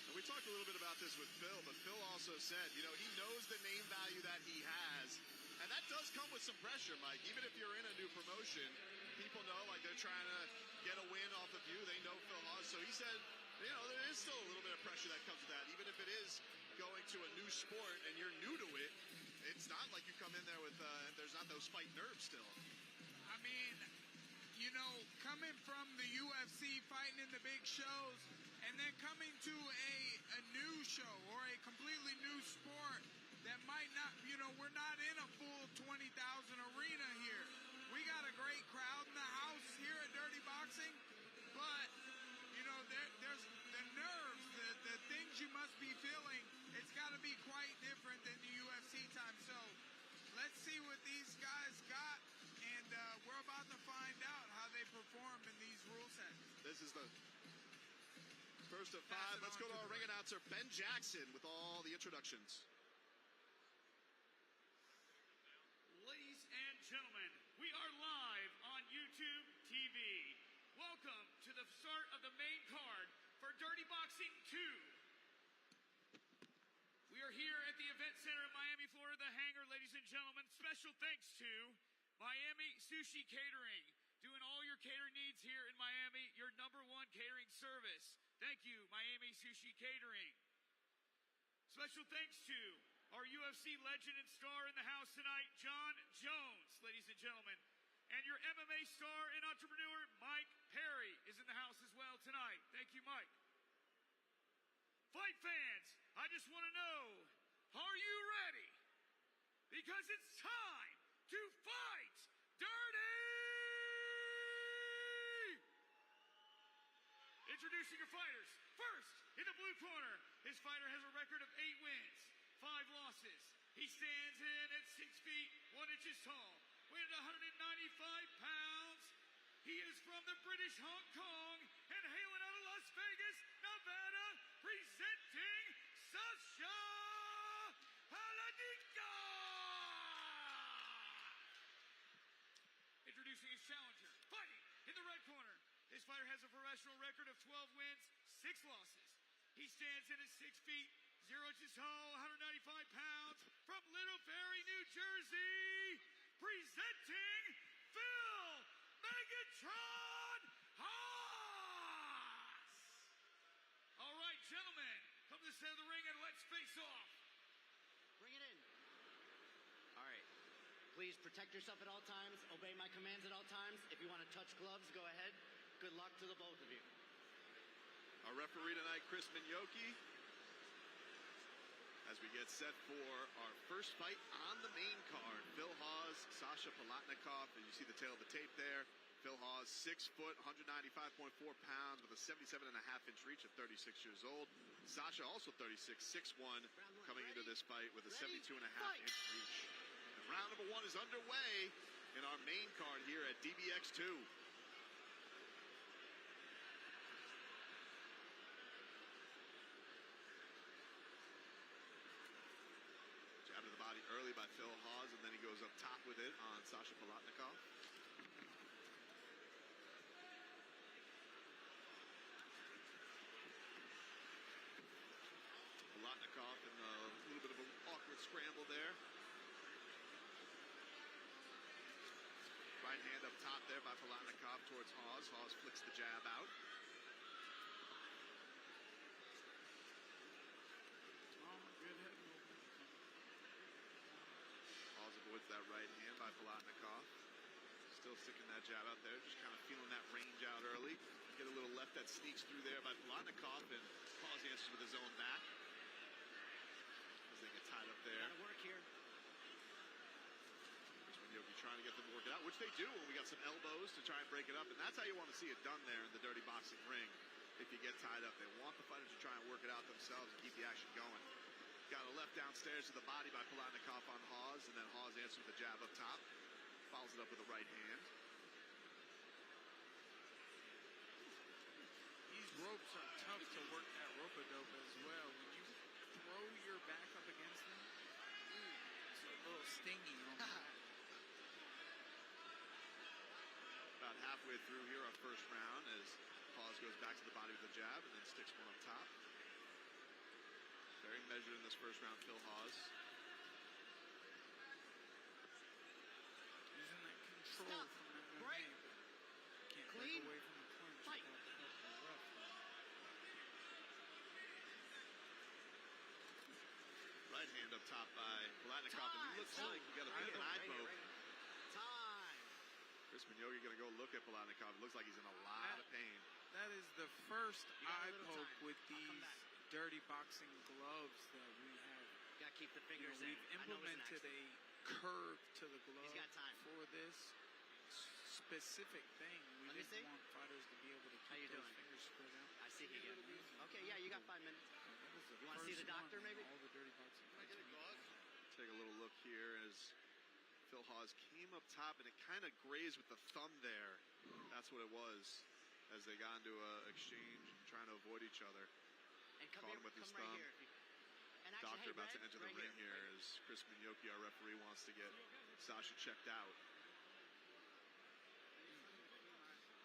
And we talked a little bit about this with Phil, but Phil also said, he knows the name value that he has. And that does come with some pressure, Mike. Even if you're in a new promotion, people know, like, they're trying to get a win off of you. They know Phil Hawes. So he said, there is still a little bit of pressure that comes with that. Even if it is going to a new sport and you're new to it, it's not like you come in there with, there's not those fight nerves still. I mean, coming from the UFC, fighting in the big shows, and then coming to a new show or a completely new sport that might not, we're not in a full 20,000 arena here. We got a great crowd in the house here at Dirty Boxing, but, there's the nerves, the things you must be feeling. It's got to be quite different than the UFC time. So This is the first of 5. Let's go to our ring announcer, Ben Jackson, with all the introductions. Ladies and gentlemen, we are live on YouTube TV. Welcome to the start of the main card for Dirty Boxing 2. We are here at the Event Center in Miami, Florida, the Hangar, ladies and gentlemen. Special thanks to Miami Sushi Catering, doing all your catering needs here in Miami, your #1 catering service. Thank you, Miami Sushi Catering. Special thanks to our UFC legend and star in the house tonight, John Jones, ladies and gentlemen. And your MMA star and entrepreneur, Mike Perry, is in the house as well tonight. Thank you, Mike. Fight fans, I just want to know, are you ready? Because it's time to fight dirty! Introducing your fighters. First, in the blue corner, his fighter has a record of 8 wins, 5 losses. He stands in at 6 feet, 1 inches tall, weighing 195 pounds. He is from the British Hong Kong and hailing out of Las Vegas, Nevada, presenting Sasha Palatnikov. Introducing his challenger, fighting in the red corner. His fighter has a professional record of 12 wins, 6 losses. He stands in at 6 feet, 0 inches tall, 195 pounds, from Little Ferry, New Jersey, presenting Phil Megatron Hawes. All right, gentlemen, come to the center of the ring and let's face off. Bring it in. All right. Please protect yourself at all times. Obey my commands at all times. If you want to touch gloves, go ahead. Good luck to the both of you. Our referee tonight, Chris Minyoki, as we get set for our first fight on the main card. Phil Hawes, Sasha Palatnikov, and you see the tail of the tape there. Phil Hawes, 6 foot, 195.4 pounds with a 77.5-inch reach at 36 years old. Sasha also 36, 6'1", coming into this fight with a 72.5-inch reach. And round number 1 is underway in our main card here at DBX 2. Jab to the body early by Phil Hawes, and then he goes up top with it on Sasha Palatnikov. Palatnikov in a little bit of an awkward scramble there. Right hand up top there by Palatnikov towards Hawes. Hawes flicks the jab out. Hawes avoids that right hand by Palatnikov. Still sticking that jab out there, just kind of feeling that range out early. Get a little left that sneaks through there by Palatnikov, and Hawes answers with his own back. As they get tied up there. Gotta work here. Yogi trying to get them to work it out, which they do when we got some elbows to try and break it up, and that's how you want to see it done there in the dirty boxing ring. If you get tied up, they want the fighters to try and work it out themselves and keep the action going. Got a left downstairs to the body by Palatnikov on Hawes, and then Hawes answers with a jab up top. Follows it up with a right hand. These ropes are tough to work that rope-a-dope as well. When you throw your back up against them, it's a little stingy on the back. About halfway through here, our first round, as Hawes goes back to the body with a jab and then sticks one up top. Very measured in this first round, Phil Hawes. Using that control from MMA, but can't break away from the clinch. Fight. Right hand up top by Palatnikov, and he looks like he got a bit of an eye poke. Time. Chris Minyogi going to go look at Palatnikov. It looks like he's in a lot of pain. That is the first eye poke with these dirty boxing gloves that we have. Gotta keep the fingers in. We've implemented a curve to the glove for this specific thing. We didn't want fighters to be able to keep those fingers spread out. I see you. Okay, yeah, you got 5 minutes. You want to see the doctor, maybe? All the dirty boxing fights. Take a little look here as Phil Hawes came up top, and it kind of grazed with the thumb there. That's what it was. as they got into an exchange and trying to avoid each other. And come Caught here, him with his come right thumb. here. And actually, Doctor hey, about to Red, enter right the ring here. here as Chris Minyoki, our referee, wants to get Sasha checked out.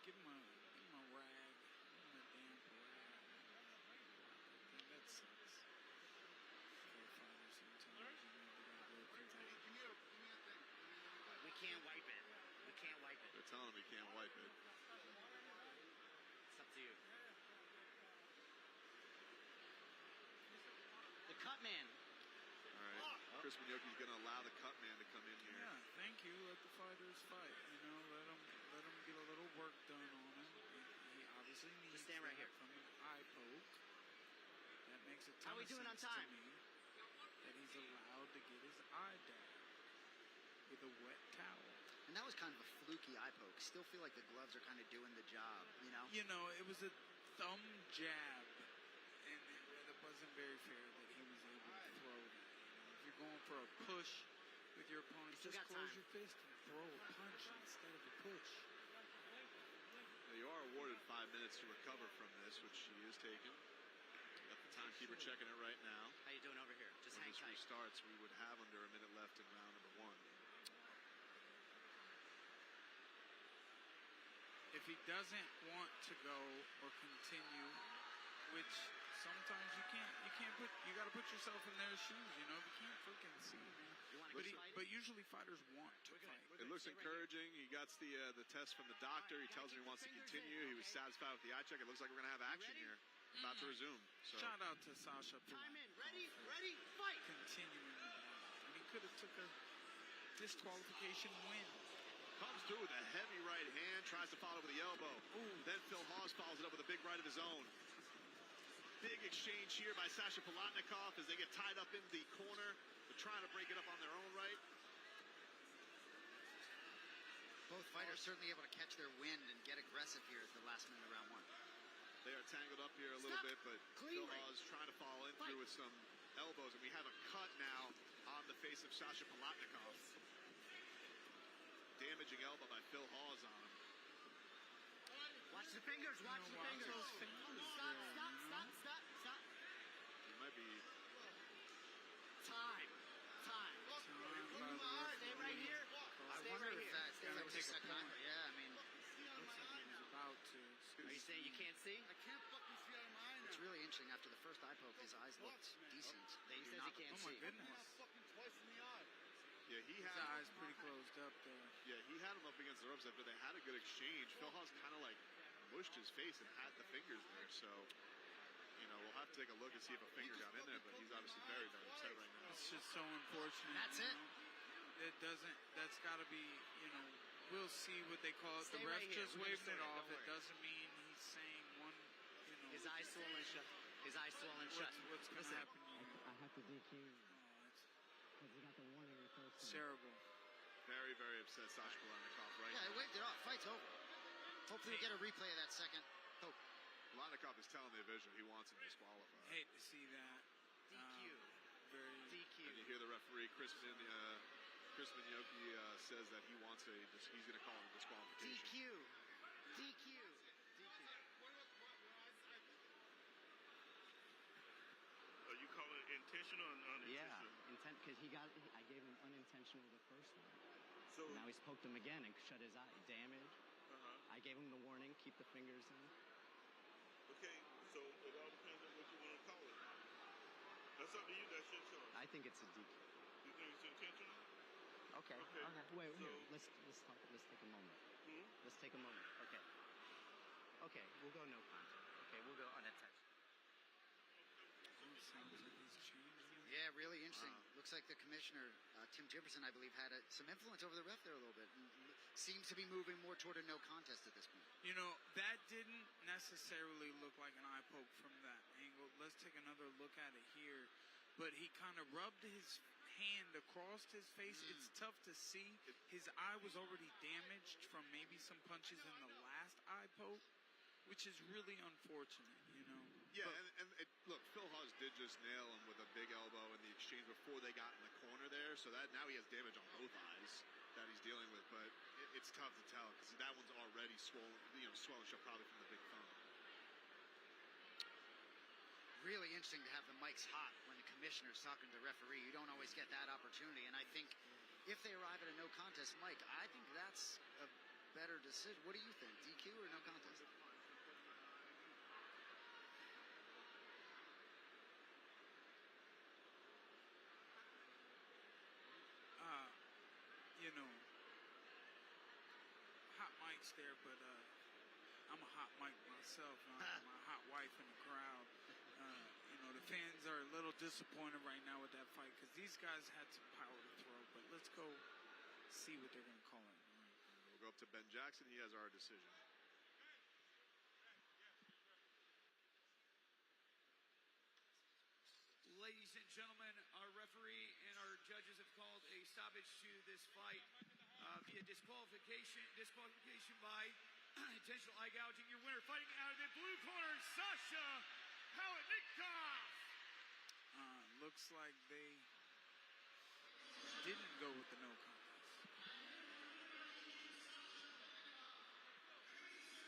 Give him a rag. Give him a damp rag. That sucks. For a fighter sometimes, you know, they gotta go through that. We can't wipe it. We can't wipe it. They're telling him he can't wipe it. It's up to you. The cut man. All right. Chris Minyoki's going to allow the cut man to come in here. Yeah, thank you. Let the fighters fight. You know, let them get a little work done on him. He obviously needs stand right that here. from an eye poke. That makes a ton How we of doing on sense time? to me. That he's allowed to get his eye dabbed with a wet towel. And that was kind of a fluky eye poke. Still feel like the gloves are kind of doing the job, you know? You know, it was a thumb jab, and it wasn't very fair that he was able to throw that. You know, if you're going for a push with your opponent, You still just got close time. your fist and throw a punch instead of a push. Now, you are awarded 5 minutes to recover from this, which she is taking. Got the timekeeper checking it right now. How you doing over here? Just When hang this tight. restarts, we would have under a minute left in round number 1. If he doesn't want to go or continue, which sometimes you gotta put yourself in their shoes, you know, you can't freaking see, man. But usually fighters want to fight. It looks encouraging. He got the test from the doctor. He tells him he wants to continue. He was satisfied with the eye check. It looks like we're going to have action here. About to resume. So. Shout out to Sasha. Time in. Ready, fight. Continuing the battle. And he could have took a disqualification win. Comes through with a heavy right hand. Tries to follow with the elbow. Then Phil Hawes follows it up with a big right of his own. Big exchange here by Sasha Palatnikov as they get tied up in the corner. They're trying to break it up on their own right. Both fighters certainly able to catch their wind and get aggressive here at the last minute of round 1. They are tangled up here a little bit, but Phil Hawes trying to follow in through with some elbows, and we have a cut now on the face of Sasha Palatnikov. Damaging elbow by Phil Hawes on him. Watch the fingers, watch the fingers. Stop. He might be... Time. Stay right here. I wonder if that was a second time. Yeah, I mean... Looks like he was about to. Are you saying you can't see? I can't fucking see out of mine. It's really interesting. After the first eye poke, his eyes looked decent. He says he can't see. Oh my goodness. Twice in the eye. Yeah, he His had... eyes pretty closed up there. Yeah, he had him up against the ropes after they had a good exchange. Phil Hawes kind of like mushed his face and had the fingers there, so... You know, we'll have to take a look and see if a finger got in there, but he's obviously very, very upset right now. It's just so unfortunate. That's it. It doesn't, that's got to be, you know, we'll see what they call it. Stay The ref right here. just We're gonna waving it sort it. off. Don't It worry. doesn't mean he's saying one, you know. His eyes swollen shut. His eyes swollen shut. What's going to Listen. happen here? I have to DQ because he got the warning in first. It's terrible. Very, very upset, Sasha Palatnikov right Yeah, he now. waved it off. Fight's over. Hopefully we get a replay of that second poke. Palatnikov is telling the official he wants him disqualified. Hate to see that. DQ. Very. DQ. And you hear the referee, Chris Minyoki, says that he's going to call him disqualification. DQ. Are you calling it intentional or unintentional? Yeah, intent because I gave him unintentional the first one. So now he's poked him again and shut his eye. Damage. I gave him the warning. Keep the fingers in. Okay, so it all depends on what you want to call it. That's up to you. That's your choice. I think it's a DQ. You think it's intentional? Okay. Wait. Here. Let's talk. Let's take a moment. Let's take a moment. Okay. We'll go no contact. Okay. We'll go unintentional. Sounds like he's changing. Yeah, really interesting. Looks like the commissioner, Tim Jefferson, I believe, had some influence over the ref there a little bit. And seems to be moving more toward a no contest at this point. You know, that didn't necessarily look like an eye poke from that angle. Let's take another look at it here. But he kind of rubbed his hand across his face. It's tough to see. His eye was already damaged from maybe some punches in the last eye poke, which is really unfortunate, you know. Yeah, and look, Phil Hawes did just nail him with a big elbow in the exchange before they got in the corner there. So that now he has damage on both eyes that he's dealing with. But it's tough to tell because that one's already swollen, swelling shut probably from the big thumb. Really interesting to have the mics hot when the commissioner's talking to the referee. You don't always get that opportunity. And I think if they arrive at a no contest mic, I think that's a better decision. What do you think? DQ or no contest? Hot mic's there, but I'm a hot mic myself. I'm a hot wife in the crowd. The fans are a little disappointed right now with that fight because these guys had some power to throw. But let's go see what they're going to call it. We'll go up to Ben Jackson. He has our decision. Ladies and gentlemen, our referee and our judges have called a stoppage to this fight via disqualification by intentional eye gouging. Your winner, fighting out of the blue corner, Sasha Palatnikov. Looks like they didn't go with the no contest.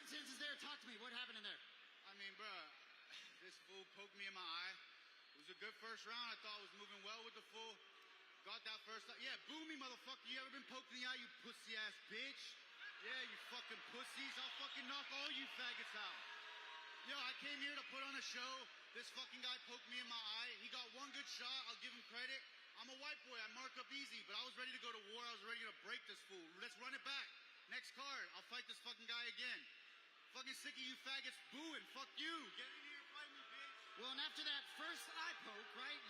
Since it's there, talk to me. What happened in there? I mean, bruh, this fool poked me in my eye. It was a good first round. I thought I was moving well with the fool. Got that first time. Yeah, boo me, motherfucker. You ever been poked in the eye, you pussy-ass bitch? Yeah, you fucking pussies. I'll fucking knock all you faggots out. Yo, I came here to put on a show. This fucking guy poked me in my eye. He got one good shot. I'll give him credit. I'm a white boy. I mark up easy, but I was ready to go to war. I was ready to break this fool. Let's run it back. Next card. I'll fight this fucking guy again. Fucking sick of you faggots booing. Fuck you. Get in here and fight me, bitch. Well, and after that first eye poke, right,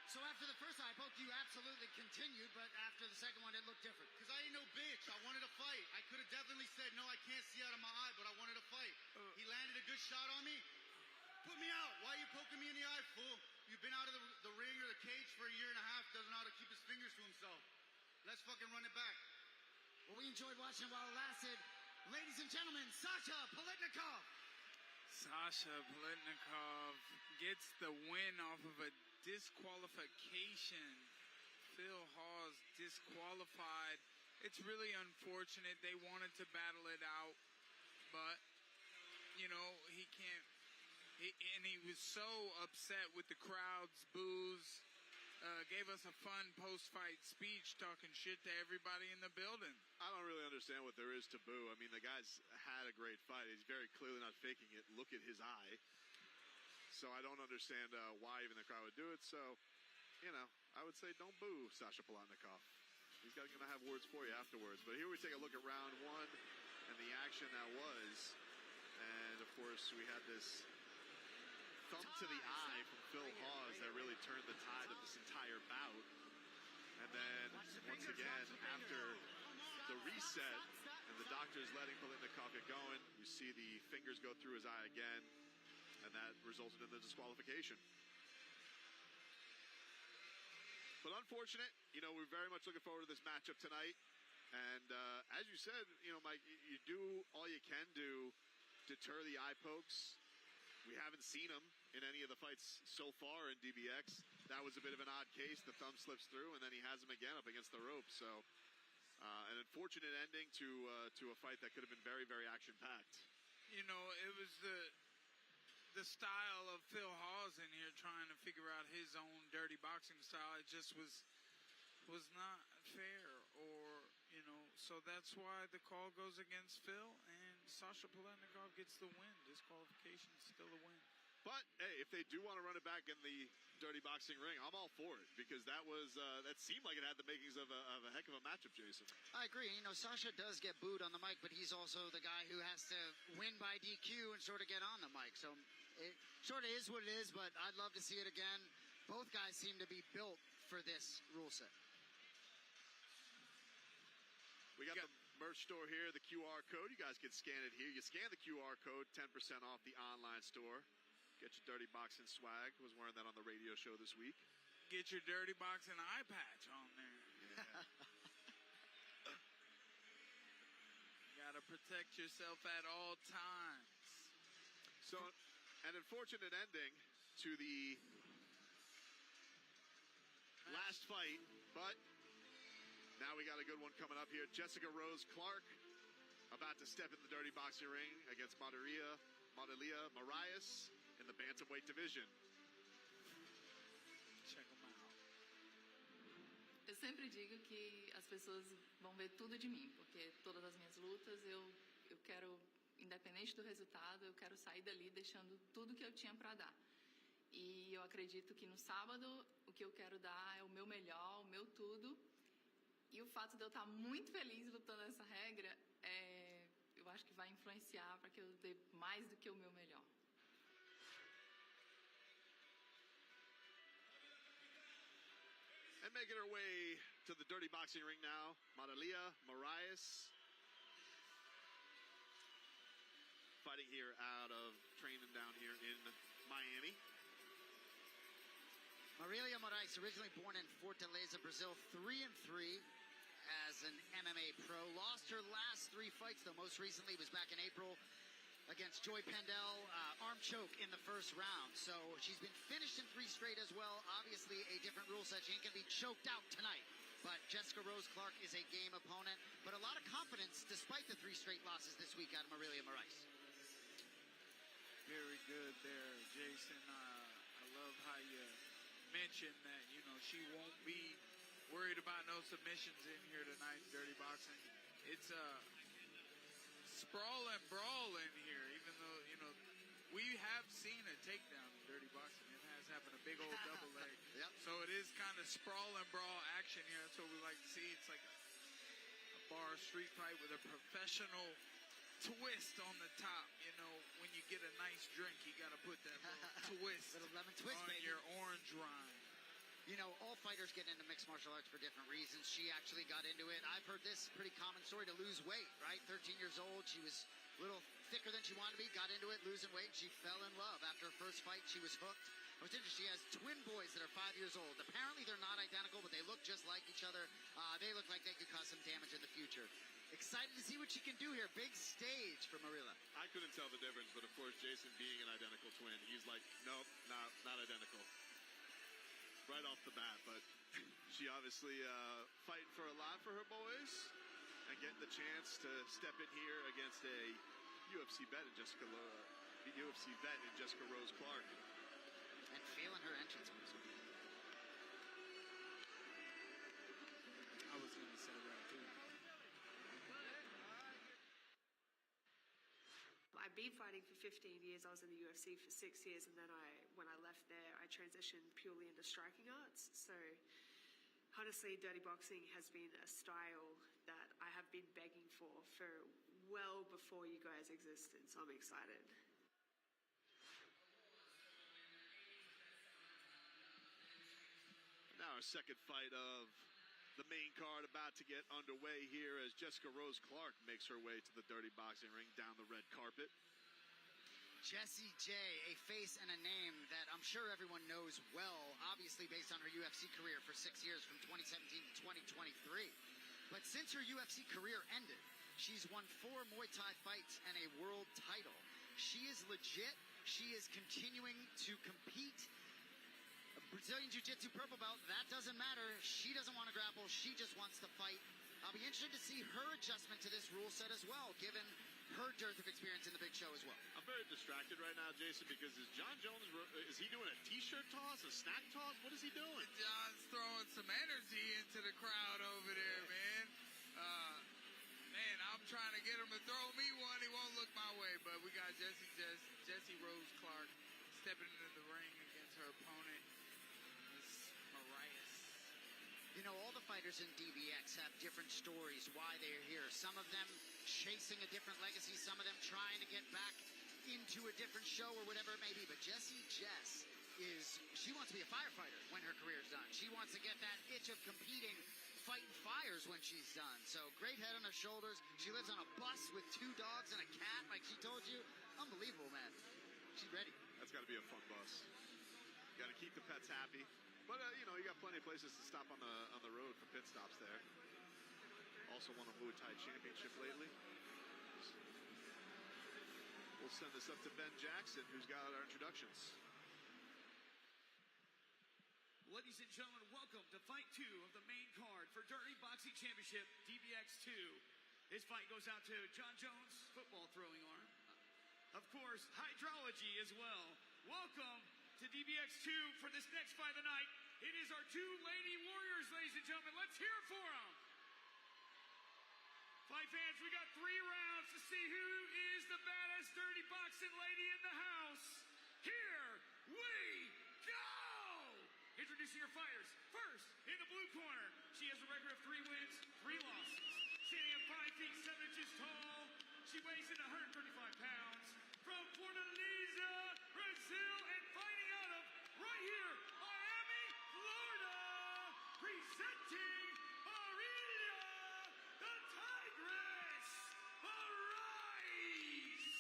So after the first eye poke, you absolutely continued, but after the second one, it looked different. Because I ain't no bitch. I wanted to fight. I could have definitely said, no, I can't see out of my eye, but I wanted to fight. He landed a good shot on me. Put me out. Why are you poking me in the eye, fool? You've been out of the ring or the cage for a year and a half, doesn't know how to keep his fingers to himself. Let's fucking run it back. Well, we enjoyed watching it while it lasted. Ladies and gentlemen, Sasha Palatnikov. Sasha Palatnikov gets the win off of a disqualification. Phil Hawes disqualified. It's really unfortunate. They wanted to battle it out, but he can't. He was so upset with the crowd's boos. Gave us a fun post-fight speech talking shit to everybody in the building. I don't really understand what there is to boo. I mean, the guy's had a great fight. He's very clearly not faking it. Look at his eye. So I don't understand why even the crowd would do it. So, I would say don't boo Sasha Palatnikov. He's going to have words for you afterwards. But here we take a look at round one and the action that was. And, of course, we had this thumb to the eye from Phil Hawes that really turned the tide of this entire bout. And then, once again, after the reset and the doctor's letting Palatnikov get going, you see the fingers go through his eye again, and that resulted in the disqualification. But unfortunate, we're very much looking forward to this matchup tonight. And as you said, Mike, you do all you can to deter the eye pokes. We haven't seen him in any of the fights so far in DBX. That was a bit of an odd case. The thumb slips through, and then he has him again up against the rope. So, an unfortunate ending to a fight that could have been very, very action-packed. It was the style of Phil Hawes in here trying to figure out his own dirty boxing style. It just was not fair, so that's why the call goes against Phil, and Sasha Palatnikov gets the win. Disqualification is still a win. But, hey, if they do want to run it back in the dirty boxing ring, I'm all for it, because that seemed like it had the makings of a heck of a matchup, Jason. I agree. Sasha does get booed on the mic, but he's also the guy who has to win by DQ and sort of get on the mic. So it sort of is what it is, but I'd love to see it again. Both guys seem to be built for this rule set. We got the merch store here, the QR code. You guys can scan it here. You scan the QR code, 10% off the online store. Get your dirty boxing swag. Was wearing that on the radio show this week. Get your dirty boxing eye patch on there. Yeah. Got Gotta protect yourself at all times. So, an unfortunate ending to the last fight, but now we got a good one coming up here. Jessica Rose Clark about to step in the dirty boxing ring against Marilia Moraias in the bantamweight division. Check them out. Eu sempre digo que as pessoas vão ver tudo de mim, porque todas as minhas lutas eu quero, independente do resultado, eu quero sair dali deixando tudo que eu tinha para dar. E eu acredito que no sábado o que eu quero dar é o meu melhor, o meu tudo. E o fato de eu estar muito feliz lutando essa regra, eu acho que vai influenciar para que eu dê mais do que o meu melhor. And making her way to the dirty boxing ring now, Marilia Moraias. Fighting here out of training down here in Miami. Marilia Moraias, originally born in Fortaleza, Brazil, 3-3 as an MMA pro. Lost her last 3 fights, though most recently was back in April against Joy Pendel, arm choke in the first round. So she's been finished in 3 straight as well. Obviously a different rule set. She ain't going to be choked out tonight. But Jessica Rose Clark is a game opponent. But a lot of confidence despite the 3 straight losses this week out of Marilia Moraias. Very good there, Jason. I love how you mentioned that, you know, she won't be worried about no submissions in here tonight in dirty boxing. It's a sprawl and brawl in here, even though, you know, we have seen a takedown in dirty boxing. It has happened, a big old double leg. Yep. So it is kind of sprawl and brawl action here. That's what we like to see. It's like a bar street fight with a professional twist on the top. You know, when you get a nice drink, you got to put that little twist, little lemon twist, on baby. your orange rind. You know, all fighters get into mixed martial arts for different reasons. She actually got into it. I've heard this pretty common story, to lose weight, right? 13 years old, she was a little thicker than she wanted to be, got into it, losing weight. She fell in love. After her first fight, she was hooked. What's interesting, she has twin boys that are 5 years old. Apparently, they're not identical, but they look just like each other. They look like they could cause some damage in the future. Excited to see what she can do here. Big stage for Marilia. I couldn't tell the difference, but of course, Jason being an identical twin, he's like, nope, not identical. Right off the bat, but she obviously fighting for a lot for her boys and getting the chance to step in here against a UFC vet in Jessica Rose Clark. And feeling her entrance music. I was going to say that too. I've been fighting for 15 years. I was in the UFC for 6 years, and then when I left there, I transitioned purely into striking arts. So honestly, dirty boxing has been a style that I have been begging for well before you guys existed. So I'm excited. Now our second fight of the main card about to get underway here as Jessica Rose Clark makes her way to the dirty boxing ring down the red carpet. Jessy J, a face and a name that I'm sure everyone knows well, obviously based on her UFC career for 6 years from 2017 to 2023. But since her UFC career ended, she's won 4 Muay Thai fights and a world title. She is legit. She is continuing to compete. Brazilian Jiu-Jitsu purple belt, that doesn't matter. She doesn't want to grapple. She just wants to fight. I'll be interested to see her adjustment to this rule set as well, given her dearth of experience in the big show as well. I'm very distracted right now, Jason, because is John Jones, is he doing a t-shirt toss, a snack toss? What is he doing? John's throwing some energy into the crowd over there, man. Man, I'm trying to get him to throw me one. He won't look my way, but we got Jessy Rose Clark stepping into the ring against her opponent, Moraias. You know, all the fighters in DBX have different stories why they're here. Some of them chasing a different legacy, some of them trying to get back into a different show or whatever it may be. But Jess she wants to be a firefighter when her career's done. She wants to get that itch of competing, fighting fires when she's done. So great head on her shoulders. She lives on a bus with 2 dogs and a cat, like she told you. Unbelievable, man. She's ready. That's got to be a fun bus. Got to keep the pets happy. But, you know, you got plenty of places to stop on the road for pit stops there. Also won a Muay Thai championship lately. we'll send this up to Ben Jackson, who's got our introductions. Ladies and gentlemen, welcome to Fight 2 of the main card for Dirty Boxing Championship, DBX 2. This fight goes out to John Jones, football throwing arm. Of course, hydrology as well. Welcome to DBX 2 for this next fight of the night. It is our two lady warriors, ladies and gentlemen. Let's hear it for them. Fight fans, we got 3 rounds to see who is the baddest dirty boxing lady in the house. Here we go! Introducing your fighters. First, in the blue corner, she has a record of 3 wins, 3 losses. Standing at 5 feet 7 inches tall, she weighs in 135 pounds. From Fortaleza, Brazil, and fighting out of right here, Miami, Florida, presenting Marilia, the Tigress, Moraias.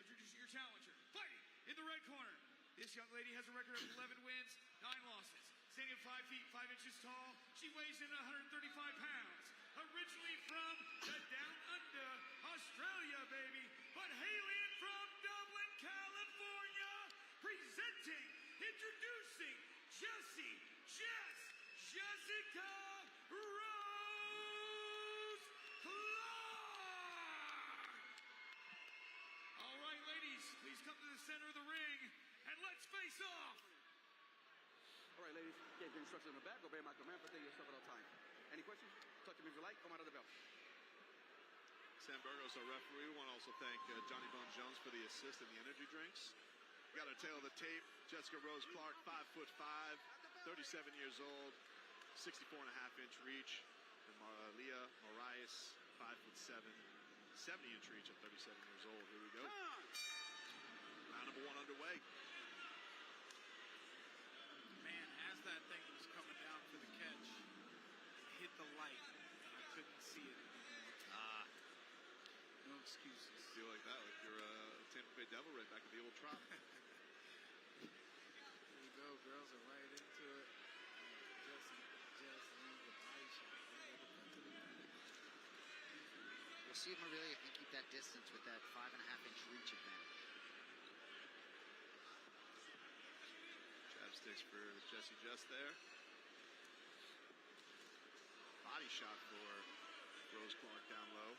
Introducing your challenger, fighting in the red corner. This young lady has a record of 11 wins, 9 losses. Standing at 5 feet 5 inches tall, she weighs in 135 pounds. Originally from the down under, Australia, baby, but hailing from Dublin, California, presenting, introducing Jessy, Jessica Rozenstruik. All right, ladies, please come to the center of the ring and let's face off. All right, ladies, gave the instructions in the back. Obey my command. Protect yourself at all times. Any questions? Touch him if you like. Come out of the belt. Sam Burgos, our referee. We want to also thank Johnny Bone Jones for the assist and the energy drinks. We got our tail of the tape. Jessica Rose Clark, 5'5", 37 years old, 64.5-inch reach. And Marilia Moraias, 5'7", 70-inch reach at 37 years old. Here we go. Round number 1 underway. Man, as that thing was coming down for the catch, hit the light, and I couldn't see it anymore. No excuses. Feel like that, like you're a Tampa Bay Devil right back at the old Trop. Here we go, girls are right into it. Jessy, the body shot. We'll see if Marilia can keep that distance with that 5.5-inch reach advantage. Jab sticks for Jessy there. Body shot for Rose Clark down low.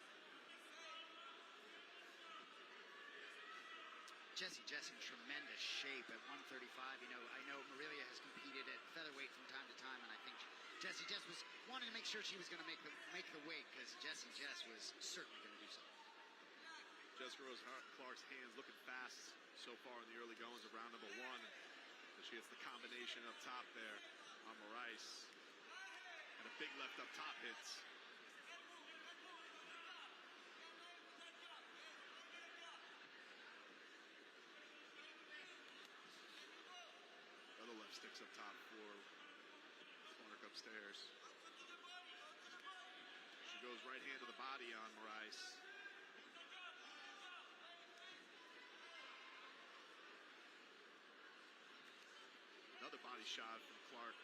Jessy in tremendous shape at 135. You know, I know Marilia has competed at featherweight from time to time, and I think Jessy was wanting to make sure she was going to make the weight, because Jess was certainly going to do so. Jessica Rose Clark's hands looking fast so far in the early goings of round number 1. And she gets the combination up top there on Moraias. And a big left up top hits. Other left sticks up top for Clark upstairs. She goes right hand to the body on Moraias. Another body shot from Clark.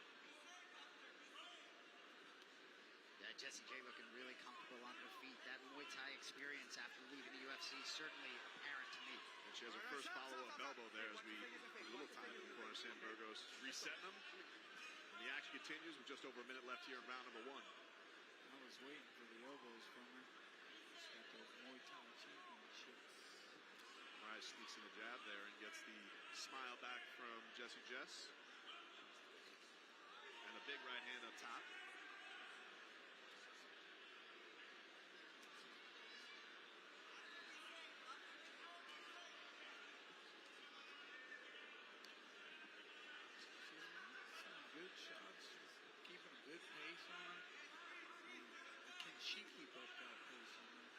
Yeah, Jessy looking really comfortable on her feet. That Muay Thai experience after leaving the UFC certainly apparent to me. And she has her first follow-up elbow there as we put a little time in the corner. Sam Burgos resetting them. And the action continues with just over a minute left here in round number 1. I was waiting for the elbows from her. She's got those Muay Thai championships. Moraias sneaks in a jab there and gets the smile back from Jessy. And a big right hand up top. Good shots. She's keeping a good pace on. Can she keep up that pace? You know?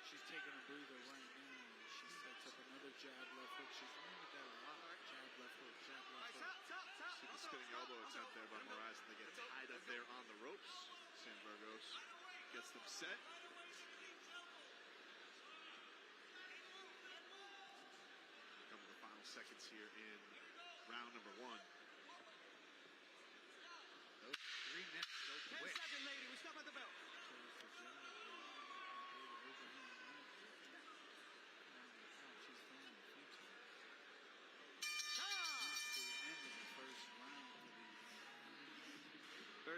She's taking a breather right now. She sets up another jab left hook. She's learned that a lot. Jab left hook, jab left hook. See the spinning elbow attempt there by Moraias, and they get tied up there on the ropes. Sam Burgos gets them set. Come to the final seconds here in round number 1. Those 3 minutes go quick. 10 seconds, lady. We stop at the bell.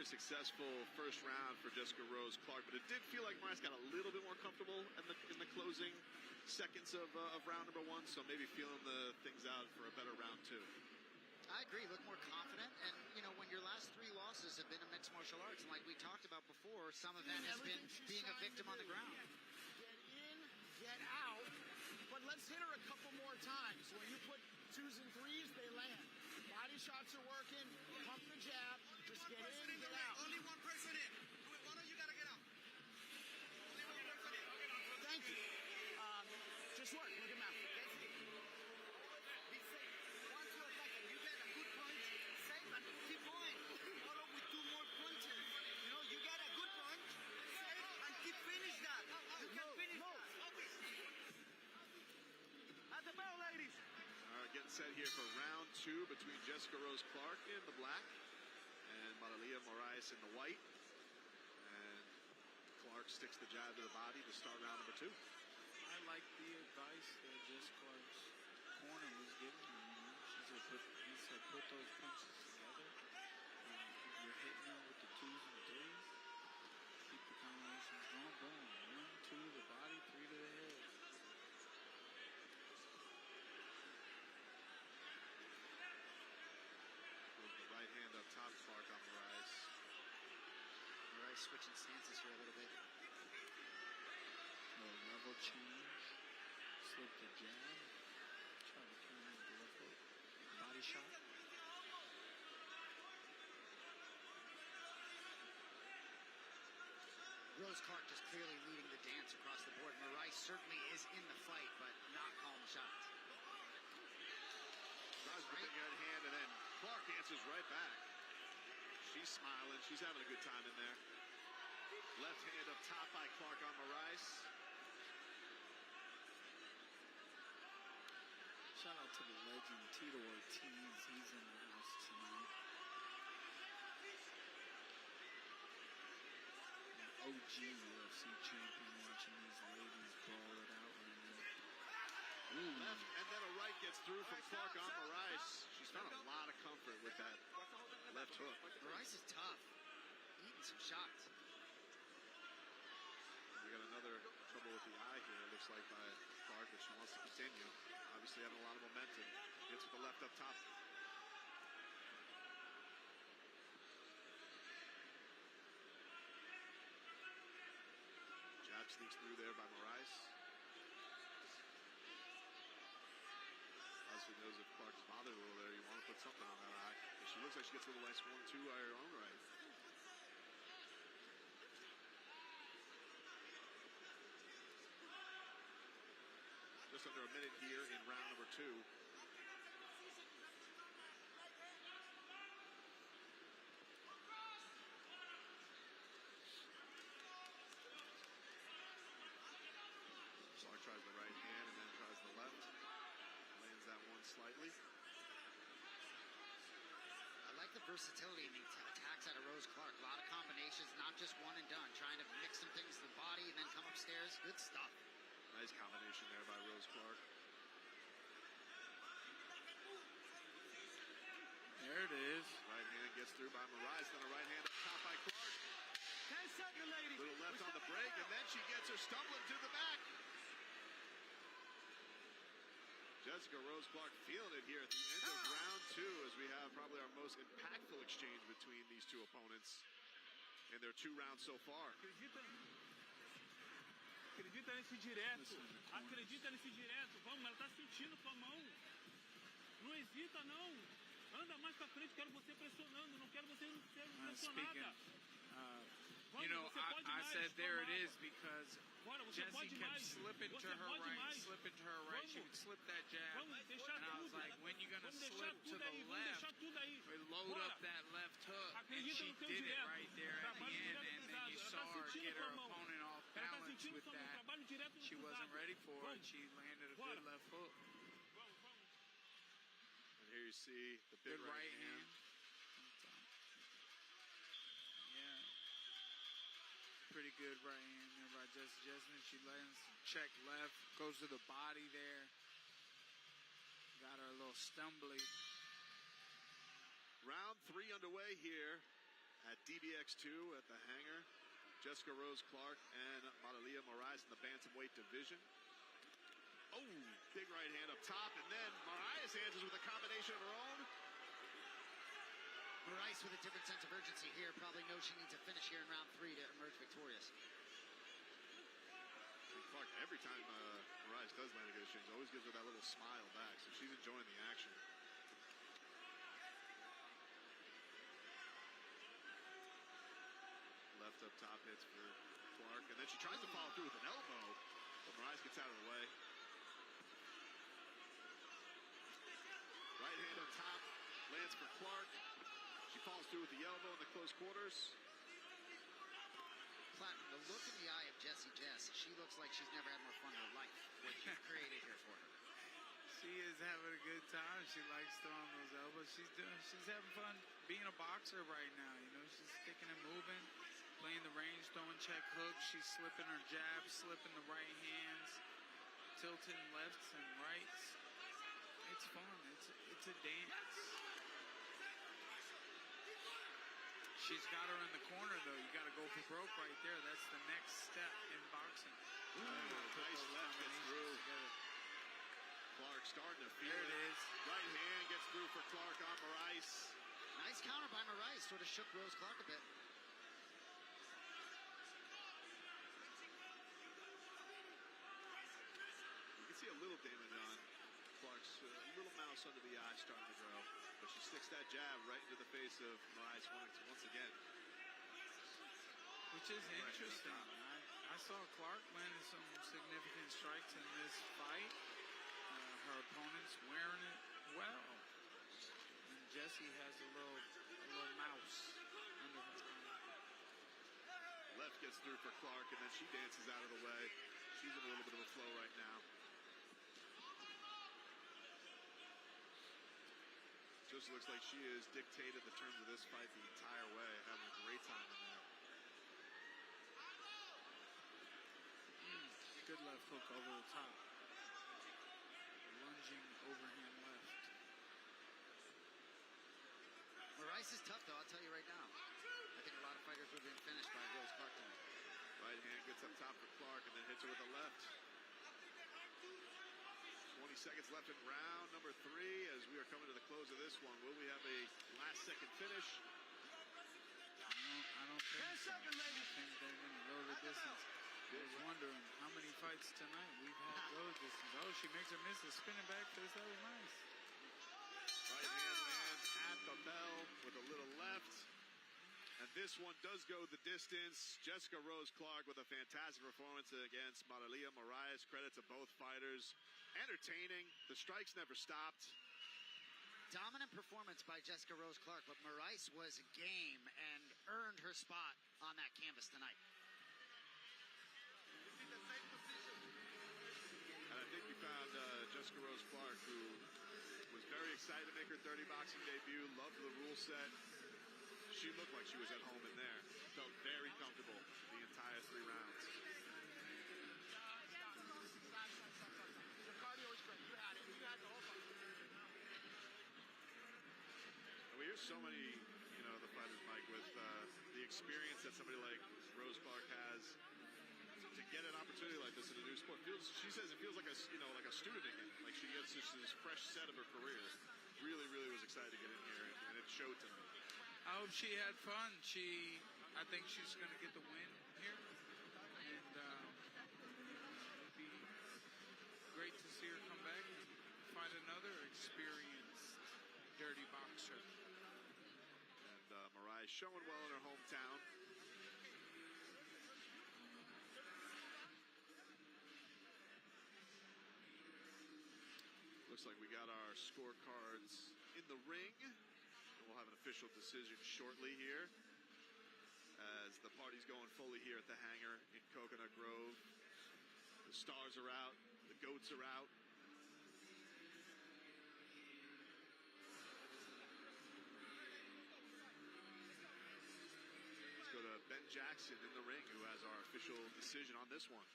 very successful first round for Jessica Rose Clark, but it did feel like Moraias got a little bit more comfortable in the closing seconds of round number 1, so maybe feeling the things out for a better round 2. I agree, look more confident, and when your last 3 losses have been in mixed martial arts, and like we talked about before, some of that has been being a victim on the ground. Get in, get out, but let's hit her a couple more times. When you put 2s and 3s, they land. Body shots are working, pump the jab, just get in, get out. Only one person in. One of you gotta get out. Only one person in. Thank you. Just work, look at Matt. Be safe. Once you're attacking, you get a good punch, safe, and keep going. Follow with 2 more punches. You get a good punch, safe, and keep finish that. You can finish that. At the bell, ladies. All right, getting set here for round 2 between Jessica Rose Clark in the black and Marilia Moraias in the white. And Clark sticks the jab to the body to start round number 2. I like the advice that Jess Clark's corner was giving her. He said put those punches together. You're hitting them with the 2s and 3s. Keep the combinations going. Boom. 1, 2 to the body, 3 to the head. Right hand up top, Clark on Moraias. Moraias switching stances here a little bit. Level change. Slip the jab. Try to counter the left hook. Body shot. Rose Clark just clearly leading the dance across the board. Moraias certainly is in the fight, but not calling shots. Tries the big right hand, and then Clark answers right back. She's smiling. She's having a good time in there. Left hand up top by Clark on Moraias. Shout out to the legend, Tito Ortiz. He's in the house tonight. An OG UFC champion watching these ladies brawl it out right now. Left, and then a right gets through from Clark on Moraias. She's found a lot of comfort with that left hook. Moraias is tough. Eating some shots. We got another trouble with the eye here, it looks like, by Clark, but she wants to continue. Obviously having a lot of momentum. Hits with the left up top. Jab sneaks through there by Moraias. Obviously knows if Clark's bothered a little there, you want to put something on that eye. And she looks like she gets a little nice 1-2 by her own right. Just under a minute here in round number 2. Clark tries the right hand and then tries the left. Lands that one slightly. I like the versatility in the attacks out of Rose Clark. A lot of combinations, not just one and done. Trying to mix some things to the body and then come upstairs. Good stuff. Nice combination there by Rose Clark. There it is. Right hand gets through by Moraias, then a right hand up top by Clark. 10 seconds, ladies. Little left on the break, and then she gets her stumbling to the back. Jessica Rose Clark feeling it here at the end of round 2 as we have probably our most impactful exchange between these two opponents in their 2 rounds so far. Acredita nesse direto. Acredita nesse direto. Vamos, ela tá sentindo com a mão. Não hesita, não. Anda mais pra frente, quero você pressionando. Não quero você sendo pressionada. I said there it is because Jessy kept slipping to her right, slipping to her right. She would slip that jab. And I was like, when you going to slip to the left, load up that left hook. And she did it right there at the end. And then you saw her get her opponent off balance with that. She wasn't ready for it. She landed a good left hook. And here you see the big right hand. Pretty good right hand there by Jessy. She lands, check left, goes to the body there. Got her a little stumbly. Round 3 underway here at DBX2 at the hangar. Jessica Rose Clark and Marilia Moraias in the bantamweight division. Oh, big right hand up top, and then Moraias answers with a combination of her own. Moraias with a different sense of urgency here. Probably knows she needs to finish here in round 3 to emerge victorious. And Clark, every time Moraias does land a good exchange, always gives her that little smile back, so she's enjoying the action. Left up top hits for Clark, and then she tries to follow through with an elbow, but Moraias gets out of the way. Right hand on top, lands for Clark. She falls through with the elbow in the close quarters. Platinum, the look in the eye of Jess, she looks like she's never had more fun in her life. What you've created here for her. She is having a good time. She likes throwing those elbows. She's having fun being a boxer right now. You know, she's sticking and moving, playing the range, throwing check hooks. She's slipping her jabs, slipping the right hands, tilting lefts and rights. It's fun. It's a dance. She's got her in the corner, though. You got to go for broke right there. That's the next step in boxing. Ooh, nice left gets through. Clark starting to feel it. There it is. Right hand gets through for Clark on Moraias. Nice counter by Moraias. Sort of shook Rose Clark a bit. You can see a little damage on Clark's little mouse under the eye starting to grow. But she sticks that jab right into the face of Moraias once again. Which is interesting. I saw Clark landing some significant strikes in this fight. Her opponent's wearing it well. And Jessy has a little mouse under her eye. Left gets through for Clark, and then she dances out of the way. She's in a little bit of a flow right now. Just looks like she has dictated the terms of this fight the entire way, having a great time in there. Good left hook over the top. Lunging overhand left. Moraias is tough, though, I'll tell you right now. I think a lot of fighters would have been finished by Rose Clark tonight. Right hand gets up top for Clark and then hits her with the left. 20 seconds left in round number 3 as we are coming to the close of this one. Will we have a last second finish? I don't think so. I think they're going to go the distance. I was wondering how many fights tonight we've had go the distance. Oh, she makes her miss a spinning back fist. That was nice. Right hand lands at the bell with a little left. And this one does go the distance. Jessica Rose Clark with a fantastic performance against Marilia Moraias. Credit to both fighters. Entertaining. The strikes never stopped. Dominant performance by Jessica Rose Clark, but Moraias was game and earned her spot on that canvas tonight. And I think we found Jessica Rose Clark, who was very excited to make her Dirty Boxing debut, loved the rule set. She looked like she was at home in there. Felt very comfortable the entire 3 rounds. Your cardio is great. You had it. You had the whole fight. And we hear so many, the fighters, Mike, with the experience that somebody like Rose Clark has. To get an opportunity like this in a new sport, she says it feels like a student again. Like she gets this fresh set of her career. Really, really was excited to get in here, and it showed tonight. I hope she had fun. I think she's going to get the win here, and it'd be great to see her come back and find another experienced dirty boxer. And Moraias showing well in her hometown. Looks like we got our scorecards in the ring. And we'll have an official decision shortly here as the party's going fully here at the hangar in Coconut Grove. The stars are out. The goats are out. Let's go to Ben Jackson in the ring, who has our official decision on this one.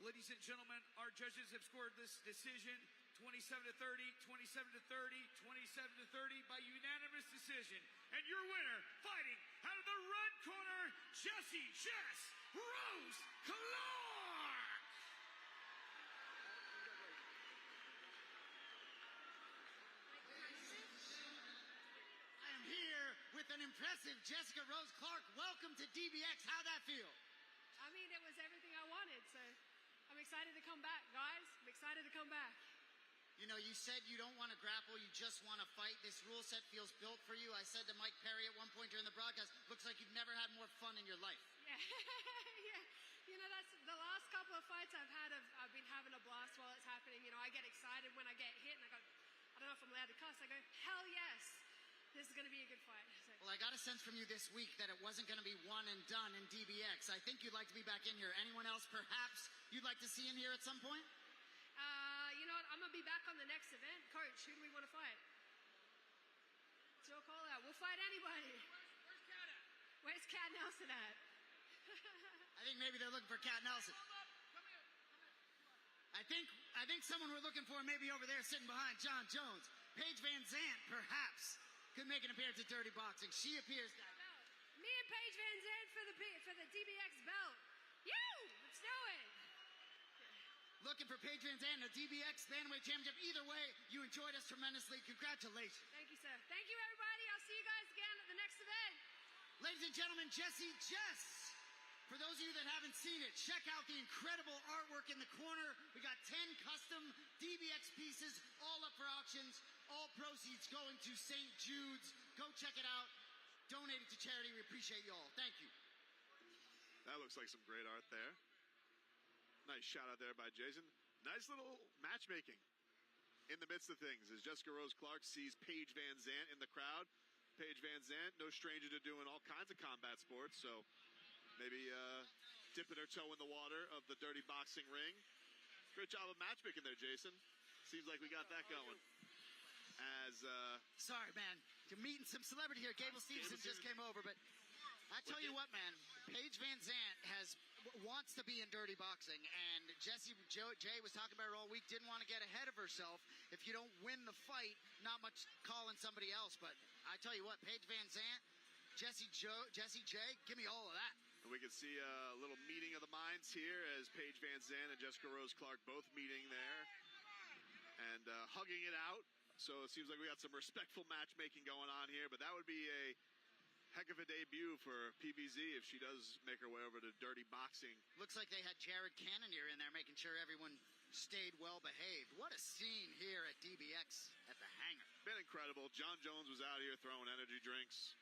Ladies and gentlemen, our our judges have scored this decision 27-30, 27-30, 27-30 by unanimous decision. And your winner, fighting out of the red corner, Jessy Rozenstruik. I am here with an impressive Jessica Rose Clark. Welcome to DBX. How'd that feel? I mean, it was everything I wanted, so I'm excited to come back, guys. I'm excited to come back. You know, you said you don't want to grapple, you just want to fight. This rule set feels built for you. I said to Mike Perry at one point during the broadcast, looks like you've never had more fun in your life. Yeah, yeah. You know, that's the last couple of fights I've had. I've been having a blast while it's happening. You know, I get excited when I get hit, and I go, I don't know if I'm allowed to cuss. I go, hell yes. This is going to be a good fight. So. Well, I got a sense from you this week that it wasn't going to be one and done in DBX. I think you'd like to be back in here. Anyone else perhaps you'd like to see in here at some point? You know what? I'm going to be back on the next event. Coach, who do we want to fight? It's your call out. We'll fight anybody. Where's Cat at? Where's Cat Nelson at? I think maybe they're looking for Cat Nelson. I think someone we're looking for maybe over there sitting behind John Jones. Paige Van Zandt, perhaps, could make an appearance at Dirty Boxing. She appears that. Me and Paige Van Zandt for the DBX belt. Let's do it. Looking for Paige Van Zandt, the DBX Bantamweight Championship. Either way, you enjoyed us tremendously. Congratulations. Thank you, sir. Thank you, everybody. I'll see you guys again at the next event. Ladies and gentlemen, Jessy Jess. For those of you that haven't seen it, check out the incredible artwork in the corner. We got 10 custom DBX pieces, all up for auctions. All proceeds going to St. Jude's. Go check it out. Donate it to charity. We appreciate you all. Thank you. That looks like some great art there. Nice shout out there by Jason. Nice little matchmaking in the midst of things as Jessica Rose Clark sees Paige Van Zandt in the crowd. Paige Van Zandt, no stranger to doing all kinds of combat sports, so maybe dipping her toe in the water of the dirty boxing ring. Great job of matchmaking there, Jason. Seems like we got that going. Sorry, man. You're meeting some celebrity here. Gable Stevenson just came over, but I tell you what, man. Paige Van Zandt wants to be in dirty boxing, and Jay was talking about her all week, didn't want to get ahead of herself. If you don't win the fight, not much calling somebody else, but I tell you what, Paige Van Zandt, Jessy J, give me all of that. And we can see a little meeting of the minds here as Paige Van Zandt and Jessica Rose Clark both meeting there and hugging it out. So it seems like we got some respectful matchmaking going on here, but that would be a heck of a debut for PVZ if she does make her way over to dirty boxing. Looks like they had Jared Cannonier in there making sure everyone stayed well behaved. What a scene here at DBX at the hangar. Been incredible. John Jones was out here throwing energy drinks.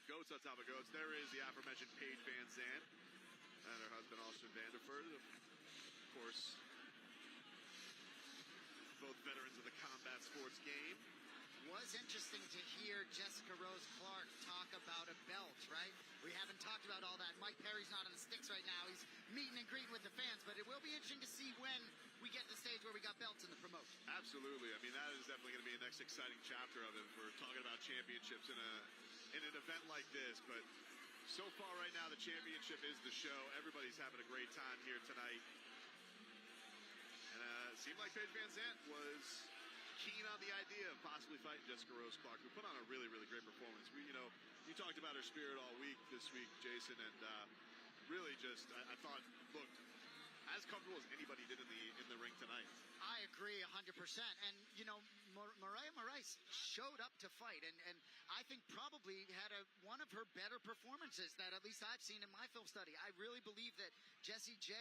Goats on top of goats. There is the aforementioned Paige Van Zandt and her husband Austin Vanderford. Of course, both veterans of the combat sports game. Was interesting to hear Jessica Rose Clark talk about a belt, right? We haven't talked about all that. Mike Perry's not on the sticks right now. He's meeting and greeting with the fans, but it will be interesting to see when we get to the stage where we got belts in the promotion. Absolutely. I mean, that is definitely going to be the next exciting chapter of it. We're talking about championships in an event like this, but so far right now, the championship is the show. Everybody's having a great time here tonight. And it seemed like Paige Van Zandt was keen on the idea of possibly fighting Jessica Rose Clark, who put on a really, really great performance. You talked about her spirit all week this week, Jason, and really just, I thought, looked as comfortable as anybody did in the ring tonight. I agree 100%. And, Moraias showed up to fight, and I think probably had one of her better performances that at least I've seen in my film study. I really believe that Jessy J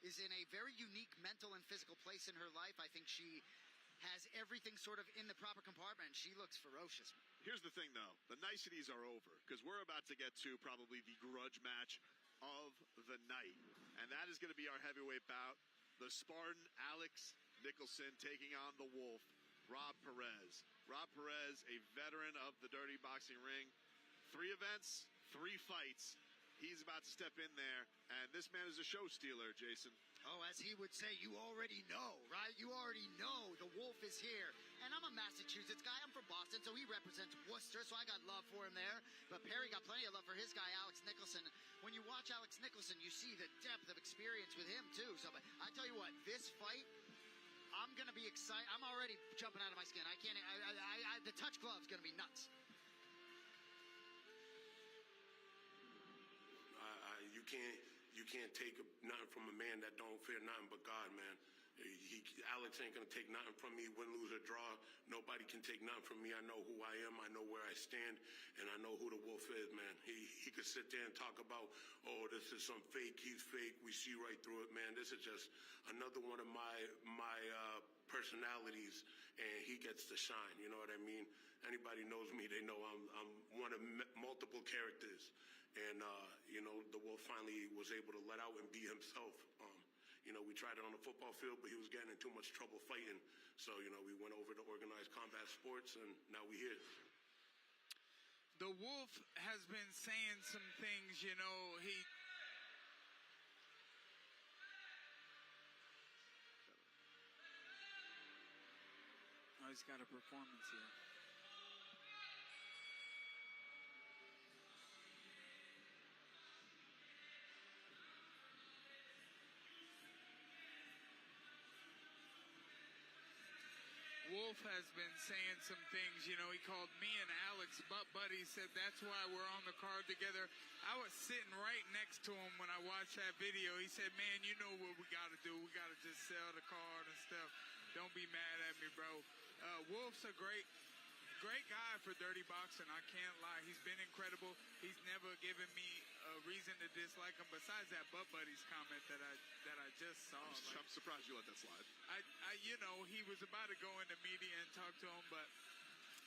is in a very unique mental and physical place in her life. I think she has everything sort of in the proper compartment. She looks ferocious. Here's the thing, though. The niceties are over, because we're about to get to probably the grudge match of the night. And that is going to be our heavyweight bout. The Spartan Alex Nicholson taking on the Wolf, Rob Perez. Rob Perez, a veteran of the dirty boxing ring. 3 events, 3 fights. He's about to step in there, and this man is a show stealer, Jason. Oh, as he would say, you already know, right? You already know the Wolf is here. And I'm a Massachusetts guy. I'm from Boston, so he represents Worcester, so I got love for him there. But Perry got plenty of love for his guy, Alex Nicholson. When you watch Alex Nicholson, you see the depth of experience with him, too. So but I tell you what, this fight, I'm going to be excited. I'm already jumping out of my skin. I can't, the touch glove's going to be nuts. You can't take nothing from a man that don't fear nothing but God, man. Alex ain't gonna take nothing from me, win, lose, or draw. Nobody can take nothing from me. I know who I am. I know where I stand, and I know who the Wolf is, man. He could sit there and talk about, oh, this is some fake. He's fake. We see right through it, man. This is just another one of my personalities, and he gets to shine. You know what I mean? Anybody knows me, they know I'm one of multiple characters. And, the Wolf finally was able to let out and be himself. We tried it on the football field, but he was getting in too much trouble fighting. So, we went over to organized combat sports, and now we're here. The Wolf has been saying some things, he's got a performance here. Wolf has been saying some things, he called me and Alex butt buddies, said that's why we're on the card together. I was sitting right next to him when I watched that video. He said, man, you know what we got to do. We got to just sell the card and stuff. Don't be mad at me, bro. Wolf's a great guy for dirty boxing. I can't lie. He's been incredible. He's never given me a reason to dislike him besides that butt buddies comment that I just saw. I'm surprised you let that slide. He was about to go into media and talk to him, but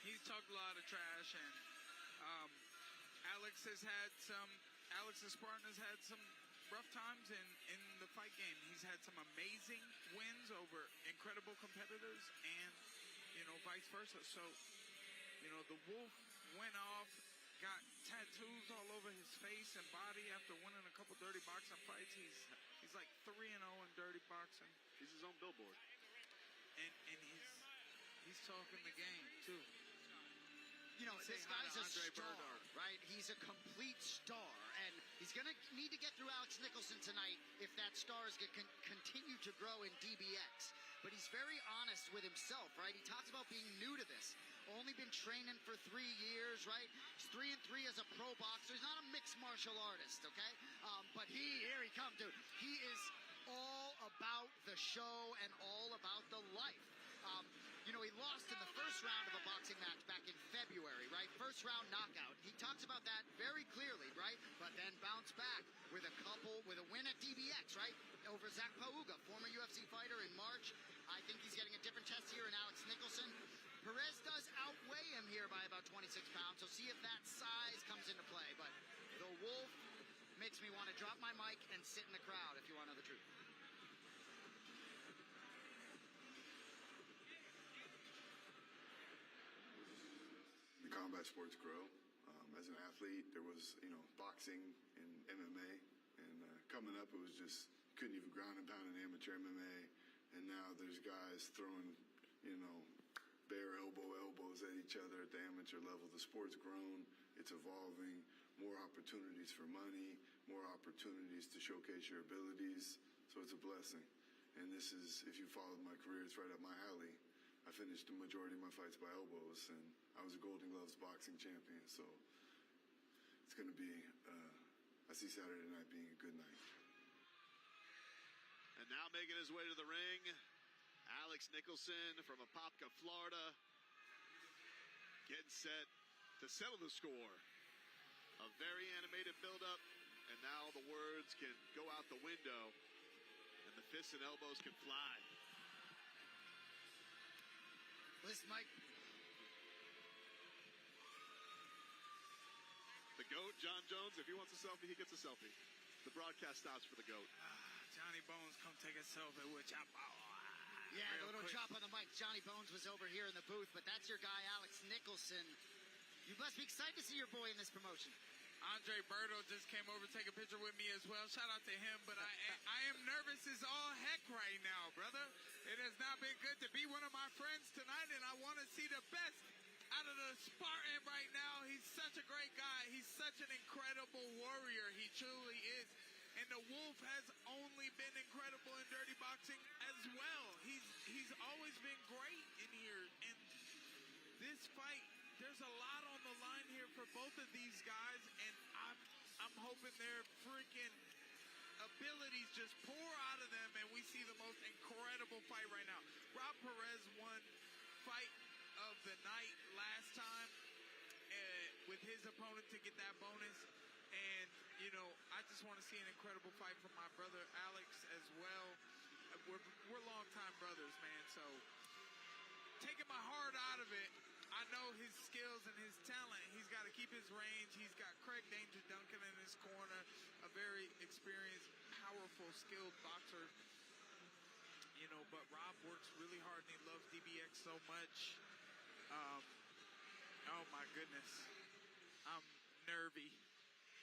he's talked a lot of trash, and Alex's partner has had some rough times in the fight game. He's had some amazing wins over incredible competitors, and vice versa. So the Wolf went off, got tattoos all over his face and body after winning a couple dirty boxing fights. He's like 3-0 in dirty boxing. He's his own billboard. And he's talking the game too. This guy's a star, right? He's a complete star, and he's going to need to get through Alex Nicholson tonight if that star is going to continue to grow in DBX. But he's very honest with himself, right? He talks about being new to this. Only been training for 3 years, right? He's 3-3 as a pro boxer. He's not a mixed martial artist, okay? But here he comes, dude. He is all about the show and all about the life. He lost in the first round of a boxing match back in February, right? First round knockout. He talks about that very clearly, right? But then bounced back with a win at DBX, right? Over Zach Pauga, former UFC fighter in March. I think he's getting a different test here in Alex Nicholson. Perez does outweigh him here by about 26 pounds, so see if that size comes into play. But the Wolf makes me want to drop my mic and sit in the crowd, if you want to know the truth. The combat sports grow. As an athlete, there was, boxing and MMA, and coming up, it was just, couldn't even ground and pound in amateur MMA, and now there's guys throwing, bare elbows at each other at the amateur level. The sport's grown, it's evolving, more opportunities for money, more opportunities to showcase your abilities, so it's a blessing. And this is, if you followed my career, it's right up my alley. I finished the majority of my fights by elbows, and I was a Golden Gloves boxing champion, so it's going to be, I see Saturday night being a good night. And now making his way to the ring, Alex Nicholson from Apopka, Florida, getting set to settle the score. A very animated build-up, and now the words can go out the window, and the fists and elbows can fly. Listen, Mike. The GOAT, John Jones, if he wants a selfie, he gets a selfie. The broadcast stops for the GOAT. Johnny Bones, come take a selfie with you. Yeah, a little drop on the mic. Johnny Bones was over here in the booth, but that's your guy, Alex Nicholson. You must be excited to see your boy in this promotion. Andre Berto just came over to take a picture with me as well. Shout out to him, but I am nervous as all heck right now, brother. It has not been good to be one of my friends tonight, and I want to see the best out of the Spartan right now. He's such a great guy. He's such an incredible warrior. He truly is. And the Wolf has only been incredible in dirty boxing as well. He's always been great in here. And this fight, there's a lot on the line here for both of these guys, and I'm hoping their freaking abilities just pour out of them, and we see the most incredible fight right now. Rob Perez won fight of the night last time with his opponent to get that bonus, and you know, I just want to see an incredible fight from my brother Alex as well. We're longtime brothers, man, so taking my heart out of it, I know his skills and his talent. He's got to keep his range. He's got Craig Danger Duncan in his corner, a very experienced, powerful, skilled boxer. You know, but Rob works really hard, and he loves DBX so much. Oh, my goodness. I'm nervy.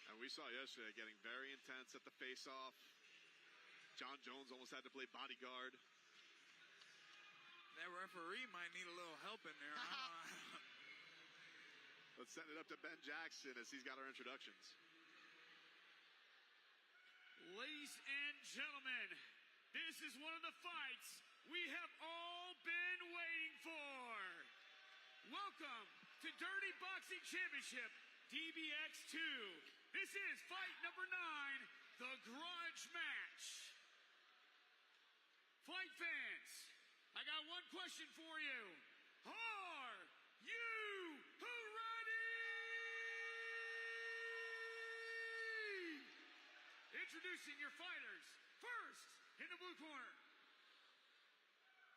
And we saw yesterday getting very intense at the face-off. John Jones almost had to play bodyguard. That referee might need a little help in there. Let's send it up to Ben Jackson as he's got our introductions. Ladies and gentlemen, this is one of the fights we have all been waiting for. Welcome to Dirty Boxing Championship DBX 2. This is fight number 9, the grudge match. Fight fans, I got one question for you. Are you ready? Introducing your fighters. First, in the blue corner.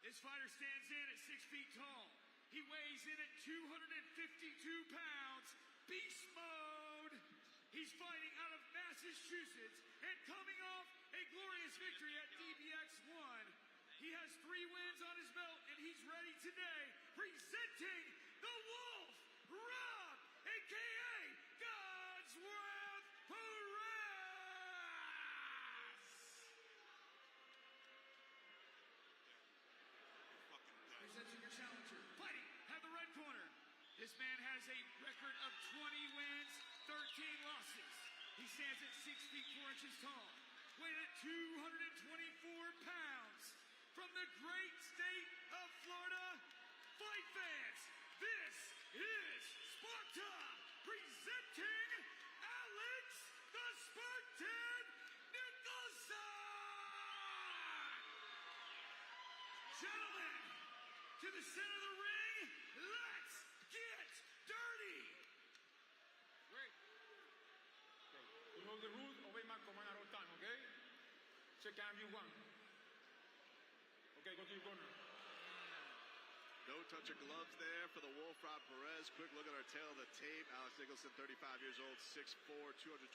This fighter stands in at 6 feet tall. He weighs in at 252 pounds. Beast mode. He's fighting out of Massachusetts and coming off a glorious victory at DBX 1. He has 3 wins on his belt, and he's ready today, presenting the Wolf, Rob, a.k.a. Godsworth Perez. Presenting your challenger, fighting at the red corner. This man has a record of 20 wins, 13 losses. He stands at 6 feet 4 inches tall, weighing at 224 pounds. From the great state of Florida, fight fans, this is Sparta presenting Alex the Spartan Nicholson. Gentlemen, to the center of the ring, let's get dirty. Great. Okay. You know the rules, obey my command at all time, okay? Check out you one. Okay, go to your corner. No touch of gloves there for the Wolf, Rob Perez. Quick look at our tail of the tape. Alex Nicholson, 35 years old, 6'4", 224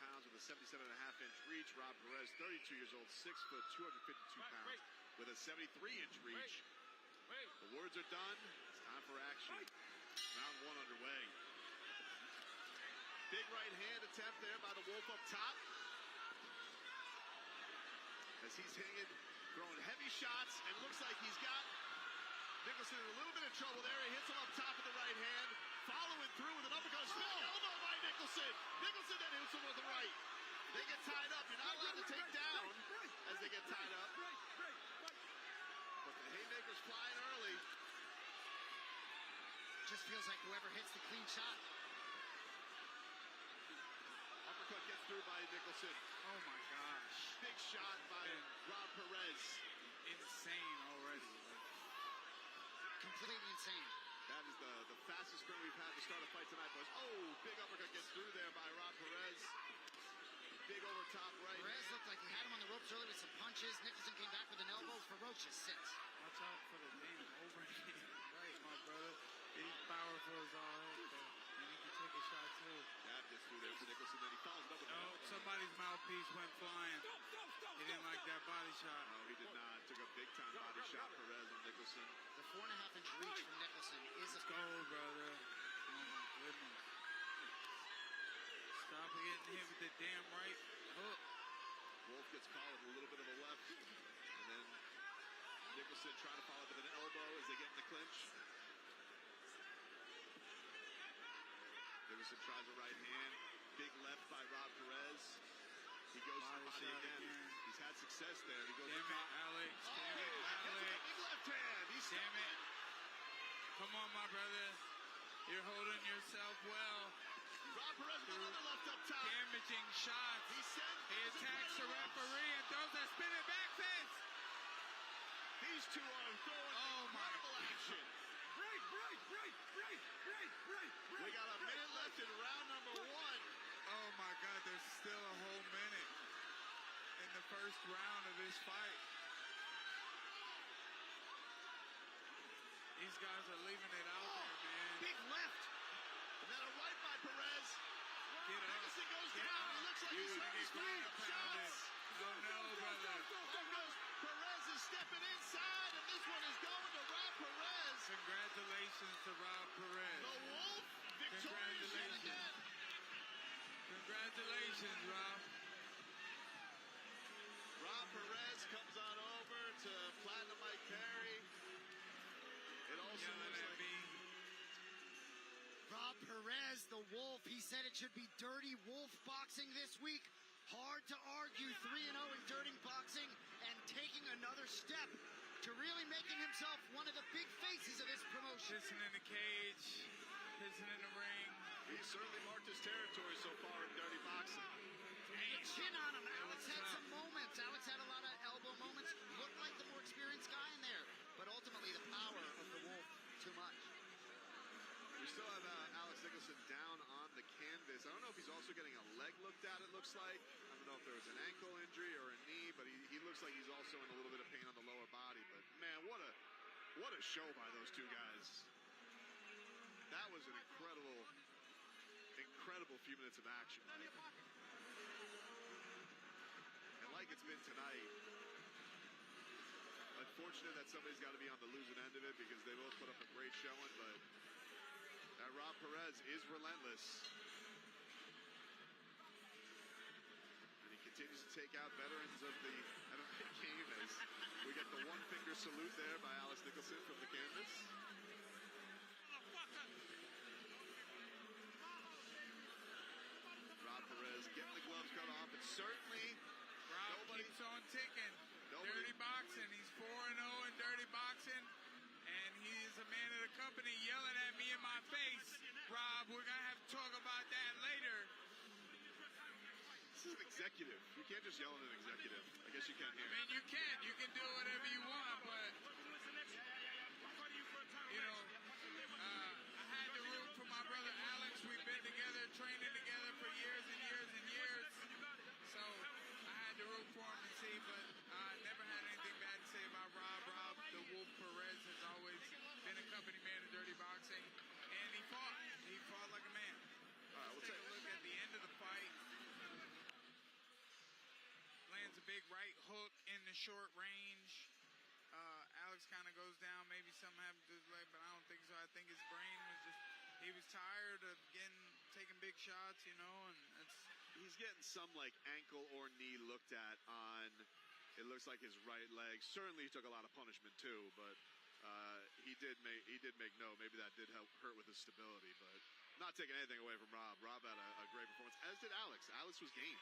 pounds with a 77.5-inch reach. Rob Perez, 32 years old, 6 foot, 252 pounds with a 73-inch reach. The words are done. It's time for action. Round 1 underway. Big right hand attempt there by the Wolf up top. As he's hitting it, throwing heavy shots, and looks like he's got Nicholson in a little bit of trouble there. He hits him up top with the right hand, following through with an uppercut. Spinning elbow by Nicholson. Nicholson then hits him with the right. They get tied up. You're not allowed to take down as they get tied up. But the haymaker's flying early. Just feels like whoever hits the clean shot. Uppercut gets through by Nicholson. Oh my gosh. Big shot by Rob Perez. Insane already. Completely insane. That is the fastest sprint we've had to start a fight tonight, boys. Oh, big uppercut gets through there by Rob Perez. Big over top right. Perez looked like he had him on the ropes early with some punches. Nicholson came back with an elbow. Ferocious sits. Watch out for the damn overhand. Right, my brother. He's powerful as all heck, and he can take a shot too. Jab gets through there for Nicholson, then he follows it up with somebody's mouthpiece went flying. He didn't like that body shot. No, he did not. Took a big time body shot, Perez on Nicholson. The 4.5-inch reach from Nicholson is a goal, brother. Oh my goodness. Stop getting hit with the damn right hook. Wolf gets followed with a little bit of a left, and then Nicholson trying to follow up with an elbow as they get in the clinch. Nicholson tries a right hand. Big left by Rob Perez. He goes to the body again. He's had success there. He goes Damn it, Alex. Damn it, Alex. Big left hand. He's damn it. Come on, my brother. You're holding yourself well. Rob Perez with another left up top. Damaging shots. He attacks the referee and throws a spinning back fist. These two are throwing incredible action. We got a minute left in round number 1. Oh my God, there's still a whole minute in the first round of this fight. These guys are leaving it out there, man. Big left. And then a right by Perez. Get up. Nicholson goes Get down. up. It looks like You he's wanna hurt his get feet. ground-pounded. Shots. Oh no, brother. Perez is stepping inside, and this one is going to Rob Perez. Congratulations to Rob Perez. The Wolf victorious yet again. Congratulations, Rob. Rob Perez comes on over to Platinum Mike Perry. It also looks like Rob Perez, the Wolf, he said it should be dirty wolf boxing this week. Hard to argue 3-0 in dirty boxing and taking another step to really making himself one of the big faces of this promotion. Pissing in the cage, pissing in the ring. He's certainly marked his territory so far in dirty boxing. The chin on him. Alex had some moments. Alex had a lot of elbow moments. Looked like the more experienced guy in there. But ultimately, the power of the Wolf, too much. We still have Alex Nicholson down on the canvas. I don't know if he's also getting a leg looked at, it looks like. I don't know if there was an ankle injury or a knee, but he looks like he's also in a little bit of pain on the lower body. But, man, what a show by those two guys. That was an incredible few minutes of action. And like it's been tonight, unfortunate that somebody's got to be on the losing end of it because they both put up a great showing, but that Rob Perez is relentless. And he continues to take out veterans of the MMA game as we get the one finger salute there by Alex Nicholson from the canvas. Rob Perez getting the gloves cut off, and certainly Rob keeps on ticking. Dirty boxing. He's 4-0 in dirty boxing. And he's a man of the company yelling at me in my face. Rob, we're going to have to talk about that later. This is an executive. You can't just yell at an executive. I guess you can here. I mean, you can. You can do whatever you want, but, you know, I had to root for my brother Alex. We've been together, training together for years and years and years. So I had to root for him and see, but I never had anything bad to say about Rob. Rob, the Wolf Perez, has always been a company man in dirty boxing, and he fought. He fought like a man. All right, we'll take a look at the end of the fight. Lands a big right hook in the short range. Alex kind of goes down. Maybe something happened to his leg, but I don't think so. I think his brain was just, he was tired of taking big shots, you know, and he's getting some like ankle or knee looked at on, it looks like his right leg. Certainly he took a lot of punishment too, but he did make note. Maybe that did help hurt with his stability, but not taking anything away from Rob. Rob had a great performance, as did Alex. Alex was game.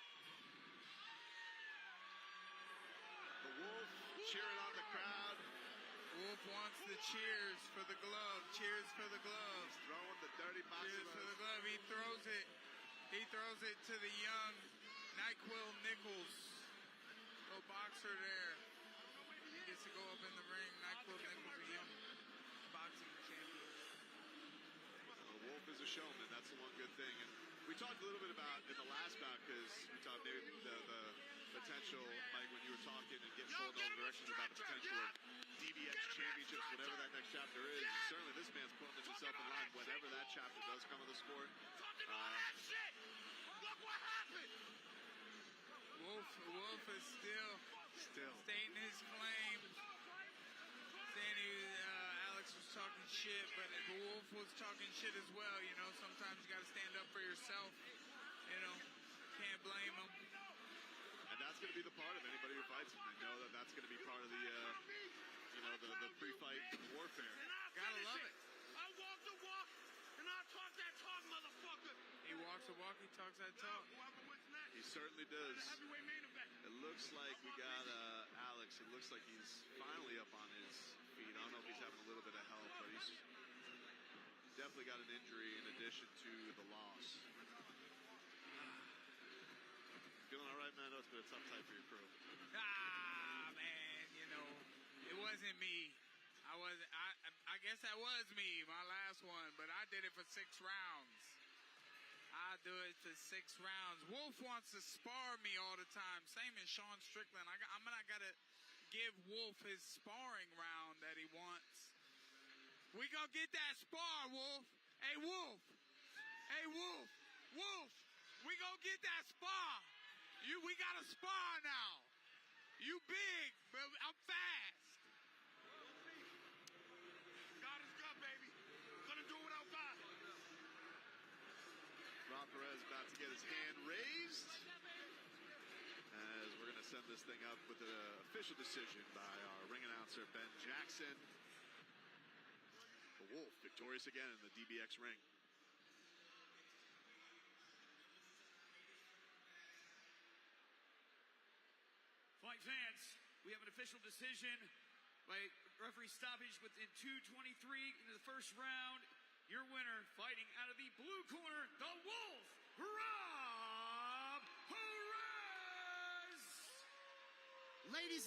The Wolf cheering on the crowd. Wolf wants the cheers for the glove. Cheers for the glove. Throwing the dirty boxing. Cheers for the glove. He throws it. He throws it to the young Nicholson. Little boxer there. He gets to go up in the ring. Nicholson, a young boxing champion. The Wolf is a showman. That's the one good thing. And we talked a little bit about in the last bout, because we talked maybe the potential, Mike, when you were talking and getting pulled in all directions about the potential of DBX championships, whatever that next chapter is. Certainly this man's putting himself in line whenever that chapter does come in the sport. Look what happened! Wolf is still stating his claim. Saying Alex was talking shit, but Wolf was talking shit as well. You know, sometimes you got to stand up for yourself. You know, can't blame him. And that's going to be the part of anybody who fights him. They know that that's going to be part of the, the pre-fight warfare. Gotta love it. I walk the walk, and I talk that talk, motherfucker. He walks the walk, he talks that talk. He certainly does. It looks like we got Alex. It looks like he's finally up on his feet. I don't know if he's having a little bit of help, but he's definitely got an injury in addition to the loss. Feeling all right, man? I know it's been a tough time for your crew. Man, it wasn't me. I guess that was me, my last one, but I did it for 6 rounds. I do it for 6 rounds. Wolf wants to spar me all the time. Same as Sean Strickland. I'm not gonna give Wolf his sparring round that he wants. We gonna get that spar, Wolf. Hey, Wolf. Hey, Wolf. Wolf. We gonna get that spar. We got a spar now. You big, but I'm fast. God is good, baby. Gonna do it without God. Rob Perez about to get his hand raised as we're going to send this thing up with an official decision by our ring announcer, Ben Jackson. The Wolf victorious again in the DBX ring. Fight fans, we have an official decision by referee stoppage within 2:23 into the first round. Your winner, fighting out of the blue corner, the Wolf, Rob Perez! Ladies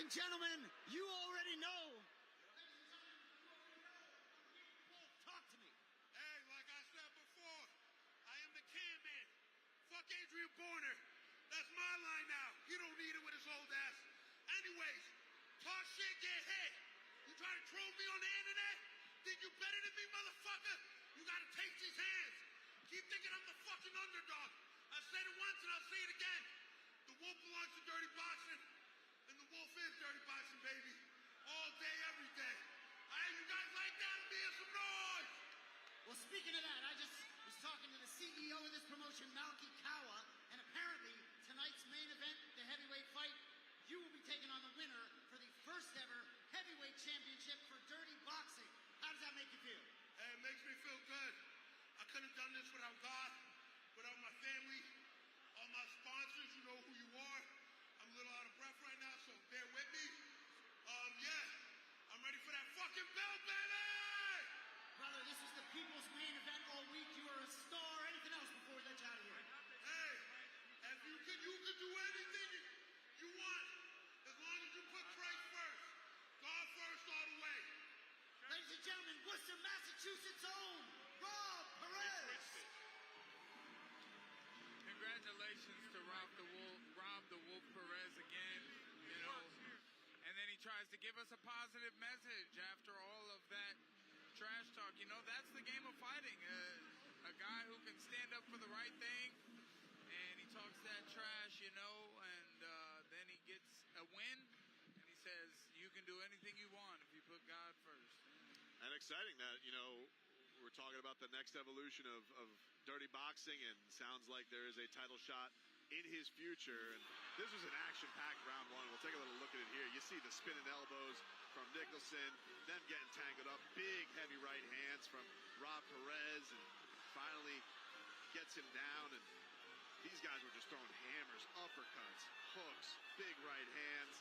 and gentlemen, you already know. Talk to me. Hey, like I said before, I am the can man. Fuck Adrian Borner. That's my line now. You don't need it with his old ass. Anyways, talk shit, get hit. You try to troll me on the internet? Think you better than me, motherfucker? You gotta take these hands. Keep thinking I'm the fucking underdog. I said it once and I'll say it again. The Wolf belongs to dirty boxing, and the Wolf is dirty boxing, baby. All day, every day. Alright, you guys like that? Let me hear some noise. Well, speaking of that, I just was talking to the CEO of this promotion, Malky Kawa, and apparently tonight's main event, the heavyweight fight, you will be taking on the winner for the first ever heavyweight championship for dirty boxing. How does that make you feel? Hey, it makes me feel good. I couldn't have done this without God, without my family, all my sponsors. You know who you are. I'm a little out of breath right now, so bear with me. Yeah, I'm ready for that fucking belt, baby! Brother, this is the people's main event all week. You are a star. Anything else before we let you out of here? Hey, if you can do anything you want, as long as you put Christ first. God first all the way. Ladies and gentlemen, Worcester, Massachusetts' own Rob Perez. Congratulations to Rob the Wolf Perez again. And then he tries to give us a positive message after all of that trash talk. That's the game of fighting. A guy who can stand up for the right thing, and he talks that trash, and then he gets a win, and he says, you can do anything you want if you put God first. And exciting that, we're talking about the next evolution of dirty boxing, and sounds like there is a title shot in his future. And this was an action-packed round one. We'll take a little look at it here. You see the spinning elbows from Nicholson, them getting tangled up, big heavy right hands from Rob Perez, and finally gets him down. And these guys were just throwing hammers, uppercuts, hooks, big right hands.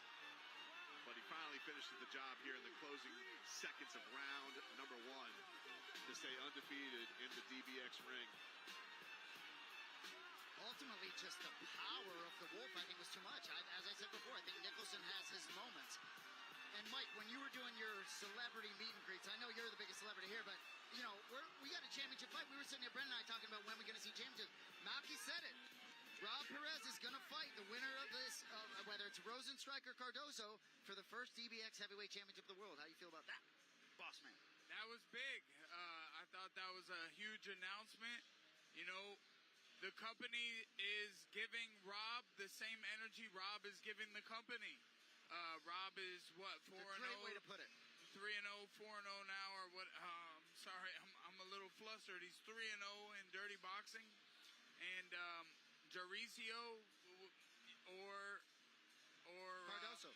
But he finally finishes the job here in the closing seconds of round number 1 to stay undefeated in the DBX ring. Ultimately, just the power of the Wolf, I think, was too much. As I said before, I think Nicholson has his moments. And Mike, when you were doing your celebrity meet and greets, I know you're the biggest celebrity here, but we got a championship fight. We were sitting here, Brendan and I, talking about when we're going to see championship. Malky said it. Rob Perez is going to fight the winner of this, whether it's Rozenstruik or Cardoso, for the first DBX heavyweight championship of the world. How do you feel about that, boss man? That was big. I thought that was a huge announcement. The company is giving Rob the same energy Rob is giving the company. Rob is what, 4-0? Great way to put it. 3-0, 4-0 now, or what? I'm sorry, I'm a little flustered. He's 3-0 in dirty boxing. and Jairzinho or Cardoso.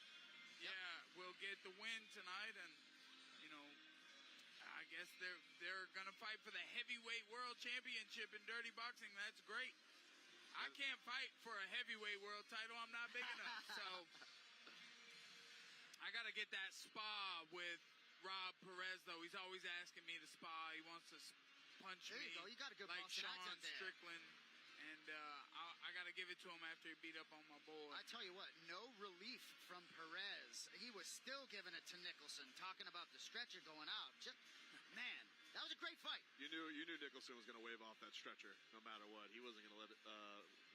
Yeah, will get the win tonight, and you know, I guess they're gonna fight for the heavyweight world championship in dirty boxing. That's great. I can't fight for a heavyweight world title. I'm not big enough, so I gotta get that spa with Rob Perez, though. He's always asking me to spa. He wants to punch There me you go. You got a good like Boston Sean accent there. Strickland. And I got to give it to him after he beat up on my boy. I tell you what, no relief from Perez. He was still giving it to Nicholson, talking about the stretcher going out. Man, that was a great fight. You knew Nicholson was going to wave off that stretcher no matter what. He wasn't going to let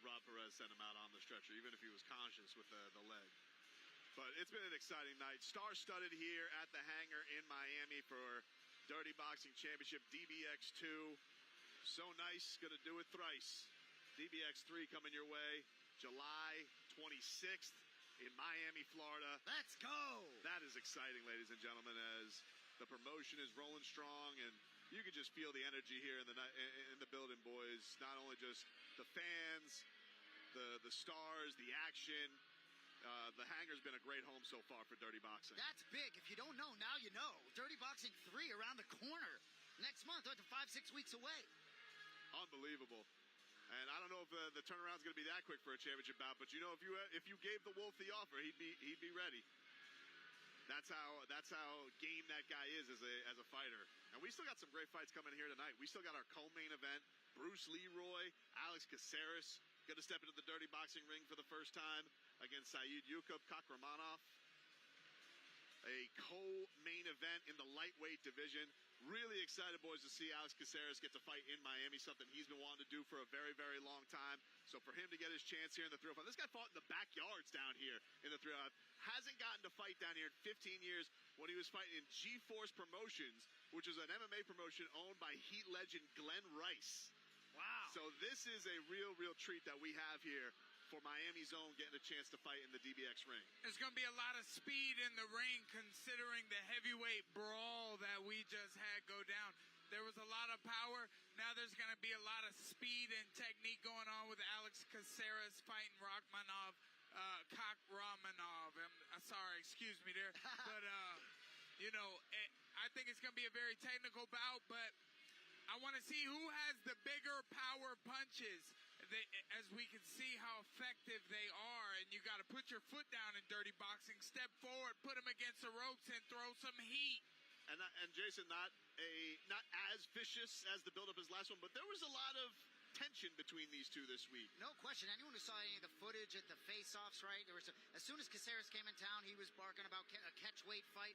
Rob Perez send him out on the stretcher, even if he was conscious with the leg. But it's been an exciting night. Star-studded here at the hangar in Miami for Dirty Boxing Championship DBX 2. So nice, going to do it thrice. DBX 3 coming your way July 26th in Miami, Florida. Let's go! That is exciting, ladies and gentlemen, as the promotion is rolling strong, and you can just feel the energy here in the building, boys. Not only just the fans, the stars, the action. The hangar's been a great home so far for Dirty Boxing. That's big. If you don't know, now you know. Dirty Boxing 3 around the corner. Next month, 5-6 weeks away. Unbelievable. And I don't know if the turnaround's going to be that quick for a championship bout, but you know, if you gave the Wolf the offer, he'd be ready. That's how game that guy is as a fighter. And we still got some great fights coming here tonight. We still got our co-main event. Bruce Leroy, Alex Caceres going to step into the Dirty Boxing ring for the first time against Saidyokub, Kakhramonov. A co-main event in the lightweight division. Really excited, boys, to see Alex Caceres get to fight in Miami, something he's been wanting to do for a very, very long time. So for him to get his chance here in the 305, this guy fought in the backyards down here in the 305. Hasn't gotten to fight down here in 15 years when he was fighting in G-Force Promotions, which is an MMA promotion owned by Heat legend Glenn Rice. Wow. So this is a real treat that we have here for Miami's own getting a chance to fight in the DBX ring. There's going to be a lot of speed in the ring considering the heavyweight brawl that we just had go down. There was a lot of power. Now there's going to be a lot of speed and technique going on with Alex Caceres fighting Kakhramonov. Sorry, excuse me there. But, you know, I think it's going to be a very technical bout, but I want to see who has the bigger power punches. As we can see how effective they are, and you got to put your foot down in dirty boxing, step forward, put them against the ropes, and throw some heat. And Jason, not as vicious as the build-up as last one, but there was a lot of tension between these two this week. No question. Anyone who saw any of the footage at the face-offs, right? As soon as Caceres came in town, he was barking about a catch-weight fight.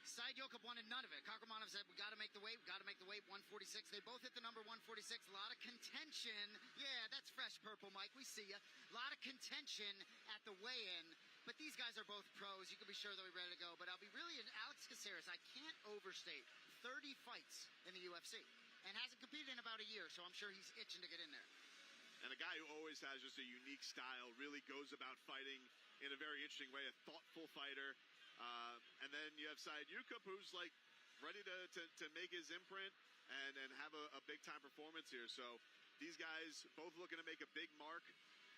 Saidyokub wanted none of it. Kakhramonov said, we got to make the weight, 146. They both hit the number 146. A lot of contention. Yeah, that's fresh purple, Mike. We see ya. A lot of contention at the weigh-in. But these guys are both pros. You can be sure they'll be ready to go. But I'll be really in Alex Caceres. I can't overstate 30 fights in the UFC. And hasn't competed in about a year, so I'm sure he's itching to get in there. And a guy who always has just a unique style, really goes about fighting in a very interesting way, a thoughtful fighter. And then you have Saidyokub, who's like ready to make his imprint and have a big time performance here. So these guys both looking to make a big mark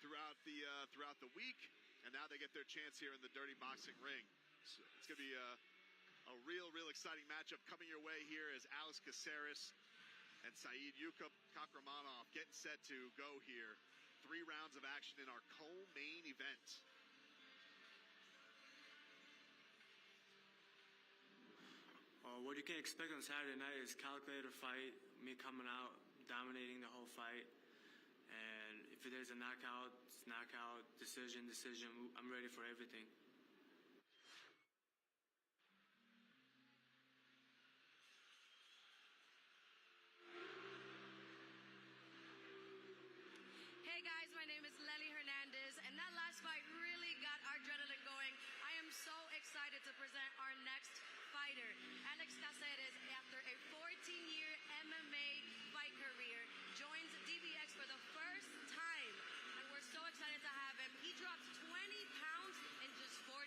throughout the week, and now they get their chance here in the Dirty Boxing ring. So it's gonna be a real exciting matchup coming your way here as Alex Caceres and Saidyokub Kakhramonov getting set to go here. 3 rounds of action in our co-main event. What you can expect on Saturday night is calculated fight, me coming out, dominating the whole fight. And if there's a knockout, it's knockout, decision. I'm ready for everything. Hey guys, my name is Lely Hernandez, and that last fight really got our adrenaline going. I am so excited to present our next fighter, Alex Caceres, after a 14-year MMA fight career, joins DBX for the first time, and we're so excited to have him. He dropped 20 pounds in just 48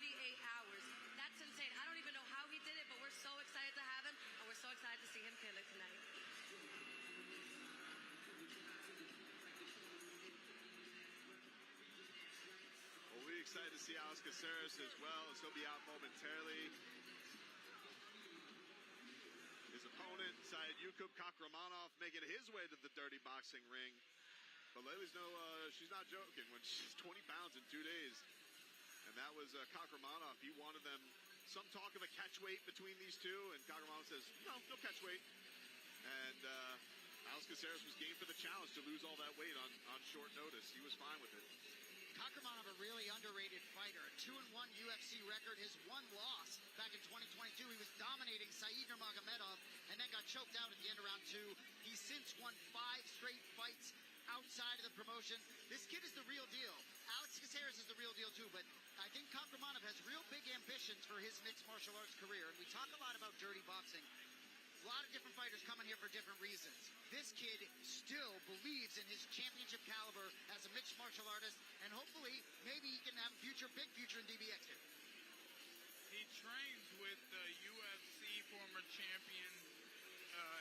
hours. That's insane. I don't even know how he did it, but we're so excited to have him, and we're so excited to see him kill it tonight. see Alex Caceres as well, as he'll be out momentarily. His opponent, Saidyokub Kakhramonov, making his way to the dirty boxing ring. But Lely's she's not joking when she's 20 pounds in 2 days. And that was Kakhramonov. He wanted them, some talk of a catch weight between these two, and Kakhramonov says, no catch weight. And Alex Caceres was game for the challenge to lose all that weight on short notice. He was fine with it. Kakhramonov, a really underrated fighter, a 2-1 UFC record, his one loss back in 2022. He was dominating Said Nurmagomedov and then got choked out at the end of round 2. He's since won 5 straight fights outside of the promotion. This kid is the real deal. Alex Caceres is the real deal too, but I think Kakhramonov has real big ambitions for his mixed martial arts career. And we talk a lot about dirty boxing. A lot of different fighters coming here for different reasons. This kid still believes in his championship caliber as a mixed martial artist, and hopefully, maybe he can have a big future in DBX here. He trains with the UFC former champion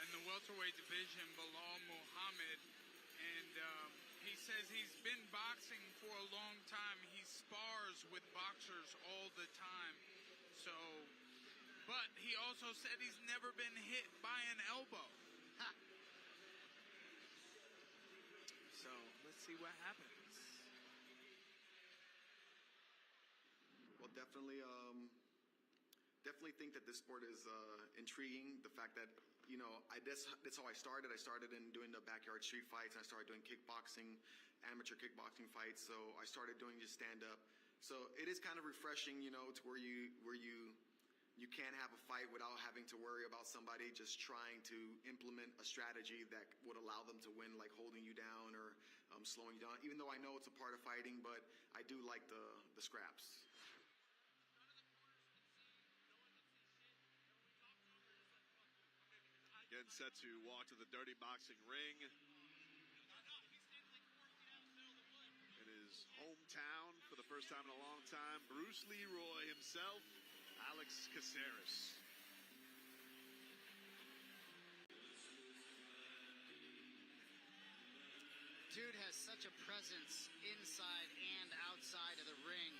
in the welterweight division, Bilal Muhammad, and he says he's been boxing for a long time. He spars with boxers all the time. So, but he also said he's never been hit by an elbow. Ha. So, let's see what happens. Well, definitely think that this sport is intriguing. The fact that, that's how I started. I started in doing the backyard street fights, and I started doing kickboxing, amateur kickboxing fights. So I started doing just stand-up. So it is kind of refreshing, to where you can't have a fight without having to worry about somebody just trying to implement a strategy that would allow them to win, like holding you down or slowing you down. Even though I know it's a part of fighting, but I do like the scraps. Getting set to walk to the dirty boxing ring in his hometown for the first time in a long time. Bruce Leroy himself, Alex Caceres. Dude has such a presence inside and outside of the ring.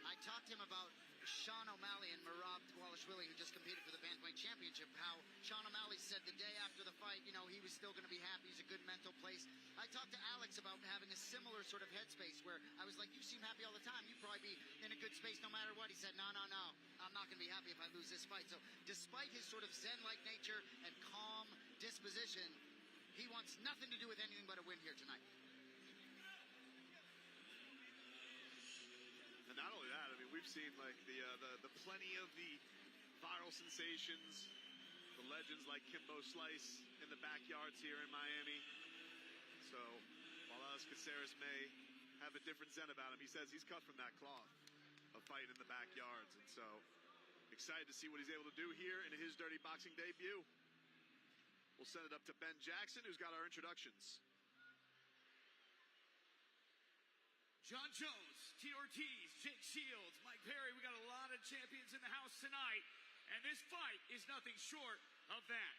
I talked to him about Sean O'Malley and Merab Dvalishvili, who just competed for the Bantamweight Championship, how Sean O'Malley said the day after the fight, he was still going to be happy. He's a good mental place. I talked to Alex about having a similar sort of headspace where I was like, you seem happy all the time. You'd probably be in a good space no matter what. He said, no. I'm not going to be happy if I lose this fight. So despite his sort of zen-like nature and calm disposition, he wants nothing to do with anything but a win here tonight. And not only that, we've seen like the plenty of the viral sensations, the legends like Kimbo Slice in the backyards here in Miami. So while Alex Caceres may have a different zen about him, he says he's cut from that cloth of fighting in the backyards. And so excited to see what he's able to do here in his dirty boxing debut. We'll send it up to Ben Jackson, who's got our introductions. John Jones, T. Ortiz, Jake Shields, Mike Perry. We got a lot of champions in the house tonight, and this fight is nothing short of that.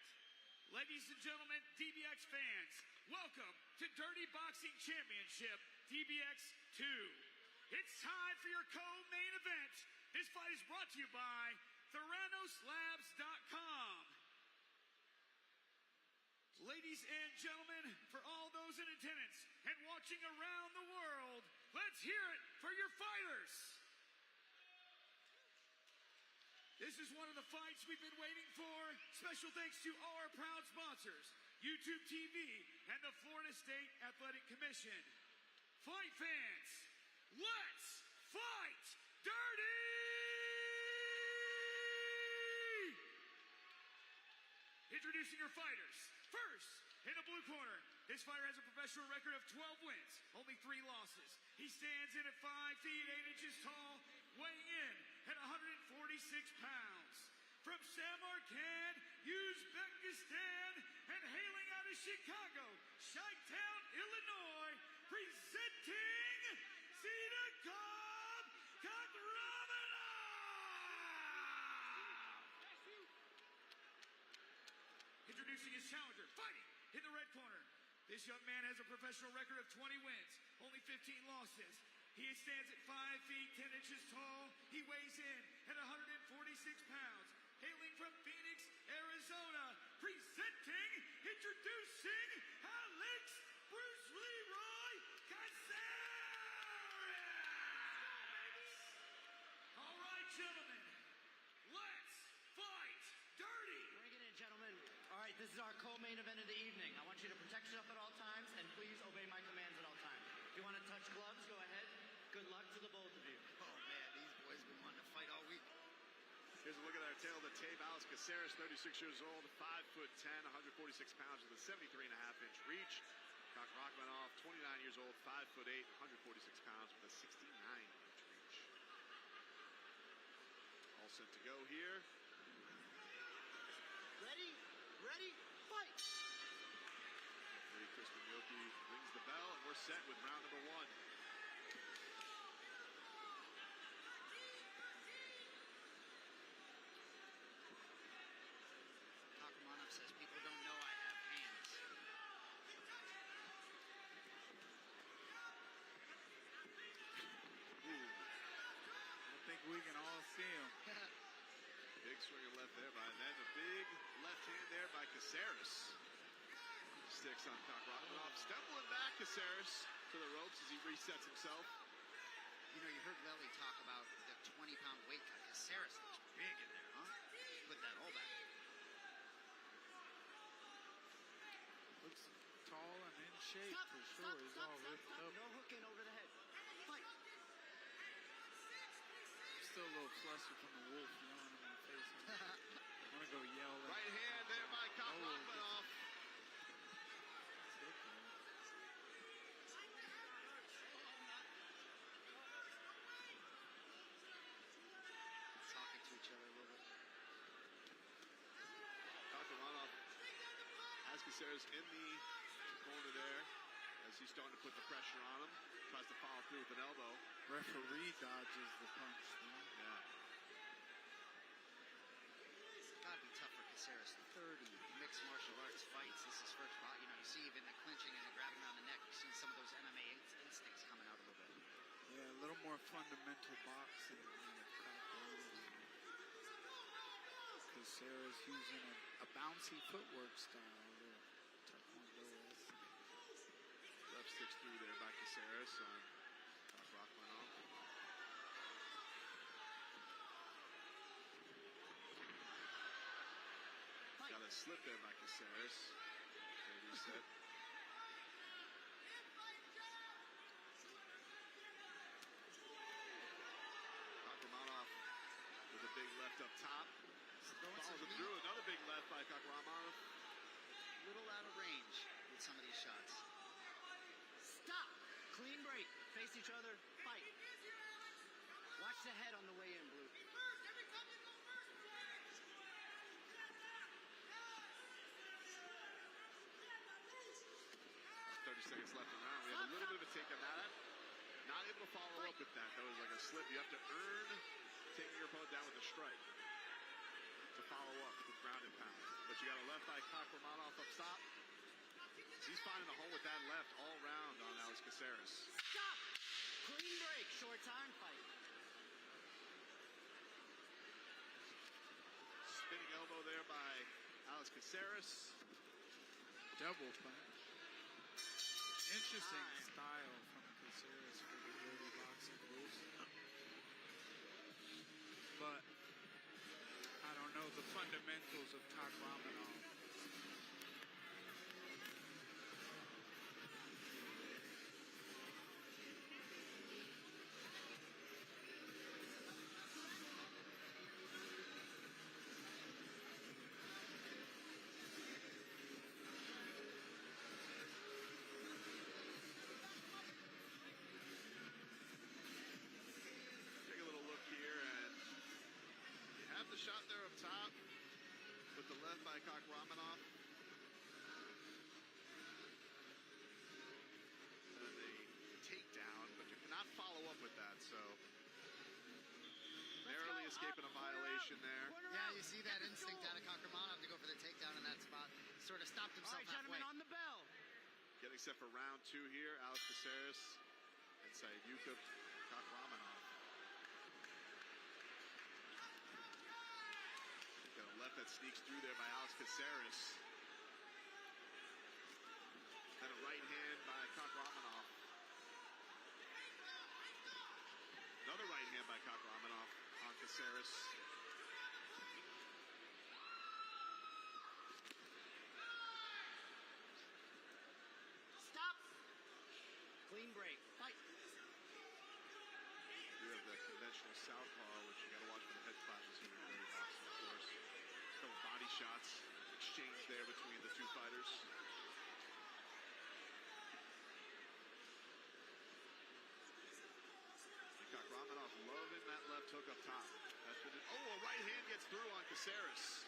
Ladies and gentlemen, DBX fans, welcome to Dirty Boxing Championship, DBX 2. It's time for your co-main event. This fight is brought to you by TheranosLabs.com. Ladies and gentlemen, for all those in attendance and watching around the world, let's hear it for your fighters. This is one of the fights we've been waiting for. Special thanks to all our proud sponsors, YouTube TV and the Florida State Athletic Commission. Fight fans, let's fight dirty! Introducing your fighters. First, in the blue corner, this fighter has a professional record of 12 wins, only 3 losses. He stands in at 5 feet 8 inches tall, weighing in at 146 pounds. From Samarkand, Uzbekistan, and hailing out of Chicago, Chi-Town, Illinois, presenting Saidyokub Kakhramonov! Introducing his challenger, fighting in the red corner. This young man has a professional record of 20 wins, only 15 losses. He stands at 5 feet 10 inches tall. He weighs in at 146 pounds. Hailing from Phoenix, Arizona, introducing Alex Bruce Leroy Caceres! All right, gentlemen, let's fight dirty! Bring it in, gentlemen. All right, this is our co-main event of the evening. I want you to protect yourself at all times, and please obey my commands at all times. If you want to touch gloves, go ahead. Good luck to the both of you. Oh, man, these boys have been wanting to fight all week. Here's a look at our tail of the tape. Alex Caceres, 36 years old, 5'10", 146 pounds with a 73.5-inch reach. Kakhramonov, 29 years old, 5'8", 146 pounds with a 69-inch reach. All set to go here. Ready, fight! Referee Chris Manioki rings the bell, and we're set with round number 1. Kakhramonov says people don't know I have hands. I think we can all see him. Big swing of left there by, and then a big left hand there by Caceres. Sticks on Kakhramonov, stumbling back Caceres to the ropes as he resets himself. You know, you heard Lely talk about the 20-pound weight cut. Caceres looks big in there, huh? Put that all back. Looks tall and in shape for sure. He's all ripped up. No hooking over the head. Fight. I'm still a little flustered from the wolf yelling in my face. I want to go yell. Right hand there by Kakhramonov. Talking to each other a little bit. Kakhramonov has Caceres in the corner there as he's starting to put the pressure on him. Tries to follow through with an elbow. Referee dodges the punch. Yeah. Gotta be tough for Caceres. 30 mixed martial arts fights. This is first fight. You know, you see even the clinching and the grabbing around the neck. You see some of those MMA instincts coming out a little bit. Yeah, a little more fundamental boxing than the Caceres using a bouncy footwork style. Left sticks through there by Caceres on Kakhramonov. Got a slip there by Caceres. Good reset. Kakhramonov with a big left up top. Follows it through. Another big left by Kakhramonov. A little out of range with some of these shots. Stop! Clean break. Face each other. Fight. Watch the head on the way in, Blue. 30 seconds left in the round. We have a little bit of a takedown. Not able to follow up with that. That was like a slip. You have to earn taking your opponent down with a strike to follow up with ground and pound. But you got a left by Kakhramonov up top. He's finding a hole with that left all round on Alex Caceres. Stop! Clean break. Short time fight. Spinning elbow there by Alex Caceres. Double punch. Interesting style from Caceres for the dirty boxing rules. But I don't know the fundamentals of Kakhramonov. The shot there up top with the left by Kakhramonov. And the takedown, but you cannot follow up with that, so narrowly escaping a violation there. Yeah, you see that instinct out of Kakhramonov to go for the takedown in that spot. Sort of stopped himself halfway. Gentlemen, on the bell. Getting set for round 2 here, Alex Caceres and Saidyokub that sneaks through there by Alex Caceres. Then a right hand by Kakhramonov. Another right hand by Kakhramonov on Caceres. Stop. Clean break. Fight. You have the conventional southpaw, which you got to watch for the head clashes here in the boxing, of course. A couple body shots exchanged there between the two fighters. And Kakhramonov loving that left hook up top. That's been a right hand gets through on Caceres.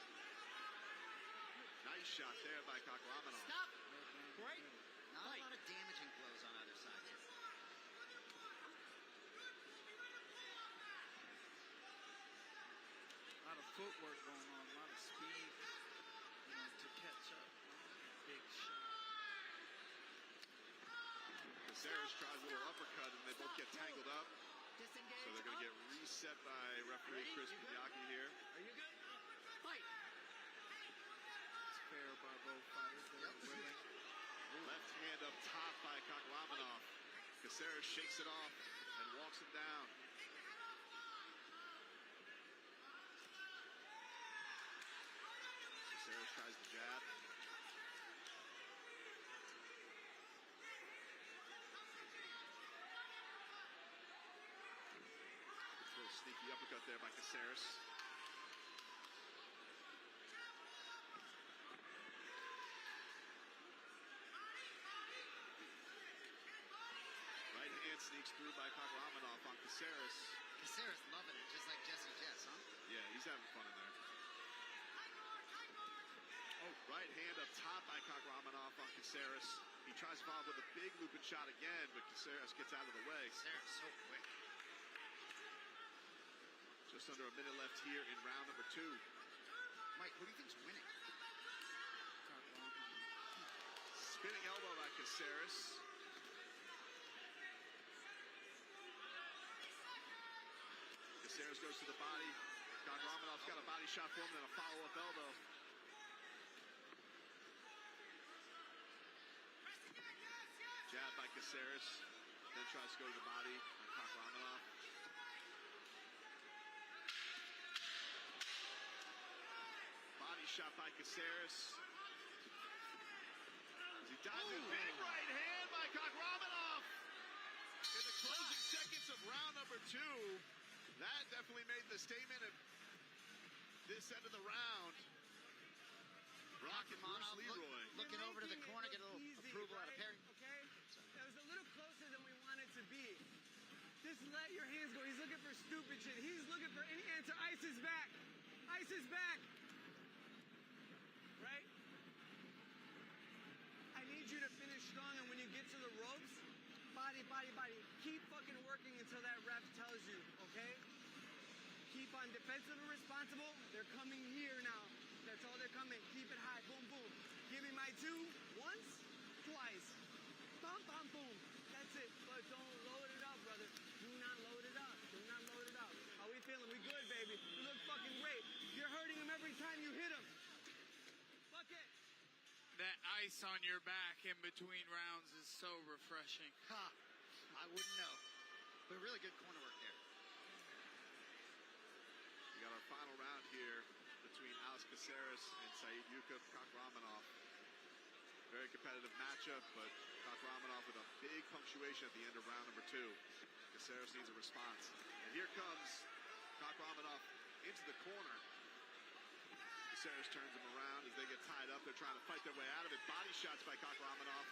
Nice shot there by Kakhramonov. Stop. Great. Not a lot of damaging blows on either side here. A lot of footwork going on, a lot of speed, to catch up. Big shot. Caceres tries a little uppercut, and they both get tangled up. So they're going to get reset by referee Chris Bignacki here. Are you good? Fight. It's fair by both fighters. Willing. Left hand up top by Kakhramonov. Caceres shakes it off and walks him down. Caceres tries the jab. Little sneaky uppercut there by Caceres. Right hand sneaks through by Kakhramonov on Caceres. Caceres loving it, just like Jessy, huh? Yeah, he's having fun in there. Right hand up top by Kakhramonov on Caceres. He tries to follow up with a big looping shot again, but Caceres gets out of the way. Caceres so quick. Just under a minute left here in round number 2. Mike, who do you think's winning? Spinning elbow by Caceres. Caceres goes to the body. Kakhramonov's got a body shot for him, then a follow-up elbow. Jab by Caceres, then tries to go to the body on Kakhramonov. Body shot by Caceres. As he dives in, big right hand by Kakhramonov. In the closing seconds of round number 2, that definitely made the statement at this end of the round. Brock and Bruce Leroy. Looking over to the corner, get a little approval out of Perry. Okay? That was a little closer than we wanted to be. Just let your hands go. He's looking for stupid shit. He's looking for any answer. Ice is back. Ice is back. Right? I need you to finish strong, and when you get to the ropes, body, body, body. Keep fucking working until that ref tells you, okay? Keep on defensive and responsible. They're coming here now. That's all they're coming. Keep it high. Boom, boom. Give me my 2. Once, twice. Bum, bum, boom. That's it. But don't load it up, brother. Do not load it up. Do not load it up. How we feeling? We good, baby. We look fucking great. You're hurting him every time you hit him. Fuck it. That ice on your back in between rounds is so refreshing. Ha! I wouldn't know. But really good corner work there. We got our final round here between Alex Caceres and Saidyokub Kakhramonov. Very competitive matchup, but Kakhramonov with a big punctuation at the end of round number 2. Caceres needs a response. And here comes Kakhramonov into the corner. Caceres turns him around as they get tied up. They're trying to fight their way out of it. Body shots by Kakhramonov.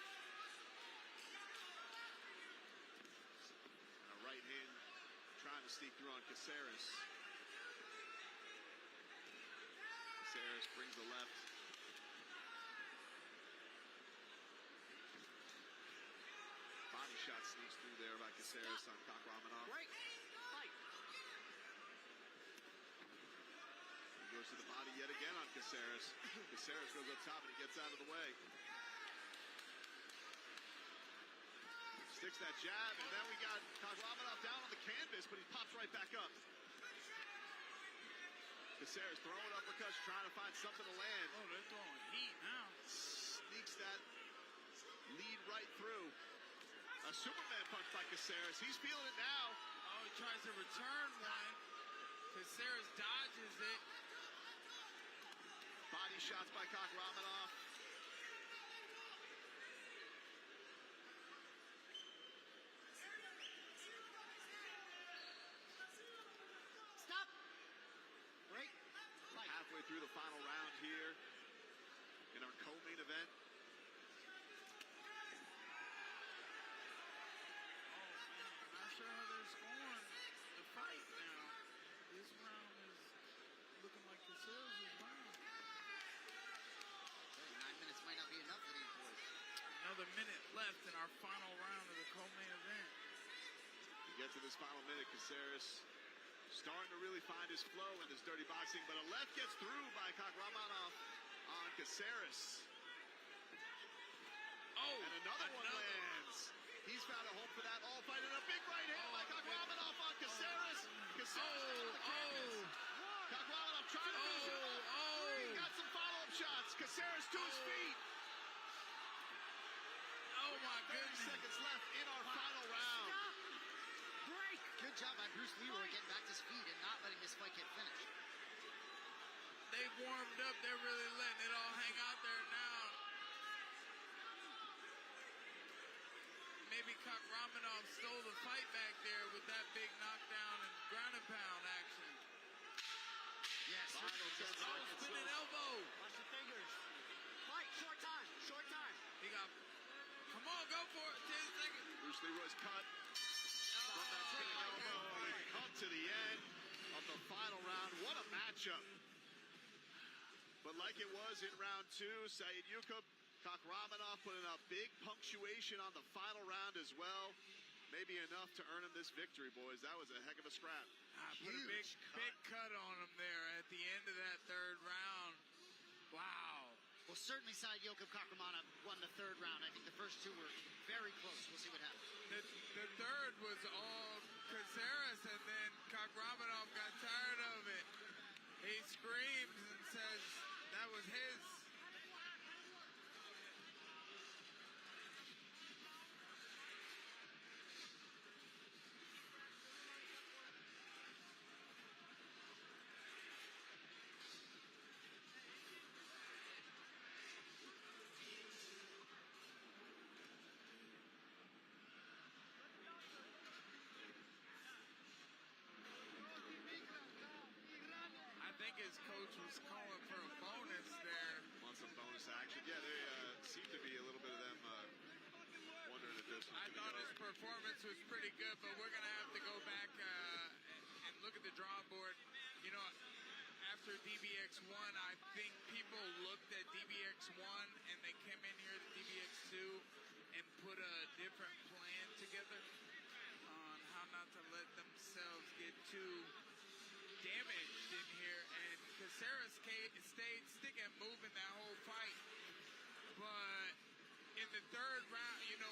And a right hand trying to sneak through on Caceres. Caceres brings the left. Body shot sneaks through there by Caceres on Kakhramonov. Right. Fight. He goes to the body yet again on Caceres. Caceres goes up top and he gets out of the way. Sticks that jab, and then we got Kakhramonov down on the canvas, but he pops right back up. Caceres throwing uppercuts, trying to find something to land. Oh, they're throwing heat now. Sneaks that lead right through. A Superman punch by Caceres. He's feeling it now. Oh, he tries to return one. Caceres dodges it. Body shots by Kakhramonov. Stop. Break. Halfway through the final round here in our co-main event. Not sure how they're scoring the fight now. This round is looking like Caceres' round. 9 minutes might not be enough for these boys. Another minute left in our final round of the co-main event. To get to this final minute, Caceres starting to really find his flow in this dirty boxing, but a left gets through by Kakhramonov on Caceres. Oh, and another one lands. He's found a home for that all fight, and a big right hand by Kakhramonov on Caceres. Caceres Kakhramonov trying to finish it off. He got some follow-up shots. Caceres to his feet. Oh my goodness. 30 seconds left in our final round. Stop. Break. Good job by Bruce Leroy getting back to his feet and not letting this fight get finished. They warmed up. They're really letting it all hang out there now. Maybe Kakhramonov stole the fight back there with that big knockdown and ground and pound action. Yes. Spinning elbow. Watch the fingers. Fight. Short time. Short time. He got. Come on, go for it. 10 seconds. Bruce Leroy's cut from that spinning elbow. We come to the end of the final round. What a matchup. But like it was in round 2, Saidyokub, Kakhramonov putting up big punctuation on the final round as well. Maybe enough to earn him this victory, boys. That was a heck of a scrap. Put a big cut on him there at the end of that third round. Wow. Well, certainly Saidyokub Kakhramonov won the third round. I think the first 2 were very close. We'll see what happens. The third was all Caceres, and then Kakhramonov got tired of it. He screams and says that was his. I think his coach was calling for a bonus there. Want some bonus action? Yeah, they seem to be a little bit of them wondering if this was I thought his performance was pretty good, but we're going to have to go back and look at the drawing board. You know, after DBX 1, I think people looked at DBX 1 and they came in here to DBX 2 and put a different plan together on how not to let themselves get too damaged in here, and Caceres stayed stick and moving that whole fight. But in the third round, you know,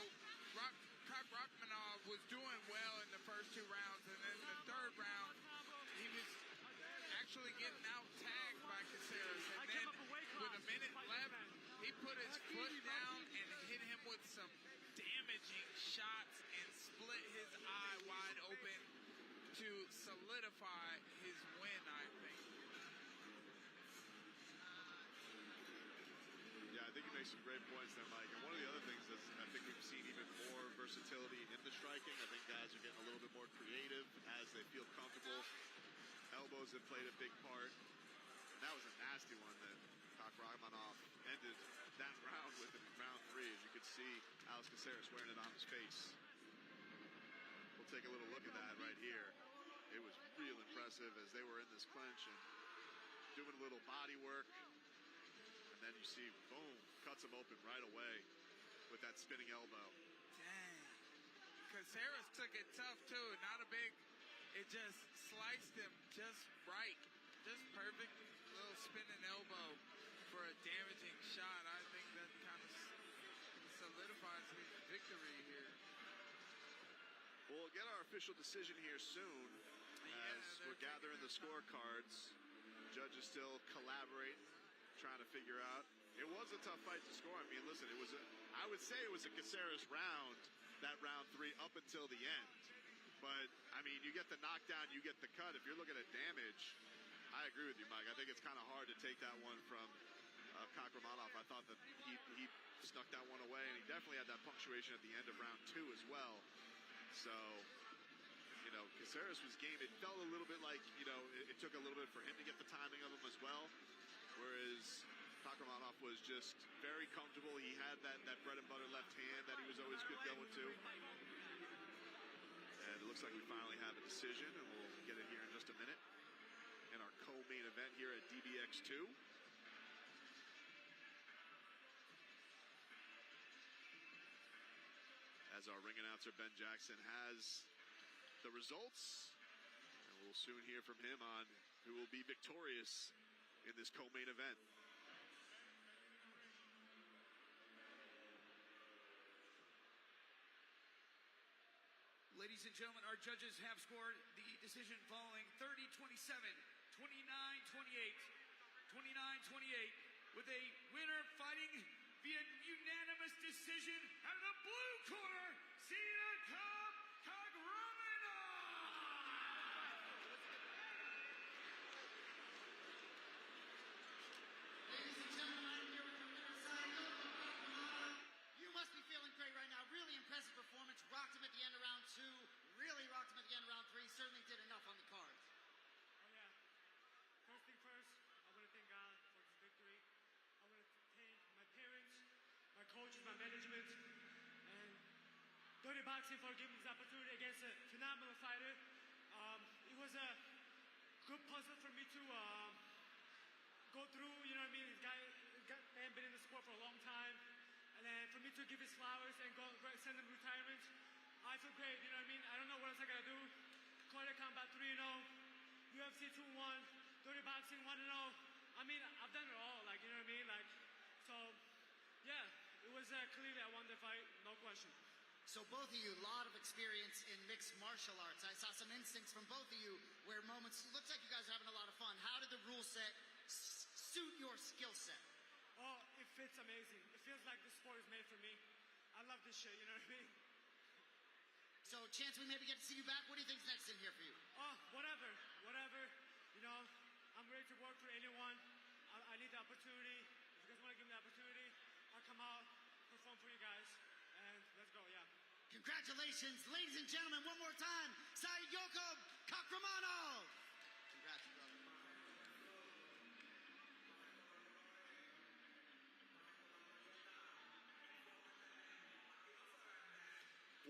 Kakhramonov was doing well in the first 2 rounds, and then the third round, he was actually getting out tagged by Caceres. And then with a minute left, he put his foot down and hit him with some damaging shots and split his eye wide open to solidify his win, I think. Yeah, I think you make some great points there, Mike. And one of the other things is I think we've seen even more versatility in the striking. I think guys are getting a little bit more creative as they feel comfortable. Elbows have played a big part. And that was a nasty one that Kakhramonov ended that round with in round 3. As you could see, Alex Caceres wearing it on his face. We'll take a little look at that right here. It was real impressive as they were in this clinch and doing a little body work. And then you see, boom, cuts him open right away with that spinning elbow. Dang. Caceres took it tough, too. Not a big, it just sliced him just right. Just perfect little spinning elbow for a damaging shot. I think that kind of solidifies his victory here. We'll get our official decision here soon as we're gathering the scorecards. Judges still collaborating, trying to figure out. It was a tough fight to score. I mean, listen, I would say it was a Caceres round, that round 3 up until the end. But, I mean, you get the knockdown, you get the cut. If you're looking at damage, I agree with you, Mike. I think it's kind of hard to take that one from Kakhramonov. I thought that he snuck that one away, and he definitely had that punctuation at the end of round 2 as well. So, you know, Caceres was game. It felt a little bit like, you know, it took a little bit for him to get the timing of him as well, whereas Kakhramonov was just very comfortable. He had that bread and butter left hand that he was always good going to. And it looks like we finally have a decision, and we'll get it here in just a minute in our co-main event here at DBX 2. As our ring announcer Ben Jackson has the results, and we'll soon hear from him on who will be victorious in this co-main event. Ladies and gentlemen, our judges have scored the decision following 30-27, 29-28, 29-28, with a winner fighting via unanimous decision out of the blue corner, Saidyokub Kakhramonov. Ladies and gentlemen, I'm here with the winner, Saidyokub Kakhramonov. You must be feeling great right now. Really impressive performance. Rocked him at the end of round 2. Really rocked him at the end of round 3. Certainly did enough on the cards. Oh, yeah. First thing first, I want to thank God for this victory. I want to thank my parents, my coaches, my management, and Dirty Boxing for giving me this opportunity against a phenomenal fighter. It was a good puzzle for me to go through, you know what I mean? This guy man been in the sport for a long time. And then for me to give his flowers and go send him retirement, I feel great, you know what I mean? I don't know what else I gotta do. Quarter combat 3-0, UFC 2-1, Dirty Boxing 1-0. I mean, I've done it all, like, you know what I mean? Like, so, yeah, it was clearly I won the fight, no question. So both of you, a lot of experience in mixed martial arts. I saw some instincts from both of you where moments, looks like you guys are having a lot of fun. How did the rule set suit your skill set? Oh, it fits amazing. It feels like the sport is made for me. I love this shit, you know what I mean? So, chance we maybe get to see you back. What do you think's next in here for you? Oh, whatever. You know, I'm ready to work for anyone. I need the opportunity. If you guys want to give me the opportunity, I'll come out, perform for you guys, and let's go, yeah. Congratulations, ladies and gentlemen, one more time, Saidyokub Kakhramonov. Congrats, brother.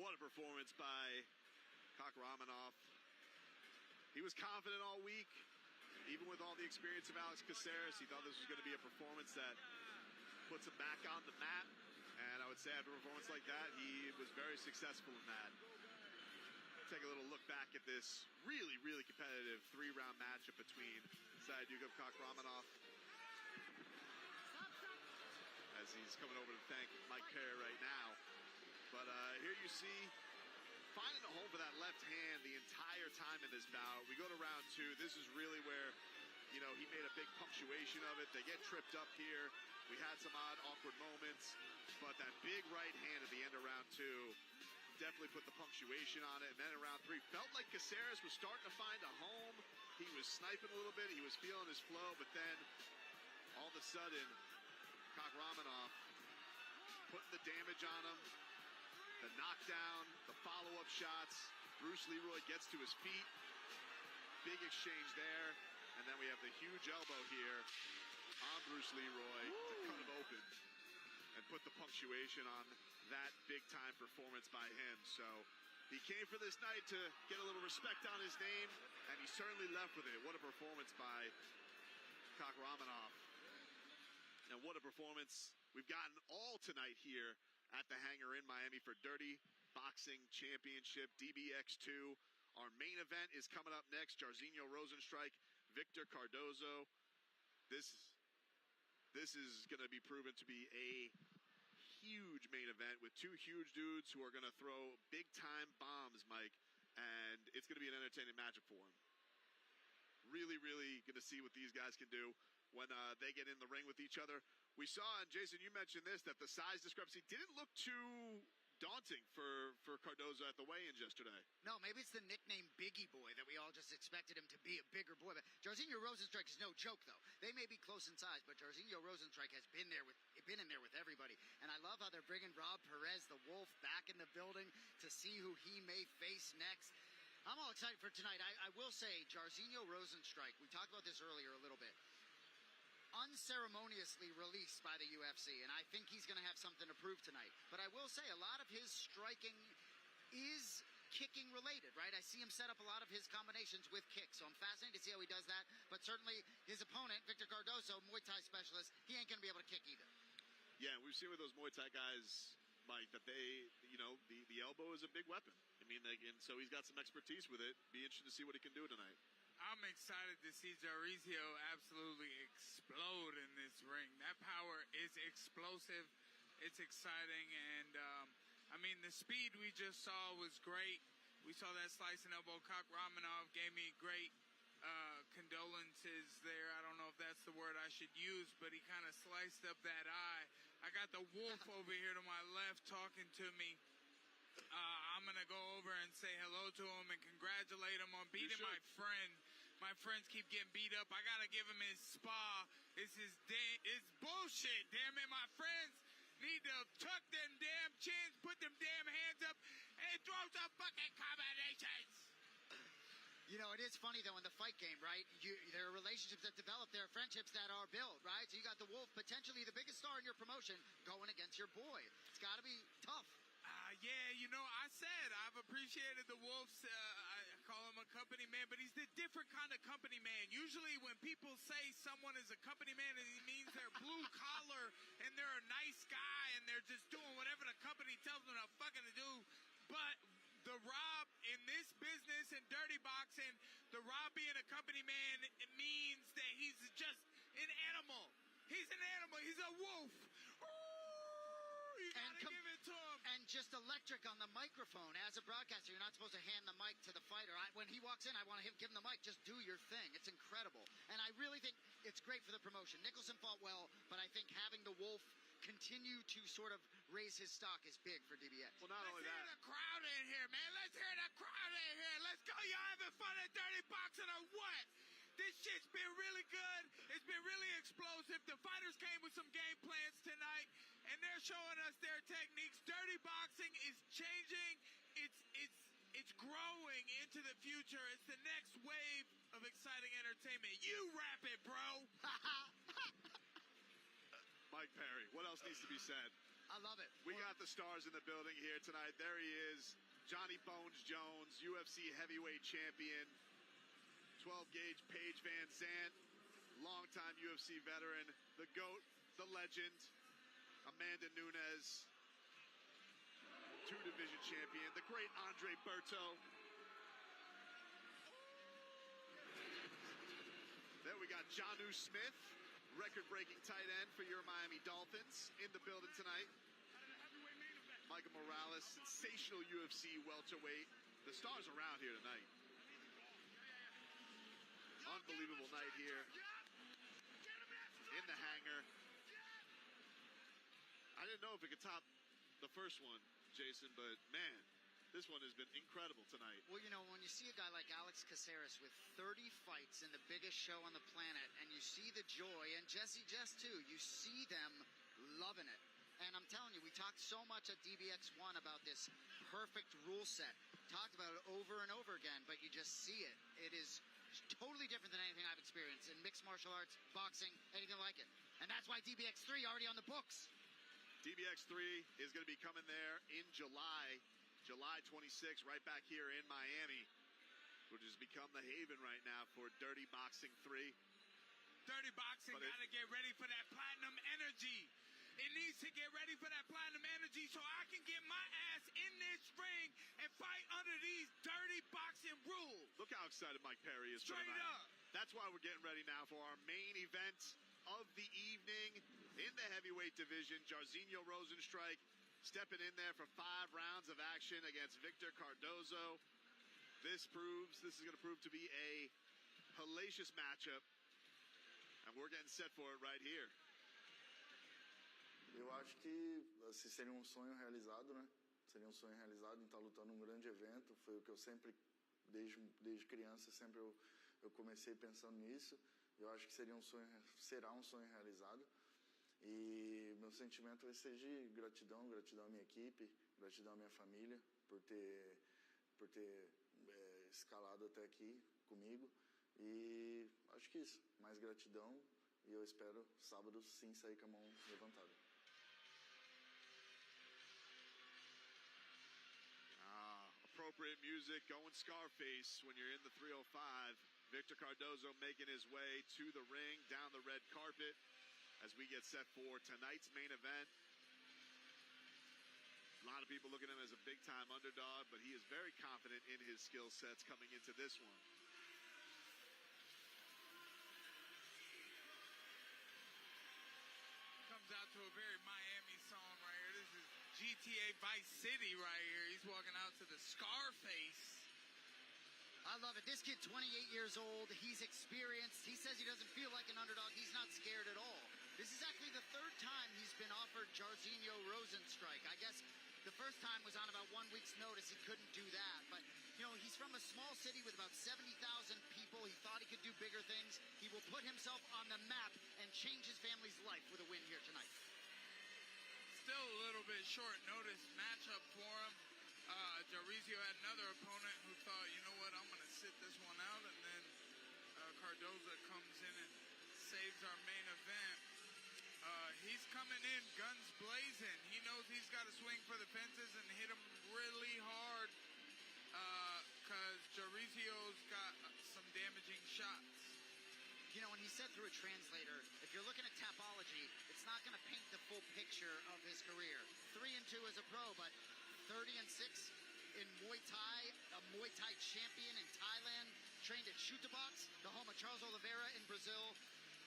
What a performance by Kakhramonov. He was confident all week, even with all the experience of Alex Caceres. He thought this was going to be a performance that puts him back on the map. And I would say after a performance like that, he was very successful in that. Take a little look back at this really, really competitive 3-round matchup between Saidyokub Kakhramonov, as he's coming over to thank Mike Perez right now. But here you see, finding a home for that left hand the entire time in this bout. We go to round 2. This is really where, you know, he made a big punctuation of it. They get tripped up here. We had some odd, awkward moments. But that big right hand at the end of round 2 definitely put the punctuation on it. And then in round 3, felt like Caceres was starting to find a home. He was sniping a little bit. He was feeling his flow. But then, all of a sudden, Kakhramonov putting the damage on him. The knockdown, the follow-up shots. Bruce Leroy gets to his feet. Big exchange there. And then we have the huge elbow here on Bruce Leroy to cut him open and put the punctuation on that big-time performance by him. So he came for this night to get a little respect on his name, and he certainly left with it. What a performance by Kakhramonov. And what a performance we've gotten all tonight here at the Hangar in Miami for Dirty Boxing Championship DBX 2. Our main event is coming up next. Jairzinho Rozenstruik, Victor Cardoso. This is going to be proven to be a huge main event with 2 huge dudes who are going to throw big-time bombs, Mike. And it's going to be an entertaining matchup for him. Really, really going to see what these guys can do when they get in the ring with each other. We saw, and Jason, you mentioned this, that the size discrepancy didn't look too daunting for Cardoso at the weigh-ins yesterday. No, maybe it's the nickname Biggie Boy that we all just expected him to be a bigger boy. But Jairzinho Rozenstruik is no joke, though. They may be close in size, but Jairzinho Rozenstruik has been in there with everybody. And I love how they're bringing Rob Perez, the Wolf, back in the building to see who he may face next. I'm all excited for tonight. I will say, Jairzinho Rozenstruik, we talked about this earlier a little bit, unceremoniously released by the UFC, and I think he's going to have something to prove tonight. But I will say a lot of his striking is kicking related, right? I see him set up a lot of his combinations with kicks, so I'm fascinated to see how he does that. But certainly his opponent, Victor Cardoso, Muay Thai specialist, he ain't going to be able to kick either. Yeah, we've seen with those Muay Thai guys, Mike, that they, the elbow is a big weapon. I mean, and so he's got some expertise with it. Be interested to see what he can do tonight. I'm excited to see Jairzinho absolutely explode in this ring. That power is explosive. It's exciting. And, the speed we just saw was great. We saw that slicing elbow. Kakhramonov gave me great condolences there. I don't know if that's the word I should use, but he kind of sliced up that eye. I got the Wolf over here to my left talking to me. I'm going to go over and say hello to him and congratulate him on beating my friend. My friends keep getting beat up. I got to give him his spa. It's bullshit, damn it. My friends need to tuck them damn chins, put them damn hands up, and throw some fucking combinations. It is funny, though, in the fight game, right? There are relationships that develop. There are friendships that are built, right? So you got the Wolf, potentially the biggest star in your promotion, going against your boy. It's got to be tough. I said I've appreciated the Wolves. I call him a company man, but he's the different kind of company man. Usually when people say someone is a company man, it means they're blue collar and they're a nice guy and they're just doing whatever the company tells them to fucking do. But the Rob in this business and dirty boxing, the Rob being a company man, it means that he's just an animal. He's an animal. He's a wolf. You gotta give it to him. And just electric on the microphone. As a broadcaster, you're not supposed to hand the mic to the fighter. When he walks in, I want to give him the mic. Just do your thing. It's incredible. And I really think it's great for the promotion. Nicholson fought well, but I think having the Wolf continue to sort of raise his stock is big for DBX. Well, not only that. Let's hear the crowd in here, man. Let's hear the crowd in here. Let's go. Y'all having fun at Dirty Boxing or what? This shit's been really good. It's been really explosive. The fighters came with some game plans tonight, and they're showing us their techniques. Dirty boxing is changing. It's growing into the future. It's the next wave of exciting entertainment. You rap it, bro. Mike Perry, what else needs to be said? I love it. We got the stars in the building here tonight. There he is, Johnny Bones Jones, UFC heavyweight champion. 12-gauge Paige Van Zandt, longtime UFC veteran, the GOAT, the legend, Amanda Nunes, two-division champion, the great Andre Berto. Then we got Jonnu Smith, record-breaking tight end for your Miami Dolphins, in the building tonight. Michael Moraias, sensational UFC welterweight. The stars around here tonight. Unbelievable night here in the hangar. I didn't know if it could top the first one, Jason, but man, this one has been incredible tonight. Well, when you see a guy like Alex Caceres with 30 fights in the biggest show on the planet, and you see the joy, and Jess too, you see them loving it. And I'm telling you, we talked so much at DBX1 about this perfect rule set. Talked about it over and over again, but you just see it. It is totally different than anything I've experienced in mixed martial arts, boxing, anything like it. And that's why DBX3 already on the books. DBX3 is going to be coming there in July 26th, right back here in Miami, which has become the haven right now for Dirty Boxing 3. Dirty Boxing got to get ready for that platinum energy. It needs to get ready for that platinum energy so I can get my ass in this ring and fight under these dirty boxing rules. Look how excited Mike Perry is. Straight up. That's why we're getting ready now for our main event of the evening in the heavyweight division. Jairzinho Rozenstruik stepping in there for 5 rounds of action against Victor Cardoso. This is going to prove to be a hellacious matchup. And we're getting set for it right here. Eu acho que assim, seria um sonho realizado, né? Seria um sonho realizado em estar lutando num grande evento. Foi o que eu sempre, desde criança, sempre eu comecei pensando nisso. Eu acho que será um sonho realizado. E meu sentimento vai ser de gratidão à minha equipe, gratidão à minha família por ter escalado até aqui comigo. E acho que isso, mais gratidão. E eu espero sábado sim sair com a mão levantada. Appropriate music, going Scarface when you're in the 305. Victor Cardoso making his way to the ring, down the red carpet, as we get set for tonight's main event. A lot of people look at him as a big-time underdog, but he is very confident in his skill sets coming into this one. Comes out to a very Miami song right here. This is GTA Vice City right here. He's walking out to the Scarface. I love it. This kid, 28 years old, he's experienced. He says he doesn't feel like an underdog. He's not scared at all. This is actually the third time he's been offered Jairzinho Rozenstruik. I guess the first time was on about 1 week's notice. He couldn't do that. But, you know, he's from a small city with about 70,000 people. He thought he could do bigger things. He will put himself on the map and change his family's life with a win here tonight. Still a little bit short notice matchup for him. Jairzinho had another opponent who thought, you know what, I'm going to sit this one out. And then Cardoso comes in and saves our main event. He's coming in guns blazing. He knows he's got to swing for the fences and hit him really hard because Jairzinho's got some damaging shots. You know, when he said through a translator, if you're looking at Tapology, it's not going to paint the full picture of his career. 3-2 as a pro, but 30-6 in Muay Thai, a Muay Thai champion in Thailand, trained at Chutabox, the home of Charles Oliveira in Brazil.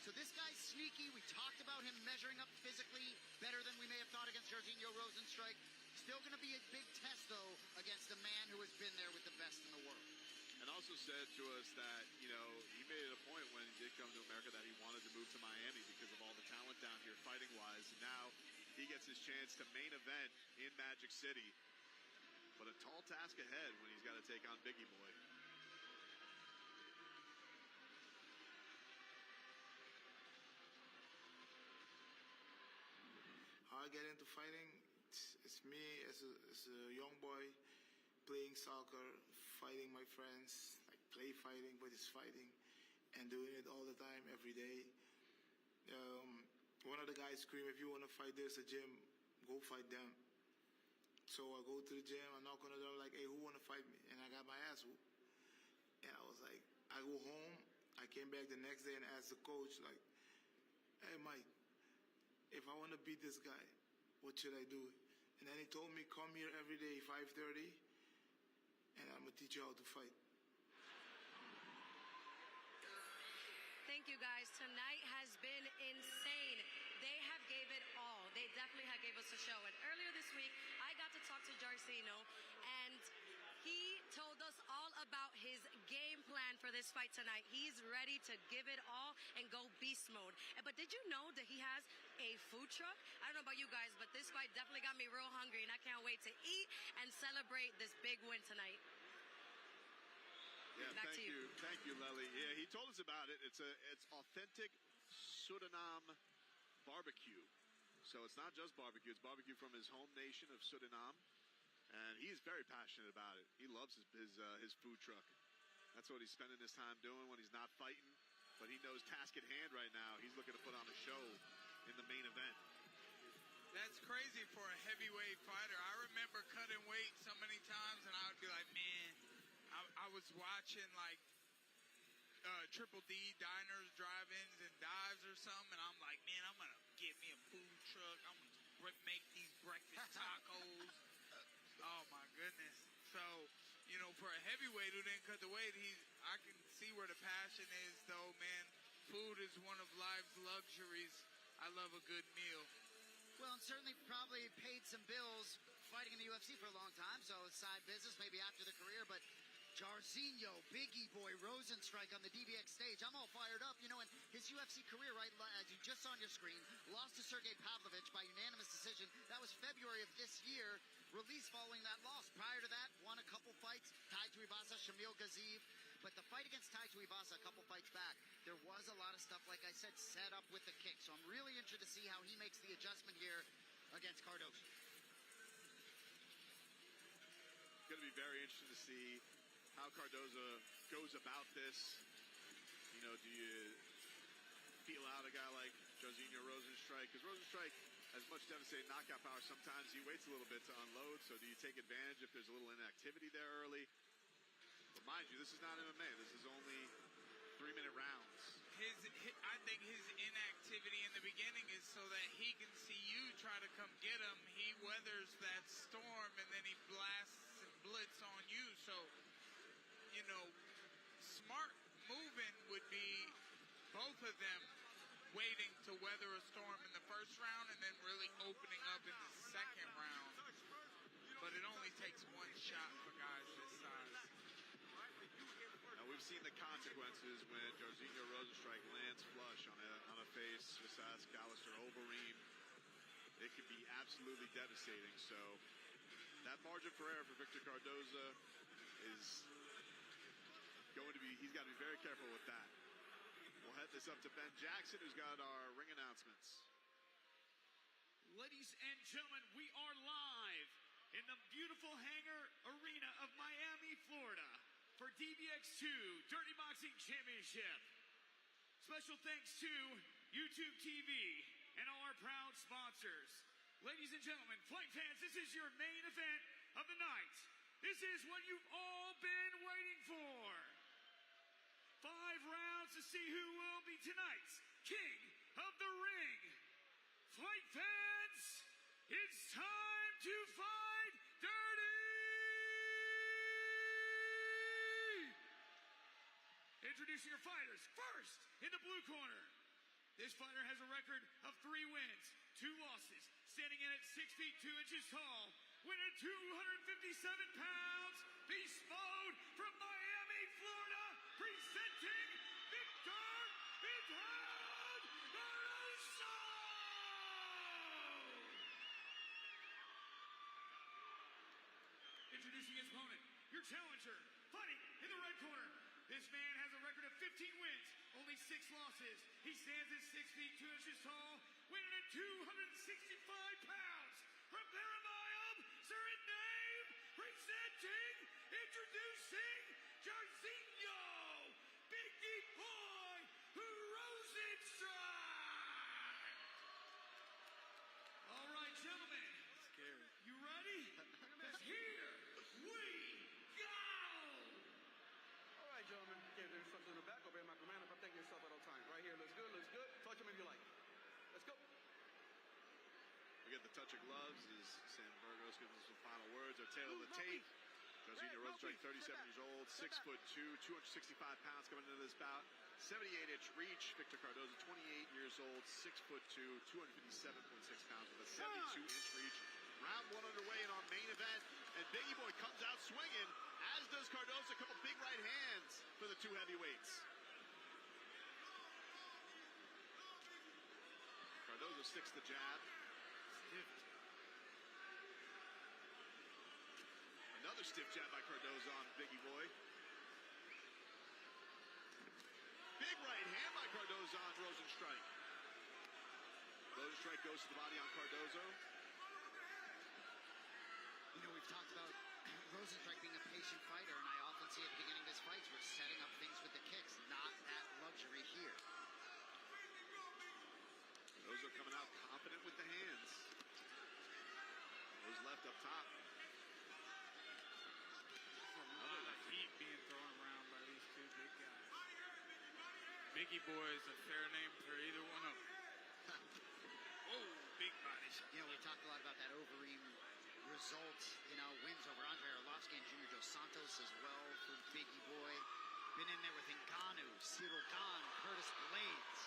So this guy's sneaky. We talked about him measuring up physically better than we may have thought against Jairzinho Rozenstruik. Still going to be a big test, though, against a man who has been there with the best in the world. And also said to us that, you know, he made it a point when he did come to America that he wanted to move to Miami because of all the talent down here fighting-wise. And now he gets his chance to main event in Magic City. But a tall task ahead when he's got to take on Biggie Boy. How I get into fighting, it's me as a young boy playing soccer, fighting my friends, like play fighting, but it's fighting, and doing it all the time, every day. One of the guys screamed, if you want to fight, there's a gym, go fight them. So I go to the gym, I knock on the door, like, hey, who want to fight me? And I got my ass whooped. And I was like, I go home, I came back the next day and asked the coach, like, hey, Mike, if I want to beat this guy, what should I do? And then he told me, come here every day, 5:30, and I'm going to teach you how to fight. Thank you, guys. Tonight has been insane. They have gave it all. They definitely have gave us a show. And earlier this week, I got to talk to Jairzinho, and he told us all about his game plan for this fight tonight. He's ready to give it all and go beast mode. But did you know that he has a food truck? I don't know about you guys, but this fight definitely got me real hungry, and I can't wait to eat and celebrate this big win tonight. Yeah, Back to you. Thank you, Lely. Yeah, he told us about it. It's authentic Suriname barbecue. So it's not just barbecue, it's barbecue from his home nation of Suriname. And he's very passionate about it. He loves his food truck. That's what he's spending his time doing when he's not fighting. But he knows task at hand right now. He's looking to put on a show in the main event. That's crazy for a heavyweight fighter. I remember cutting weight so many times, and I would be like, man, I was watching like Triple D diners, drive-ins, and dives or something, and I'm like, man, I'm going to get me a food truck. I'm going to make these breakfast tacos. Oh, my goodness. So, you know, for a heavyweight who didn't cut the weight, I can see where the passion is, though, man. Food is one of life's luxuries. I love a good meal. Well, and certainly probably paid some bills fighting in the UFC for a long time, so it's side business maybe after the career, but Jairzinho, Biggie Boy, Rozenstruik on the DBX stage. I'm all fired up. You know, in his UFC career, right, as you just saw on your screen, lost to Sergey Pavlovich by unanimous decision. That was February of this year. Released following that loss. Prior to that, won a couple fights. Tai Tuivasa, Shamil Gaziev. But the fight against Tai Tuivasa, a couple fights back, there was a lot of stuff, like I said, set up with the kick. So I'm really interested to see how he makes the adjustment here against Cardoso. It's going to be very interesting to see how Cardoso goes about this. You know, do you feel out a guy like Jairzinho Rozenstruik? Because Rozenstruik has much devastating knockout power. Sometimes he waits a little bit to unload. So do you take advantage if there's a little inactivity there early? But mind you, this is not MMA. This is only 3-minute rounds. I think his inactivity in the beginning is so that he can see you try to come get him. He weathers that storm and then he blasts and blitz on you. So, you know, smart moving would be both of them waiting to weather a storm in the first round and then really opening up in the second round. But it only takes one shot for guys this size. Now we've seen the consequences when Jairzinho Rozenstruik lands flush on a face, Visas, Callister, Overeem. It could be absolutely devastating. So that margin for error for Victor Cardoso is going to be, he's got to be very careful with that. We'll head this up to Ben Jackson, who's got our ring announcements. Ladies and gentlemen, we are live in the beautiful hangar arena of Miami, Florida for DBX2 Dirty Boxing Championship. Special thanks to YouTube TV and all our proud sponsors. Ladies and gentlemen, fight fans, this is your main event of the night. This is what you've all been waiting for. 5 rounds to see who will be tonight's King of the Ring. Fight fans, it's time to fight dirty! Introducing your fighters. First, in the blue corner. This fighter has a record of 3 wins, 2 losses, standing in at 6 feet 2 inches tall, weighing 257 pounds, beast mode from Miami, Florida, presenting Victor Cardoso! Introducing his opponent, your challenger, fighting in the red corner. This man has a record of 15 wins, only 6 losses. He stands at 6 feet 2 inches tall, weighing at 265 pounds. From Paramayam, Suriname, presenting, introducing Jairzinho, Biggie Boy, Rozenstruik. All right, gentlemen. Scary. You ready? Because here we go. All right, gentlemen. Okay, there's something in the back. Obey my command. Protect yourself at all times. Right here. Looks good. Looks good. Touch him if you like. Let's go. We get the touch of gloves as Sam Burgos gives us some final words. Our tail of the tape. Jairzinho Rozenstruik, 37 years old, 6'2", 265 pounds coming into this bout. 78-inch reach. Victor Cardoso, 28 years old, 6'2", 257.6 pounds with a 72-inch reach. Round 1 underway in our main event, and Biggie Boy comes out swinging, as does Cardoso. A couple big right hands for the 2 heavyweights. Cardoso sticks the jab. Stiff. Another stiff jab by Cardoso on Biggie Boy. Big right hand by Cardoso on Rozenstruik. Rozenstruik goes to the body on Cardoso. You know, we've talked about Rozenstruik being a patient fighter, and I often see at the beginning of his fights, we're setting up things with the kicks. Not that luxury here. Cardoso coming out confident with the hands. Those left up top. A lot of heat being thrown around by these 2 big guys. Biggie Boy is a fair name for either one of them. Oh, big body shot. You know, we talked a lot about that Overeem result, you know, wins over Andre Arlovsky and Junior Dos Santos as well for Biggie Boy. Been in there with Ngannou, Cyril Gane, Curtis Blades.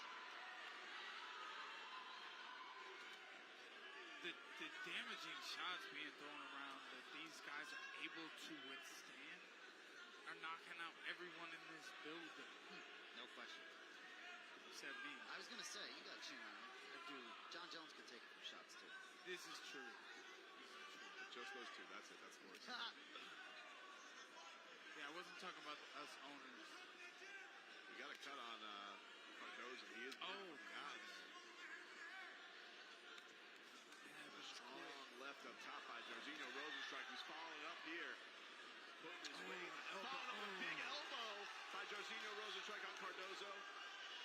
The damaging shots being thrown around that these guys are able to withstand are knocking out everyone in this building. No question. Except me. I was going to say, you got chin on you. I do. John Jones could take a few shots, too. This is true. Just those two. That's it. That's the worst. Yeah, I wasn't talking about us owners. We got a cut on Cardoso. He is God. Strong left up top by Jairzinho Rozenstruik, who's following up here. Putting his weight. Following up a big elbow by Jairzinho Rozenstruik on Cardoso.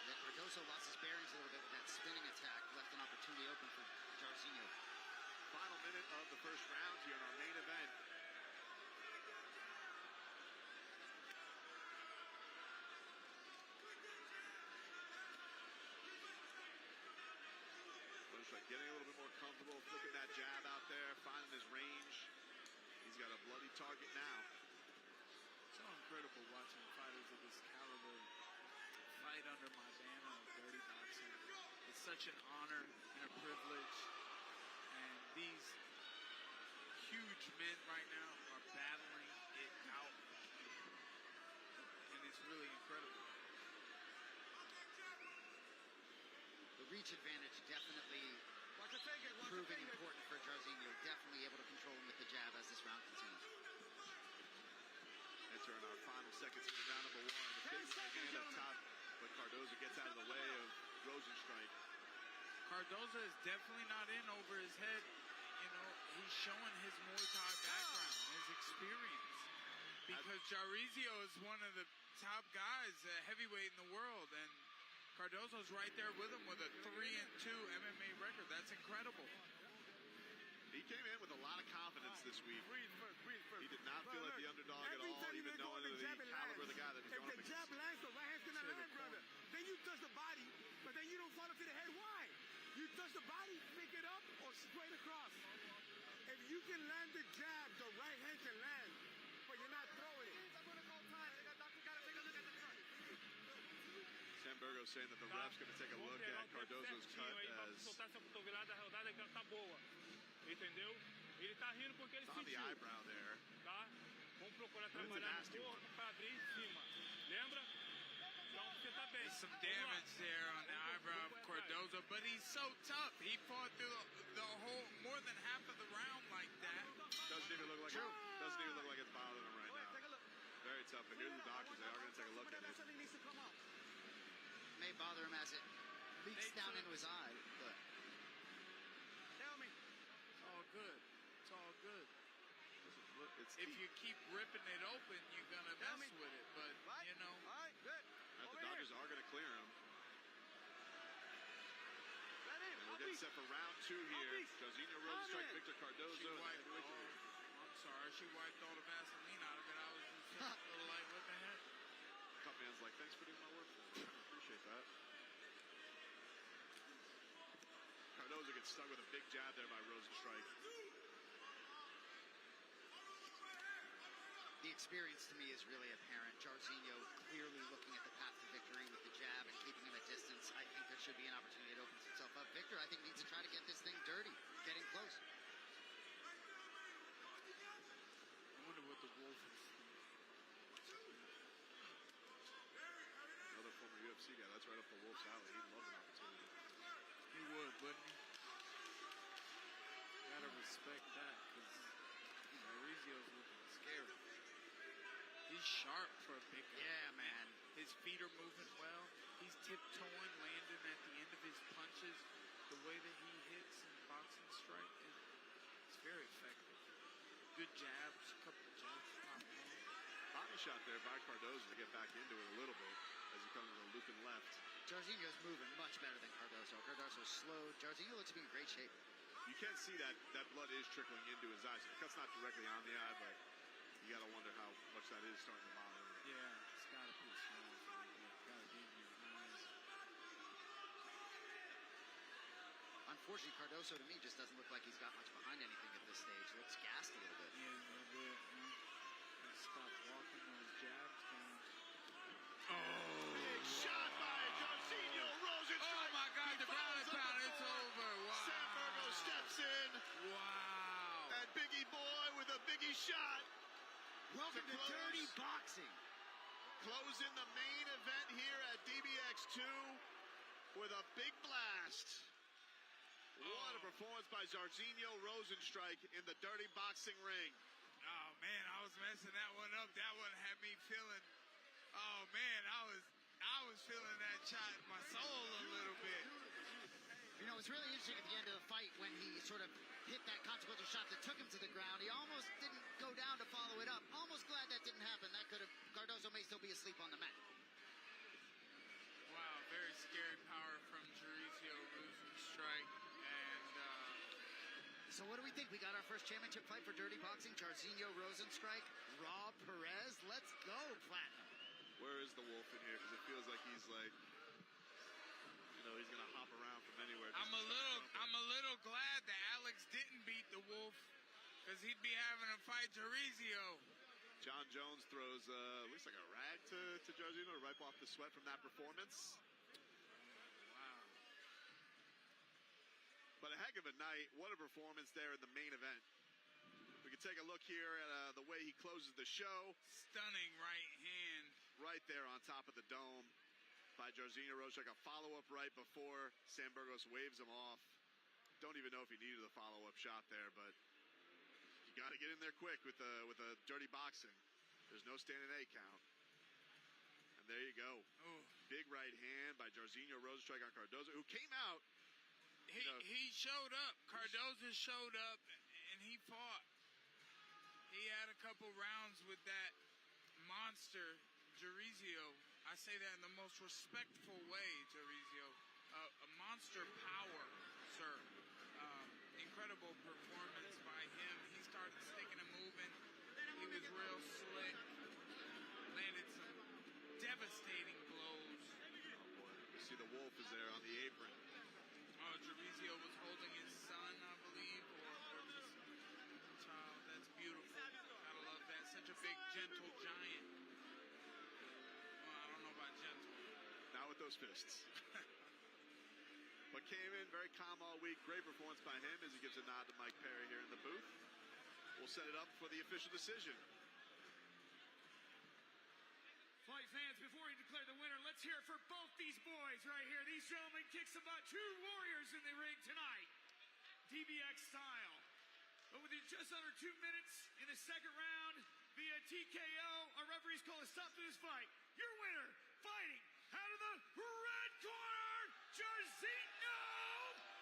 Yeah, Cardoso lost his bearings a little bit with that spinning attack. Left an opportunity open for Jairzinho. Final minute of the first round here in our main event. Rozenstruik getting a little bit more comfortable, flicking that jab out there, finding his range. He's got a bloody target now. So incredible watching fighters of this caliber fight under my banner of Dirty Boxing. It's such an honor and a privilege. And these huge men right now are battling it out. And it's really incredible. The reach advantage definitely proving important for Jairzinho. Definitely able to control him with the jab as this round continues. Entering our final seconds in round number one. The big right hand up top, but Cardoso gets out of the way of Rozenstruik. Cardoso is definitely not in over his head. You know, he's showing his Muay Thai background, his experience. Because Jairzinho is one of the top guys, heavyweight in the world, and Cardoso's right there with him with a 3-2 MMA record. That's incredible. He came in with a lot of confidence this week. He did not feel like the underdog at all, even knowing the caliber of the guy that he's going up against. If the jab lands, the right hand's gonna land, brother. Then you touch the body, but then you don't follow to the head. Why? You touch the body, pick it up, or straight across. If you can land the jab, the right hand can land, but you're not throwing it. Sam Burgos saying that the ref's going to take a look at Cardoso's cut as entendeu? Ele tá rindo porque ele on the sentiu. eyebrow there. Tá? Vamos procurar trabalhar no corpo para abrir em cima. Lembra? Então você tá bem. There's some damage there on the eyebrow of Cardoso, but he's so tough. He fought through the whole, more than half of the round like that. Doesn't even look like it's bothering him right now. Very tough, but here's the doctors. They are going to take a look at it. May bother him as it leaks down into his eye, but tell me. It's all good. It's all good. If you keep ripping it open, you're going to mess with it, but, you know. All right, good. The doctors are going to clear him. And we're getting set for round two here. Jairzinho Rozenstruik, Victor Cardoso. I'm sorry, she wiped all the Vaseline out of it. I was just a little like, what the heck? Cup man's like, thanks for doing my work for me. I appreciate that. Cardoso gets stuck with a big jab there by Rozenstruik. the experience to me is really apparent. Jairzinho clearly looking at the path to victory with the jab and keeping him at distance. I think there should be an opportunity that opens itself up. Victor, I think, needs to try to get this thing dirty, getting close. I wonder what the Wolf is thinking. Another former UFC guy. That's right up the Wolf's alley. He'd love an opportunity. He would, wouldn't he? Gotta respect that, because Jairzinho's looking scary. He's sharp for a big guy. Yeah, man. His feet are moving well. He's tiptoeing, landing at the end of his punches. The way that he hits and boxing strike is very effective. Good jabs, a couple of jabs. Body shot there by Cardoso to get back into it a little bit as he comes with a looping left. Jairzinho's moving much better than Cardoso. Cardoso's slow. Jairzinho looks to be in great shape. You can't see that blood is trickling into his eyes. The cut's not directly on the eye, but you got to wonder how much that is starting to bother him. Yeah, it's got to be strong. Got to be in his eyes. Unfortunately, Cardoso to me just doesn't look like he's got much behind anything at this stage. Looks gassed a little bit. Yeah, a little bit. Stop walking those jabs down. Big shot by Jairzinho Rozenstruik. Oh my God, the ground is down. It's over. Wow. Sam Burgos steps in. Wow. And Biggie Boy with a Biggie shot. Welcome to Dirty Boxing. Closing the main event here at DBX 2 with a big blast. What a performance by Jairzinho Rozenstruik in the Dirty Boxing ring. Oh man, I was messing that one up. That one had me feeling. Oh man, I was feeling that shot in my soul a little bit. You know, it was really interesting at the end of the fight when he sort of hit that consequential shot that took him to the ground. He almost didn't go down to follow it up. Almost glad that didn't happen. That could have, Cardoso may still be asleep on the mat. Wow, very scary power from Jairzinho Rozenstruik. And so what do we think? We got our first championship fight for Dirty Boxing. Jairzinho Rozenstruik, Rob Perez. Let's go, Platinum. Where is the Wolf in here? Because it feels like he's like, you know, he's gonna hop around from anywhere. I'm a little glad that Alex didn't beat the Wolf, because he'd be having to fight Jairzinho. John Jones throws looks like a rag to Jairzinho to wipe off the sweat from that performance. Wow. But a heck of a night. What a performance there in the main event. We can take a look here at the way he closes the show. Stunning right hand. Right there on top of the dome by Jairzinho Rozenstruik. A follow-up right before Sam Burgos waves him off. Don't even know if he needed a follow-up shot there, but you got to get in there quick with a Dirty Boxing. There's no standing A count. And there you go. Ooh. Big right hand by Jairzinho Rozenstruik on Cardoso, who came out. He showed up. Cardoso showed up, and he fought. He had a couple rounds with that monster, Jairzinho. I say that in the most respectful way, Jairzinho. A monster power, sir. Incredible performance by him. He started sticking and moving. He was real slick. Landed some devastating blows. Oh boy. You see the Wolf is there on the apron. Oh, Jairzinho was holding his son, I believe, or just a child. That's beautiful. Gotta love that. Such a big, gentle giant. Well, I don't know about gentle. Not with those fists. But came in very calm all week. Great performance by him as he gives a nod to Mike Perry here in the booth. We'll set it up for the official decision. Fight fans, before we declare the winner, let's hear it for both these boys right here. These gentlemen kick some butt. True warriors in the ring tonight. DBX style. But with just under 2 minutes in the second round, via TKO, our referees call a stop to this fight. Your winner, fighting out of the red corner, Jairzinho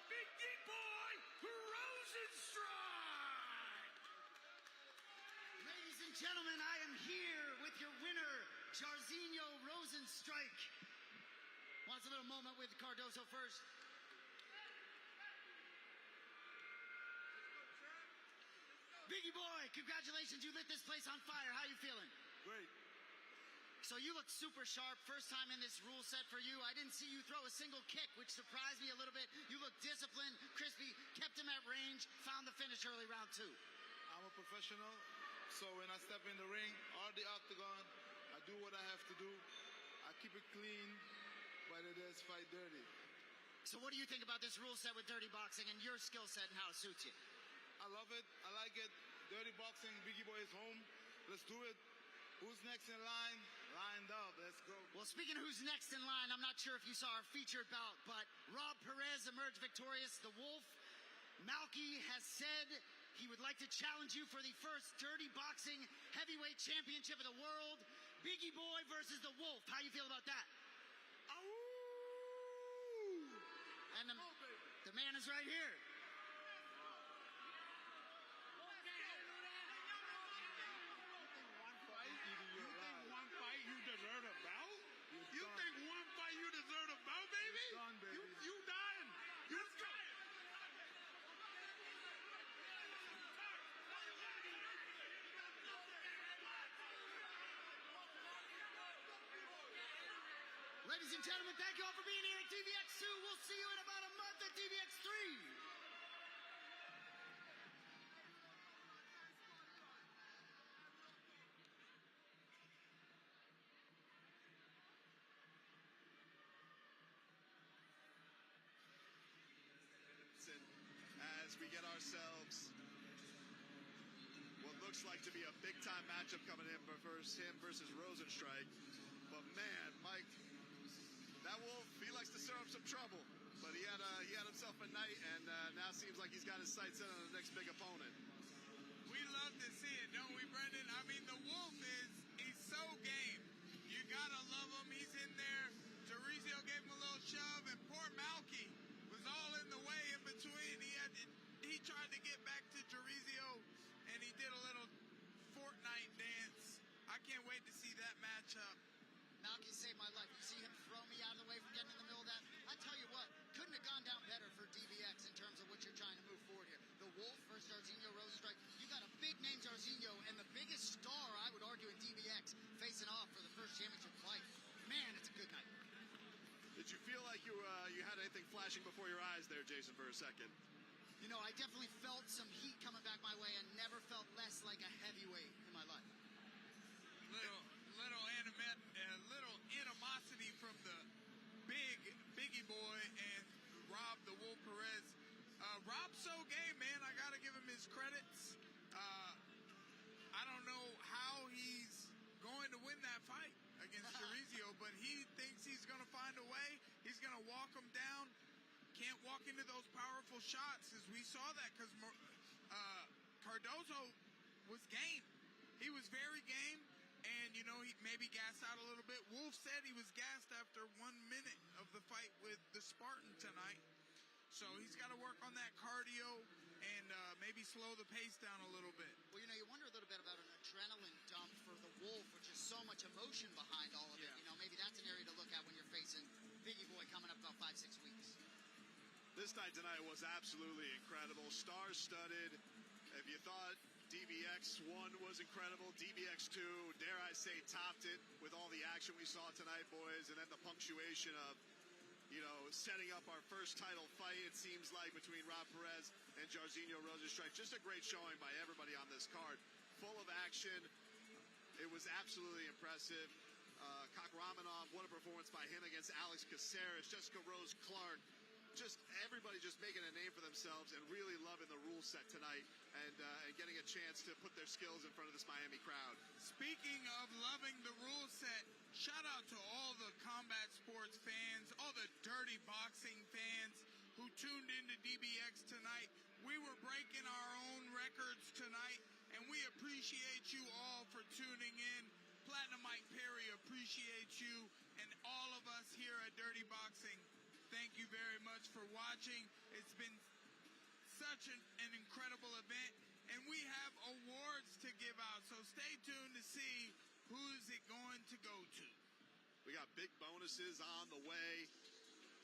Biggie Boy Rozenstruik. Ladies and gentlemen, I am here with your winner, Jairzinho Rozenstruik. Wants a little moment with Cardoso first. Biggie Boy, congratulations. You lit this place on fire. How you feeling? Great. So you look super sharp. First time in this rule set for you. I didn't see you throw a single kick, which surprised me a little bit. You look disciplined, crispy, kept him at range, found the finish early round 2. I'm a professional, so when I step in the ring or the octagon, I do what I have to do. I keep it clean, but it is fight dirty. So what do you think about this rule set with Dirty Boxing and your skill set and how it suits you? I love it. I like it. Dirty Boxing, Biggie Boy is home. Let's do it. Who's next in line? Lined up. Let's go. Well, speaking of who's next in line, I'm not sure if you saw our featured bout, but Rob Perez emerged victorious. The Wolf, Malky, has said he would like to challenge you for the first Dirty Boxing Heavyweight Championship of the world. Biggie Boy versus the Wolf. How you feel about that? And the man is right here. You think one fight you deserve a bout, baby? Done, baby. You dying. You dying. Ladies and gentlemen, thank you all for being here at DBX 2. We'll see you in about a month at DBX 3. As we get ourselves what looks like to be a big-time matchup coming in versus him versus Rozenstruik. But man, Mike, that Wolf, he likes to stir up some trouble. But he had himself a night, and now seems like he's got his sights set on the next big opponent. We love to see it, don't we, Brendan? I mean, the Wolf he's so game. You gotta love him. He's in there. Jairzynho gave him a little shove, and poor Malky was all in the way in between. He tried to get back to Jairzynho, and he did a little Fortnite dance. I can't wait to see that matchup. Malky saved my life. You see him throw me out of the way from getting in the middle of that? I tell you what, couldn't have gone down better for DBX in terms of what you're trying to move forward here. The Wolf versus Jairzinho Rozenstruik. You got a big name Jairzinho and the biggest star, I would argue, in DBX facing off for the first championship fight. Man, it's a good night. Did you feel like you had anything flashing before your eyes there, Jason, for a second? You know, I definitely felt some heat coming back my way and never felt less like a heavyweight in my life. Little animosity from the Biggie boy and Rob the Wolf Perez. Rob's so game, man. I gotta give him his credits. I don't know how he's going to win that fight against Jairzynho, but he thinks he's gonna find a way. He's gonna walk him down. Can't walk into those powerful shots, as we saw that because Cardoso was game. He was very game. And, you know, he maybe gassed out a little bit. Wolf said he was gassed after 1 minute of the fight with the Spartan tonight. So he's got to work on that cardio and maybe slow the pace down a little bit. Well, you know, you wonder a little bit about an adrenaline dump for the Wolf, which is so much emotion behind all of it. You know, maybe that's an area to look at when you're facing Biggie Boy coming up about 5-6 weeks. This night tonight was absolutely incredible. Star-studded. If you thought DBX 1 was incredible, DBX 2, dare I say, topped it with all the action we saw tonight, boys, and then the punctuation of, you know, setting up our first title fight, it seems like, between Rob Perez and Jairzinho Rozenstruik. Just a great showing by everybody on this card. Full of action. It was absolutely impressive. Kakhramonov, what a performance by him against Alex Caceres. Jessica Rose Clark. Just everybody just making a name for themselves and really loving the rule set tonight and getting a chance to put their skills in front of this Miami crowd. Speaking of loving the rule set, shout out to all the combat sports fans, all the dirty boxing fans who tuned into DBX tonight. We were breaking our own records tonight, and we appreciate you all for tuning in. Platinum Mike Perry appreciates you, and all of us here at Dirty Boxing. Thank you very much for watching. It's been such an incredible event, and we have awards to give out, so stay tuned to see who's it going to go to. We got big bonuses on the way,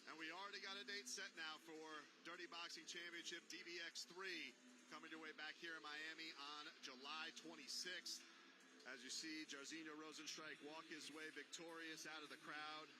and we already got a date set now for Dirty Boxing Championship DBX 3 coming your way back here in Miami on July 26th. As you see, Jairzinho Rozenstruik walk his way victorious out of the crowd.